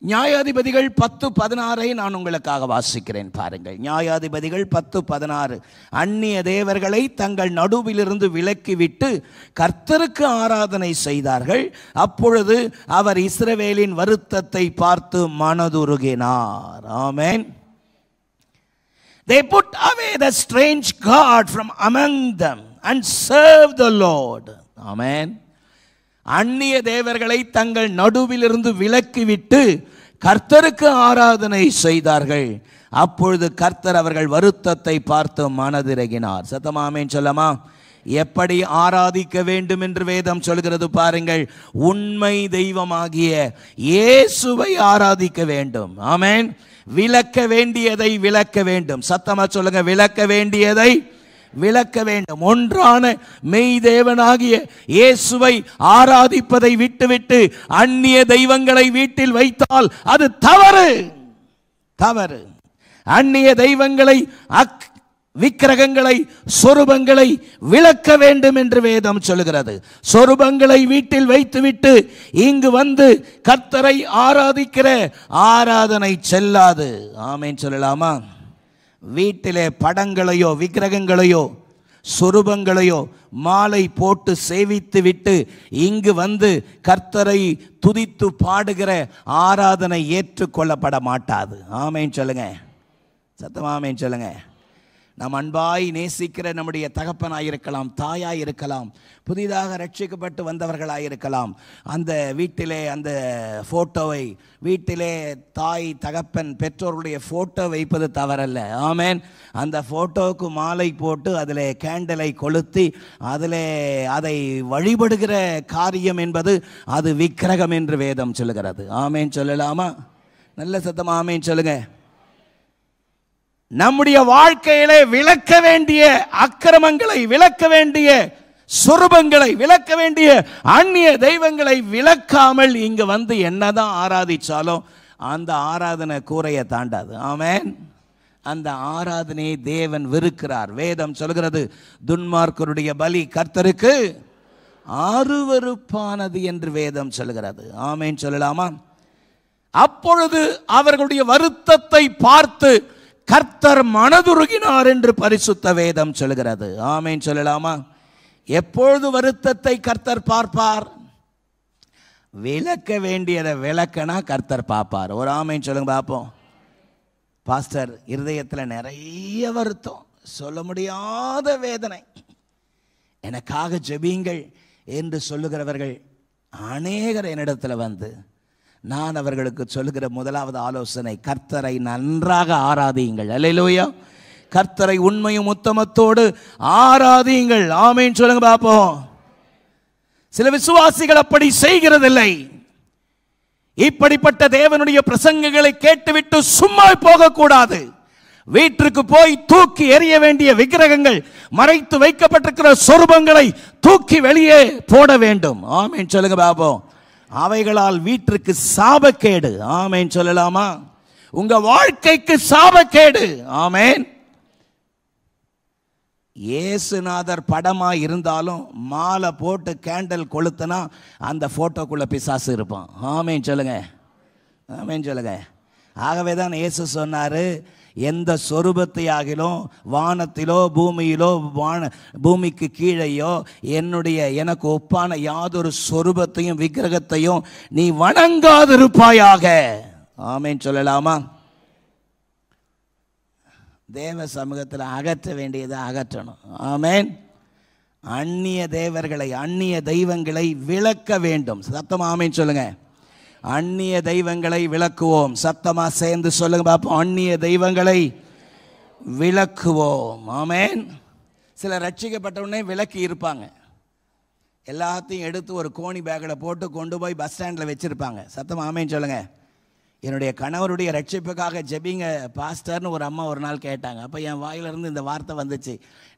நியாயாதிபதிகள் 10:16 நான் உங்களுக்காக வாசிக்கிறேன் பாருங்கள். நியாயாதிபதிகள் 10:16. அந்நிய தேவர்களை தங்கள் நடுவிலிருந்து விலக்கிவிட்டு கர்த்தருக்கு ஆராதனை செய்தார்கள். அப்பொழுது அவர் இஸ்ரவேலின் வருத்தத்தை பார்த்து மனதுருகினார். ஆமென். They put away the strange god from among them and served the Lord. Amen. அந்நிய தேவர்களை தங்கள் நடுவிலிருந்து விலக்கிவிட்டு கர்த்தருக்கு ஆராதனை செய்தார்கள். அப்பொழுது கர்த்தர் அவர்கள் வருத்தத்தை பார்த்து மனதிறங்கினார். சத்தமா ஆமென் சொல்லமா? எப்படி ஆராதிக்க வேண்டும் என்று வேதம் சொல்கிறது பாருங்கள். உண்மை தெய்வமாகிய இயேசுவை ஆராதிக்க வேண்டும். ஆமென். விளக்க வேண்டியதை விளக்க வேண்டும். சத்தமா சொல்லுங்க, விளக்க வேண்டியதை விளக்க வேண்டும். ஒன்றான மெய் தேவனாகிய இயேசுவை ஆராதிப்பதை விட்டுவிட்டு அந்நிய தெய்வங்களை வீட்டில் வைத்தால் அது தவறு. தவறு. அந்நிய தெய்வங்களை, விக்கிரகங்களை, சொரூபங்களை விளக்க வேண்டும் என்று வேதம் சொல்கிறது. சொரூபங்களை வீட்டில் வைத்துவிட்டு இங்கு வந்து கர்த்தரை ஆராதிக்கிற ஆராதனை செல்லாது. ஆமென் சொல்லலாமா? வீட்டிலே படங்களையோ விக்கிரகங்களையோ சொரூபங்களையோ மாலை போட்டு சேவித்து விட்டு இங்கு வந்து கர்த்தரை துதித்து பாடுகிற ஆராதனை ஏற்றுக்கொள்ளப்பட மாட்டாது. ஆமென் சொல்லுங்க, சத்தமா ஆமென் சொல்லுங்க. நாம் அன்பாய் நேசிக்கிற நம்முடைய தகப்பனாயிருக்கலாம், தாயாயிருக்கலாம், புதிதாக ரட்சிக்கப்பட்டு வந்தவர்களாயிருக்கலாம், அந்த வீட்டிலே அந்த ஃபோட்டோவை, வீட்டிலே தாய் தகப்பன் பெற்றோருடைய ஃபோட்டோ வைப்பது தவறல்ல. ஆமென். அந்த ஃபோட்டோவுக்கு மாலை போட்டு அதில் கேண்டலை கொளுத்தி அதில் அதை வழிபடுகிற காரியம் என்பது அது விக்கிரகம் என்று வேதம் சொல்லுகிறது. ஆமென் சொல்லலாமா? நல்ல சத்தமா ஆமென் சொல்லுங்க. நம்முடைய வாழ்க்கையிலே விளக்க வேண்டிய அக்கிரமங்களை, விளக்க வேண்டிய சொரூபங்களை, விளக்க வேண்டிய அந்நிய தெய்வங்களை விளக்காமல் இங்கு வந்து என்னதான் ஆராதிச்சாலும் அந்த ஆராதனை கூரையை தாண்டாது. ஆமென். அந்த ஆராதனையை தேவன் வெறுக்கிறார். வேதம் சொல்கிறது, துன்மார்க்கருடைய பலி கர்த்தருக்கு அருவருப்பானது என்று வேதம் சொல்கிறது. ஆமென் சொல்லலாமா? அப்பொழுது அவர்களுடைய வருத்தத்தை பார்த்து கர்த்தர் மனதுருகினார் என்று பரிசுத்த வேதம் சொல்கிறது. ஆமென் சொல்லலாமா? எப்பொழுது வருத்தத்தை கர்த்தர் பார்ப்பார்? விளக்க வேண்டியதை விளக்கனா கர்த்தர் பார்ப்பார். ஒரு ஆமென் சொல்லுங்க பார்ப்போம். பாஸ்டர், இருதயத்தில் நிறைய வருத்தம், சொல்ல முடியாத வேதனை, எனக்காக ஜெபியுங்கள் என்று சொல்லுகிறவர்கள் அநேகர் என்னிடத்தில் வந்து நான் அவர்களுக்கு சொல்லுகிற முதலாவது ஆலோசனை, கர்த்தரை நன்றாக ஆராதியுங்கள். அல்லேலூயா. கர்த்தரை உண்மையும் உத்தமத்தோடு ஆராதியுங்கள். ஆமென் சொல்லுங்க பாப்போம். சில விசுவாசிகள் அப்படி செய்கிறதில்லை. இப்படிப்பட்ட தேவனுடைய பிரசங்கங்களை கேட்டுவிட்டு சும்மா போகக்கூடாது. வீட்டிற்கு போய் தூக்கி எறிய வேண்டிய விக்கிரகங்கள், மறைத்து வைக்கப்பட்டிருக்கிற சொரூபங்களை தூக்கி வெளியே போட வேண்டும். ஆமென் சொல்லுங்க பாப்போம். அவைகளால் வீட்டிற்கு சாபக்கேடு. ஆமென் சொல்லலாமா? உங்க வாழ்க்கைக்கு சாபக்கேடு. ஆமென். இயேசுநாதர் படமா இருந்தாலும் மாலை போட்டு கேண்டல் கொளுத்தினா அந்த போட்டோக்குள்ள பிசாசு இருப்பான். ஆமென் சொல்லுங்க, ஆமென் சொல்லுங்க. ஆகவே தான் இயேசு சொன்னாரு, எந்த சொரூபத்தை ஆகிலும் வானத்திலோ பூமியிலோ பூமிக்கு கீழேயோ எனக்கு ஒப்பான யாதொரு சொரூபத்தையும் விக்கிரகத்தையும் நீ வணங்காதிருப்பாயாக. ஆமென் சொல்லலாமா? தேவ சமூகத்தில் அகற்ற வேண்டியதை அகற்றணும். ஆமென். அந்நிய தேவர்களை, அந்நிய தெய்வங்களை விளக்க வேண்டும். சத்தமா ஆமென் சொல்லுங்க. அந்நிய தெய்வங்களை விளக்குவோம். சத்தமா சேர்ந்து சொல்லுங்க பாப்போம். அந்நிய தெய்வங்களை விளக்குவோம். ஆமென். சில ரட்சிக்கப்பட்டவனே விளக்கி இருப்பாங்க. எல்லாத்தையும் எடுத்து ஒரு கோணி பேக்கில் போட்டு கொண்டு போய் பஸ் ஸ்டாண்டில் வச்சுருப்பாங்க. சத்தமா ஆமென் சொல்லுங்க. என்னுடைய கணவருடைய ரட்சிப்புக்காக ஜெபிங்க பாஸ்டர்னு ஒரு அம்மா ஒரு நாள் கேட்டாங்க. அப்போ என் வாயிலிருந்து இந்த வார்த்தை வந்துச்சு,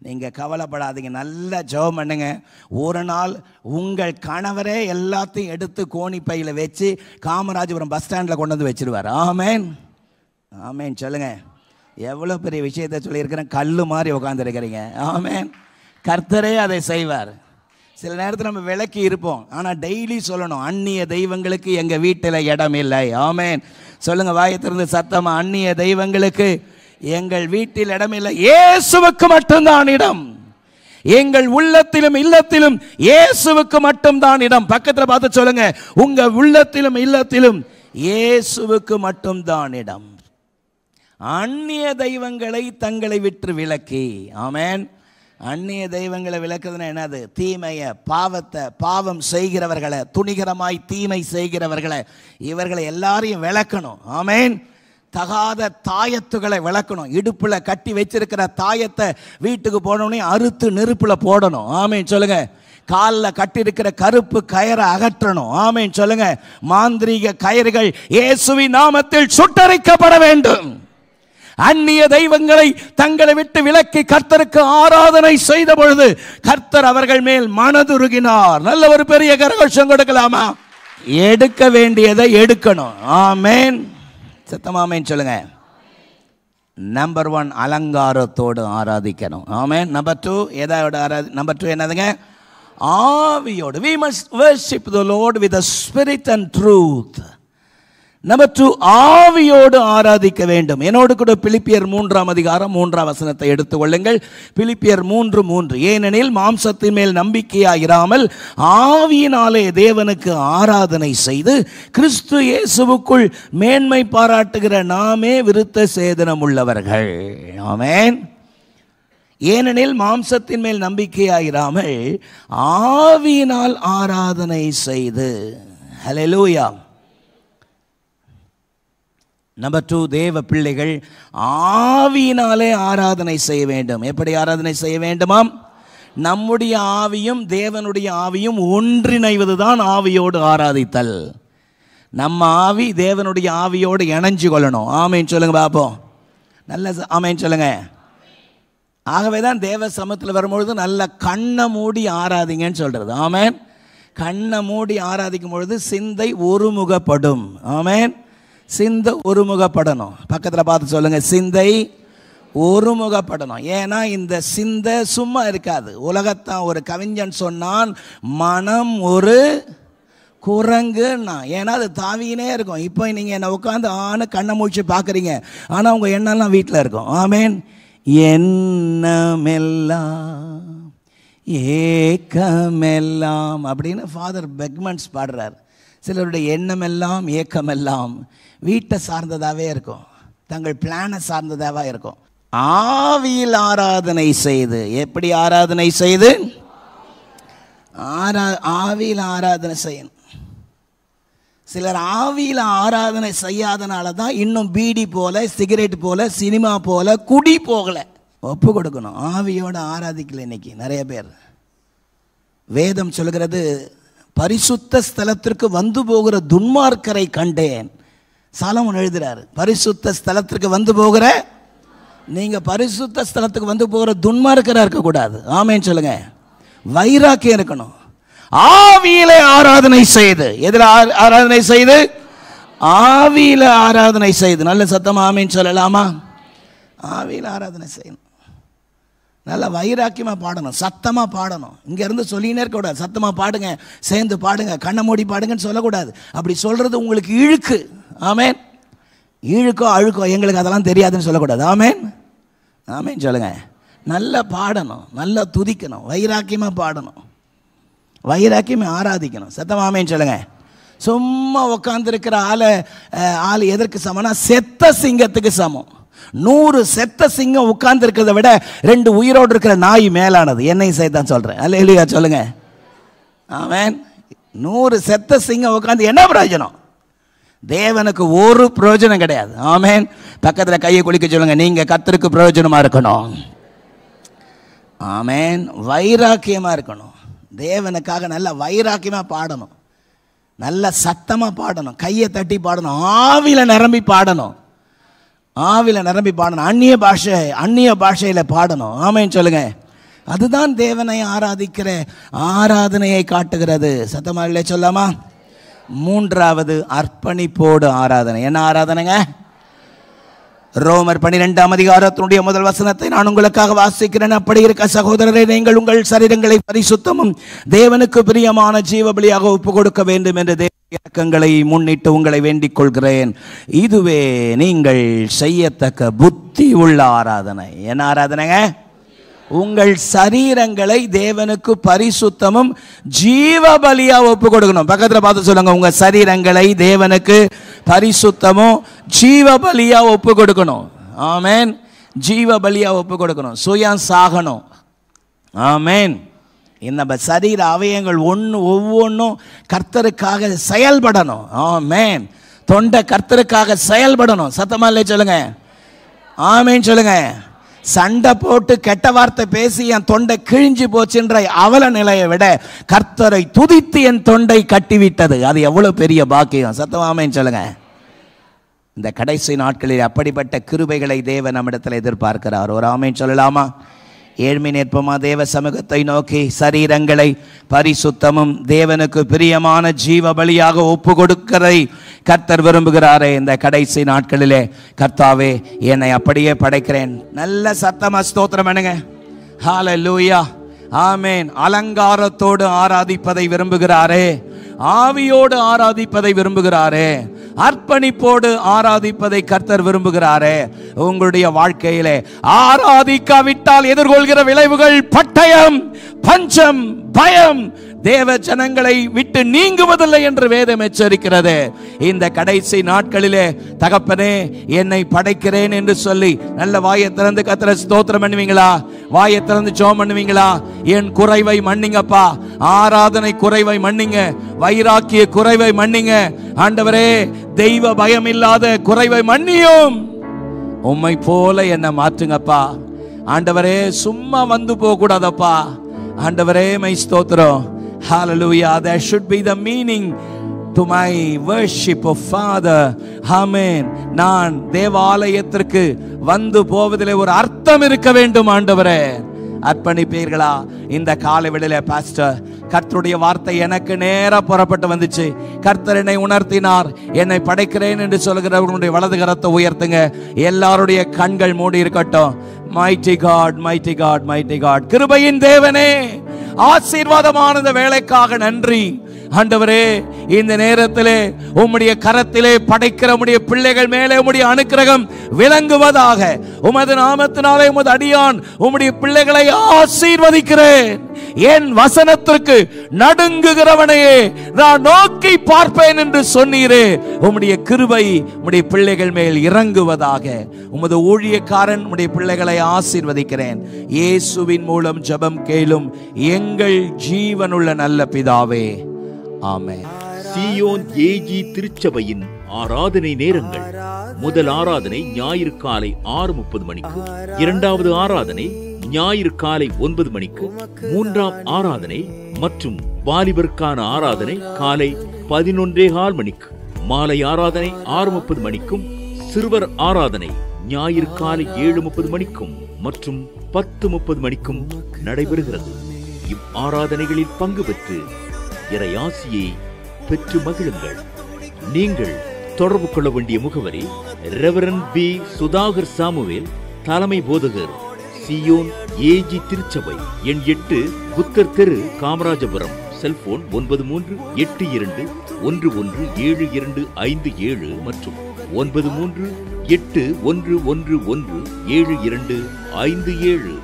நீங்கள் கவலைப்படாதீங்க, நல்லா ஜெபம் பண்ணுங்க. ஒரு நாள் உங்கள் கணவரே எல்லாத்தையும் எடுத்து கோணி பையில் வச்சு காமராஜபுரம் பஸ் ஸ்டாண்டில் கொண்டு வந்து வச்சிருவார். ஆமென், ஆமென் சொல்லுங்க. எவ்வளோ பெரிய விஷயத்தை சொல்லியிருக்கிறேன், கல் மாதிரி உட்காந்துருக்கிறீங்க. ஆமென். கர்த்தரே அதை செய்வார். சில நேரத்தில் நம்ம விளக்கி இருப்போம், ஆனால் டெய்லி சொல்லணும், அந்நிய தெய்வங்களுக்கு எங்கள் வீட்டில் இடம் இல்லை. ஆமென் சொல்லுங்க வாயை திறந்து சத்தமா. அந்நிய தெய்வங்களுக்கு எங்கள் வீட்டில் இடம் இல்லை, இயேசுவுக்கு மட்டும்தான் இடம். எங்கள் உள்ளத்திலும் இல்லத்திலும் இயேசுவுக்கு மட்டும்தான் இடம். பக்கத்தில் பார்த்து சொல்லுங்க, உங்க உள்ளத்திலும் இல்லத்திலும் இயேசுவுக்கு மட்டும்தான் இடம். அந்நிய தெய்வங்களை தங்களை விட்டு விலக்கி. ஆமென். அந்நிய தெய்வங்களை விளக்குறதுன்னா என்னது? தீமையை, பாவத்தை, பாவம் செய்கிறவர்களை, துணிகரமாய் தீமை செய்கிறவர்களை, இவர்களை எல்லாரையும் விளக்கணும். ஆமென். தகாத தாயத்துகளை விளக்கணும். இடுப்புல கட்டி வச்சிருக்கிற தாயத்தை வீட்டுக்கு போனோடனே அறுத்து நெருப்புல போடணும். ஆமென் சொல்லுங்க. காலில் கட்டியிருக்கிற கருப்பு கயிறை அகற்றணும். ஆமென் சொல்லுங்க. மாந்திரீக கயிறுகள் இயேசுவின் நாமத்தில் சுட்டரிக்கப்பட வேண்டும். அந்நிய தெய்வங்களை தங்களை விட்டு விலக்கி கர்த்தருக்கு ஆராதனை செய்த பொழுது கர்த்தர் அவர்கள் மேல் மனதுருகினார். நல்ல ஒரு பெரிய கரகோஷம் கொடுக்கலாமா? எடுக்க வேண்டியதை எடுக்கணும். ஆமென். சத்தமாமேன் சொல்லுங்க. நம்பர் 1 அலங்காரத்தோடு ஆராதிக்கணும். ஆமென். நம்பர் 2 எதோட நம்பர் 2 என்னதுங்க? ஆவியோடு. We must worship the Lord with the spirit and truth. Number 2 ஆவியோடு ஆராதிக்க வேண்டும். என்னோடு கூட பிலிப்பியர் 3ஆம் அதிகாரம் 3ஆம் வசனத்தை எடுத்துக்கொள்ளுங்கள். பிலிப்பியர் 3:3 ஏனெனில் மாம்சத்தின் மேல் நம்பிக்கையாயிராமல் ஆவியினாலே தேவனுக்கு ஆராதனை செய்து கிறிஸ்து இயேசுவுக்குள் மேன்மை பாராட்டுகிற நாமே விருத்த சேதனம் உள்ளவர்கள். ஆமென். ஏனெனில் மாம்சத்தின் மேல் நம்பிக்கையாயிராமல் ஆவியினால் ஆராதனை செய்து. ஹல்லேலூயா. நம்பர் 2 தேவ பிள்ளைகள் ஆவியினாலே ஆராதனை செய்ய வேண்டும். எப்படி ஆராதனை செய்ய வேண்டுமாம்? நம்முடைய ஆவியும் தேவனுடைய ஆவியும் ஒன்றிணைவதுதான் ஆவியோடு ஆராதித்தல். நம்ம ஆவி தேவனுடைய ஆவியோடு இணைஞ்சு கொள்ளணும். ஆமென் சொல்லுங்க பாப்போம். நல்ல ஆமென் சொல்லுங்க. ஆகவே தான் தேவ சமூகத்தில் வரும்பொழுது நல்ல கண்ணை மூடி ஆராதிங்கன்னு சொல்றது. ஆமென். கண்ணை மூடி ஆராதிக்கும் பொழுது சிந்தை ஒருமுகப்படும். ஆமென். சிந்தை ஒருமுகப்படணும். பக்கத்தில் பார்த்து சொல்லுங்க, சிந்தை ஒருமுகப்படணும். ஏன்னா இந்த சிந்தை சும்மா இருக்காது. உலகத்தான் ஒரு கவிஞன் சொன்னான், மனம் ஒரு குரங்குன்னா. ஏன்னா அது தாவினே இருக்கும். இப்போ நீங்கள் என்னை உட்காந்து கண்ணை மூச்சு பார்க்குறீங்க, ஆனால் உங்கள் எண்ணெல்லாம் வீட்டில் இருக்கும். ஆமென். எண்ணமெல்லாம் ஏக்கமெல்லாம் அப்படின்னு ஃபாதர் பெக்மன்ஸ் பாடுறார். சிலருடைய எண்ணமெல்லாம் ஏக்கமெல்லாம் வீட்டை சார்ந்ததாகவே இருக்கும், தங்கள் பிளானை சார்ந்ததாகவே இருக்கும். ஆவியில் ஆராதனை செய்து. எப்படி ஆராதனை செய்து? ஆவியில் ஆராதனை செய்யணும். சிலர் ஆவியில் ஆராதனை செய்யாதனால தான் இன்னும் பீடி போல, சிகரெட் போல, சினிமா போல, குடி போகல. ஒப்பு கொடுக்கணும். ஆவியோடு ஆராதிக்கல இன்னைக்கு நிறைய பேர். வேதம் சொல்கிறது, பரிசுத்த ஸ்தலத்திற்கு வந்து போகிற துன்மார்க்கரை கண்டேன். சாலமோன் எழுதுறாரு, பரிசுத்த ஸ்தலத்திற்கு வந்து போகிற, நீங்க பரிசுத்த ஸ்தலத்துக்கு வந்து போகிற துன்மார்க்கரா இருக்கக்கூடாது. ஆமென் சொல்லுங்க. வைராக்கியம் இருக்கணும். ஆவியில ஆராதனை செய்து. எதில் ஆராதனை செய்து? ஆவியில ஆராதனை செய்து. நல்ல சத்தமா ஆமென் சொல்லலாமா? ஆவியில ஆராதனை செய்யணும். நல்ல வைராக்கியமா பாடணும், சத்தமா பாடணும். இங்க இருந்து சொல்லினே இருக்க கூடாது. சத்தமா பாடுங்க, சேர்ந்து பாடுங்க, கண்ணை மூடி பாடுங்கன்னு சொல்லக்கூடாது. அப்படி சொல்றது உங்களுக்கு இழுக்கு. ஆமென். இழுக்கோ அழுக்கோ எங்களுக்கு அதெல்லாம் தெரியாதுன்னு சொல்லக்கூடாது. ஆமென். ஆமென் சொல்லுங்க. நல்லா பாடணும், நல்லா துதிக்கணும், வைராக்கியமா பாடணும், வைராக்கியமா ஆராதிக்கணும். சத்தமா ஆமென் சொல்லுங்க. சும்மா உட்காந்துருக்கிற ஆள் எதற்கு சமம்னா செத்த சிங்கத்துக்கு சமம். 100 செத்த சிங்கம் உட்கார்ந்து இருக்கிறத விட 2 உயிரோடு இருக்கிற நாய் மேலானது. என்னையும் சேர்த்தான் சொல்றேன். அல்லேலூயா சொல்லுங்க. ஆமென். 100 செத்த சிங்கம் உட்கார்ந்து என்ன பிரயோஜனம்? தேவனுக்கு ஒரு பிரயோஜனம் கிடையாது. ஆமென். பக்கத்தில் கையை குளிக்க சொல்லுங்க, நீங்க கர்த்தருக்கு பிரயோஜனமா இருக்கணும். ஆமென். வைராக்கியமா இருக்கணும். தேவனுக்காக நல்ல வைராக்கியமா பாடணும், நல்ல சத்தமா பாடணும், கையை தட்டி பாடணும், ஆவியில நிரம்பி பாடணும். ஆவில நிரம்பி பாடணும். அந்நிய பாஷையில பாடணும். ஆமென் சொல்லுங்க. அதுதான் தேவனை ஆராதிக்கிற ஆராதனையை காட்டுகிறது. சத்தமாக சொல்லாமா? 3வது அர்ப்பணிப்போடு ஆராதனை. என்ன ஆராதனைங்க? ரோமர் 12ஆம் அதிகாரத்தினுடைய முதல் வசனத்தை நான் உங்களுக்காக வாசிக்கிறேன். அப்படி இருக்க சகோதரரே, நீங்கள் உங்கள் சரீரங்களை பரிசுத்தமும் தேவனுக்கு பிரியமான ஜீவ பலியாக ஒப்பு கொடுக்க வேண்டும் என்று இறக்கங்களை முன்னிட்டு உங்களை வேண்டிக் கொள்கிறேன். இதுவே நீங்கள் செய்யத்தக்க புத்தி உள்ள ஆராதனை. என்ன ஆராதனைங்க? உங்கள் சரீரங்களை தேவனுக்கு பரிசுத்தமும் ஜீவ பலியா ஒப்பு கொடுக்கணும். பக்கத்தில் பார்த்து சொல்லுங்க, உங்க சரீரங்களை தேவனுக்கு பரிசுத்தமும் ஜீவ பலியா ஒப்பு கொடுக்கணும். ஆமென். ஜீவ பலியா ஒப்பு கொடுக்கணும். சுயம் சாகணும். ஆமென். இந்த சரீர அவயங்கள் ஒவ்வொன்றும் கர்த்தருக்காக செயல்படணும். ஆமென். தொண்டை கர்த்தருக்காக செயல்படணும். சத்தமா இல்லை சொல்லுங்க, ஆமேன் சொல்லுங்க. சண்டை போட்டு கெட்ட வார்த்தை பேசி என் தொண்டை கிழிஞ்சு போச்சுன்ற அவல நிலையை விட கர்த்தரை துதித்து என் தொண்டை கட்டிவிட்டது, அது எவ்வளவு பெரிய பாக்கியம். சத்தமா ஆமேன் சொல்லுங்க. இந்த கடைசி நாட்களில் அப்படிப்பட்ட கிருபைகளை தேவன் நம்மிடத்தில் எதிர்பார்க்கிறார். ஒரு ஆமேன் சொல்லலாமா? ஏழ்மை நேர்ப்பமா தேவ சமூகத்தை நோக்கி சரீரங்களை பரிசுத்தமும் தேவனுக்கு பிரியமான ஜீவ பலியாக ஒப்பு கொடுக்கிறதை கர்த்தர் விரும்புகிறாரே. இந்த கடைசி நாட்களிலே கர்த்தாவே என்னை அப்படியே படைக்கிறேன். நல்ல சத்தமா ஸ்தோத்திரம் பண்ணுங்க. ஹல்லேலூயா, ஆமென். அலங்காரத்தோடு ஆராதிப்பதை விரும்புகிறாரே, ஆவியோடு ஆராதிப்பதை விரும்புகிறாரே, அர்ப்பணிப்போடு ஆராதிப்பதை கர்த்தர் விரும்புகிறாரே. உங்களுடைய வாழ்க்கையிலே ஆராதிக்காவிட்டால் எதிர்கொள்கிற விளைவுகள் பட்டயம், பஞ்சம், பயம் தேவ ஜனங்களை விட்டு நீங்குவதில்லை என்று வேதம் எச்சரிக்கிறது. இந்த கடைசி நாட்களிலே தகப்பனே என்னை படைக்கிறேன் என்று சொல்லி நல்ல வாயை திறந்து கர்த்தரை ஸ்தோத்திரம் பண்ணுவீங்களா? வாயை திறந்து ஜெபம் பண்ணுவீங்களா? என் குறைவை மன்னிங்கப்பா, ஆராதனை குறைவை மன்னிங்க, வைராக்கிய குறைவை மன்னிங்க ஆண்டவரே, தெய்வ பயம் இல்லாத குறைவை மன்னியும், உம்மை போல என்ன மாற்றுங்கப்பா ஆண்டவரே. சும்மா வந்து போக கூடாதப்பா ஆண்டவரே. மை ஸ்தோத்திரம். Hallelujah. That should be the meaning to my worship of Father. Amen. நான் தேவாலயத்திற்கு வந்து போவதிலே ஒரு அர்த்தம் இருக்க வேண்டும் ஆண்டவரே. அர்ப்பணிப்பீர்களா? இந்த காலை வேளையிலே பாஸ்டர் கர்த்தருடைய வார்த்தை எனக்கு நேரா புறப்பட்டு வந்துச்சு, கர்த்தர் என்னை உணர்த்தினார், என்னை படைக்கிறேன் என்று சொல்கிறவர்களுடைய வலது கரத்தை உயர்த்துங்க. எல்லாருடைய கண்கள் மூடி இருக்கட்டும். Mighty God, mighty God, mighty God. கிருபையின் தேவனே, ஆசீர்வாதமான இந்த வேளைக்காக நன்றி ஆண்டவரே. இந்த நேரத்திலே உம்முடைய கரத்திலே படைக்கிற உம்முடைய பிள்ளைகள் மேலே உம்முடைய அனுக்கிரகம் விளங்குவதாக. உமது நாமத்தினாலே உமது அடியான் உம்முடைய பிள்ளைகளை ஆசீர்வதிக்கிறேன். என் வசனத்திற்கு நடுங்குகிறவனையே நான் நோக்கி பார்ப்பேன் என்று சொன்னீரே. உம்முடைய கிருபை உம்முடைய பிள்ளைகள் மேல் இறங்குவதாக. உமது ஊழியக்காரன் உம்முடைய பிள்ளைகளை ஆசீர்வதிக்கிறேன். இயேசுவின் மூலம் ஜெபம் கேளும் எங்கள் ஜீவனுள்ள நல்ல பிதாவே, ஆமென். சீயோன் ஏஜி திருச்சபையின் ஆராதனை நேரங்கள்: முதல் ஆராதனை ஞாயிறு காலை 6:30 மணிக்கு, இரண்டாவது ஆராதனை ஞாயிறு காலை 9 மணிக்கு, மூன்றாம் ஆராதனை மற்றும் வாலிபருக்கான ஆராதனை காலை 11:15 மணிக்கு, மாலை ஆராதனை 6:30 மணிக்கும், சிறுவர் ஆராதனை ஞாயிறு காலை 7:30 மணிக்கும் மற்றும் 10:30 மணிக்கும் நடைபெறுகிறது. இவ் ஆராதனைகளில் பங்கு பெற்று இறையாசியை பெற்று மகிழுங்கள். நீங்கள் தொடர்பு கொள்ள வேண்டிய முகவரி: ரெவரண்ட் பி. சுதாகர் சாமுவேல், தலைமை போதகர், சீயோன் ஏஜி திருச்சபை, எண் 8, புத்தர் தெரு, காமராஜபுரம். செல்போன் 9382117257 மற்றும் 9381117257.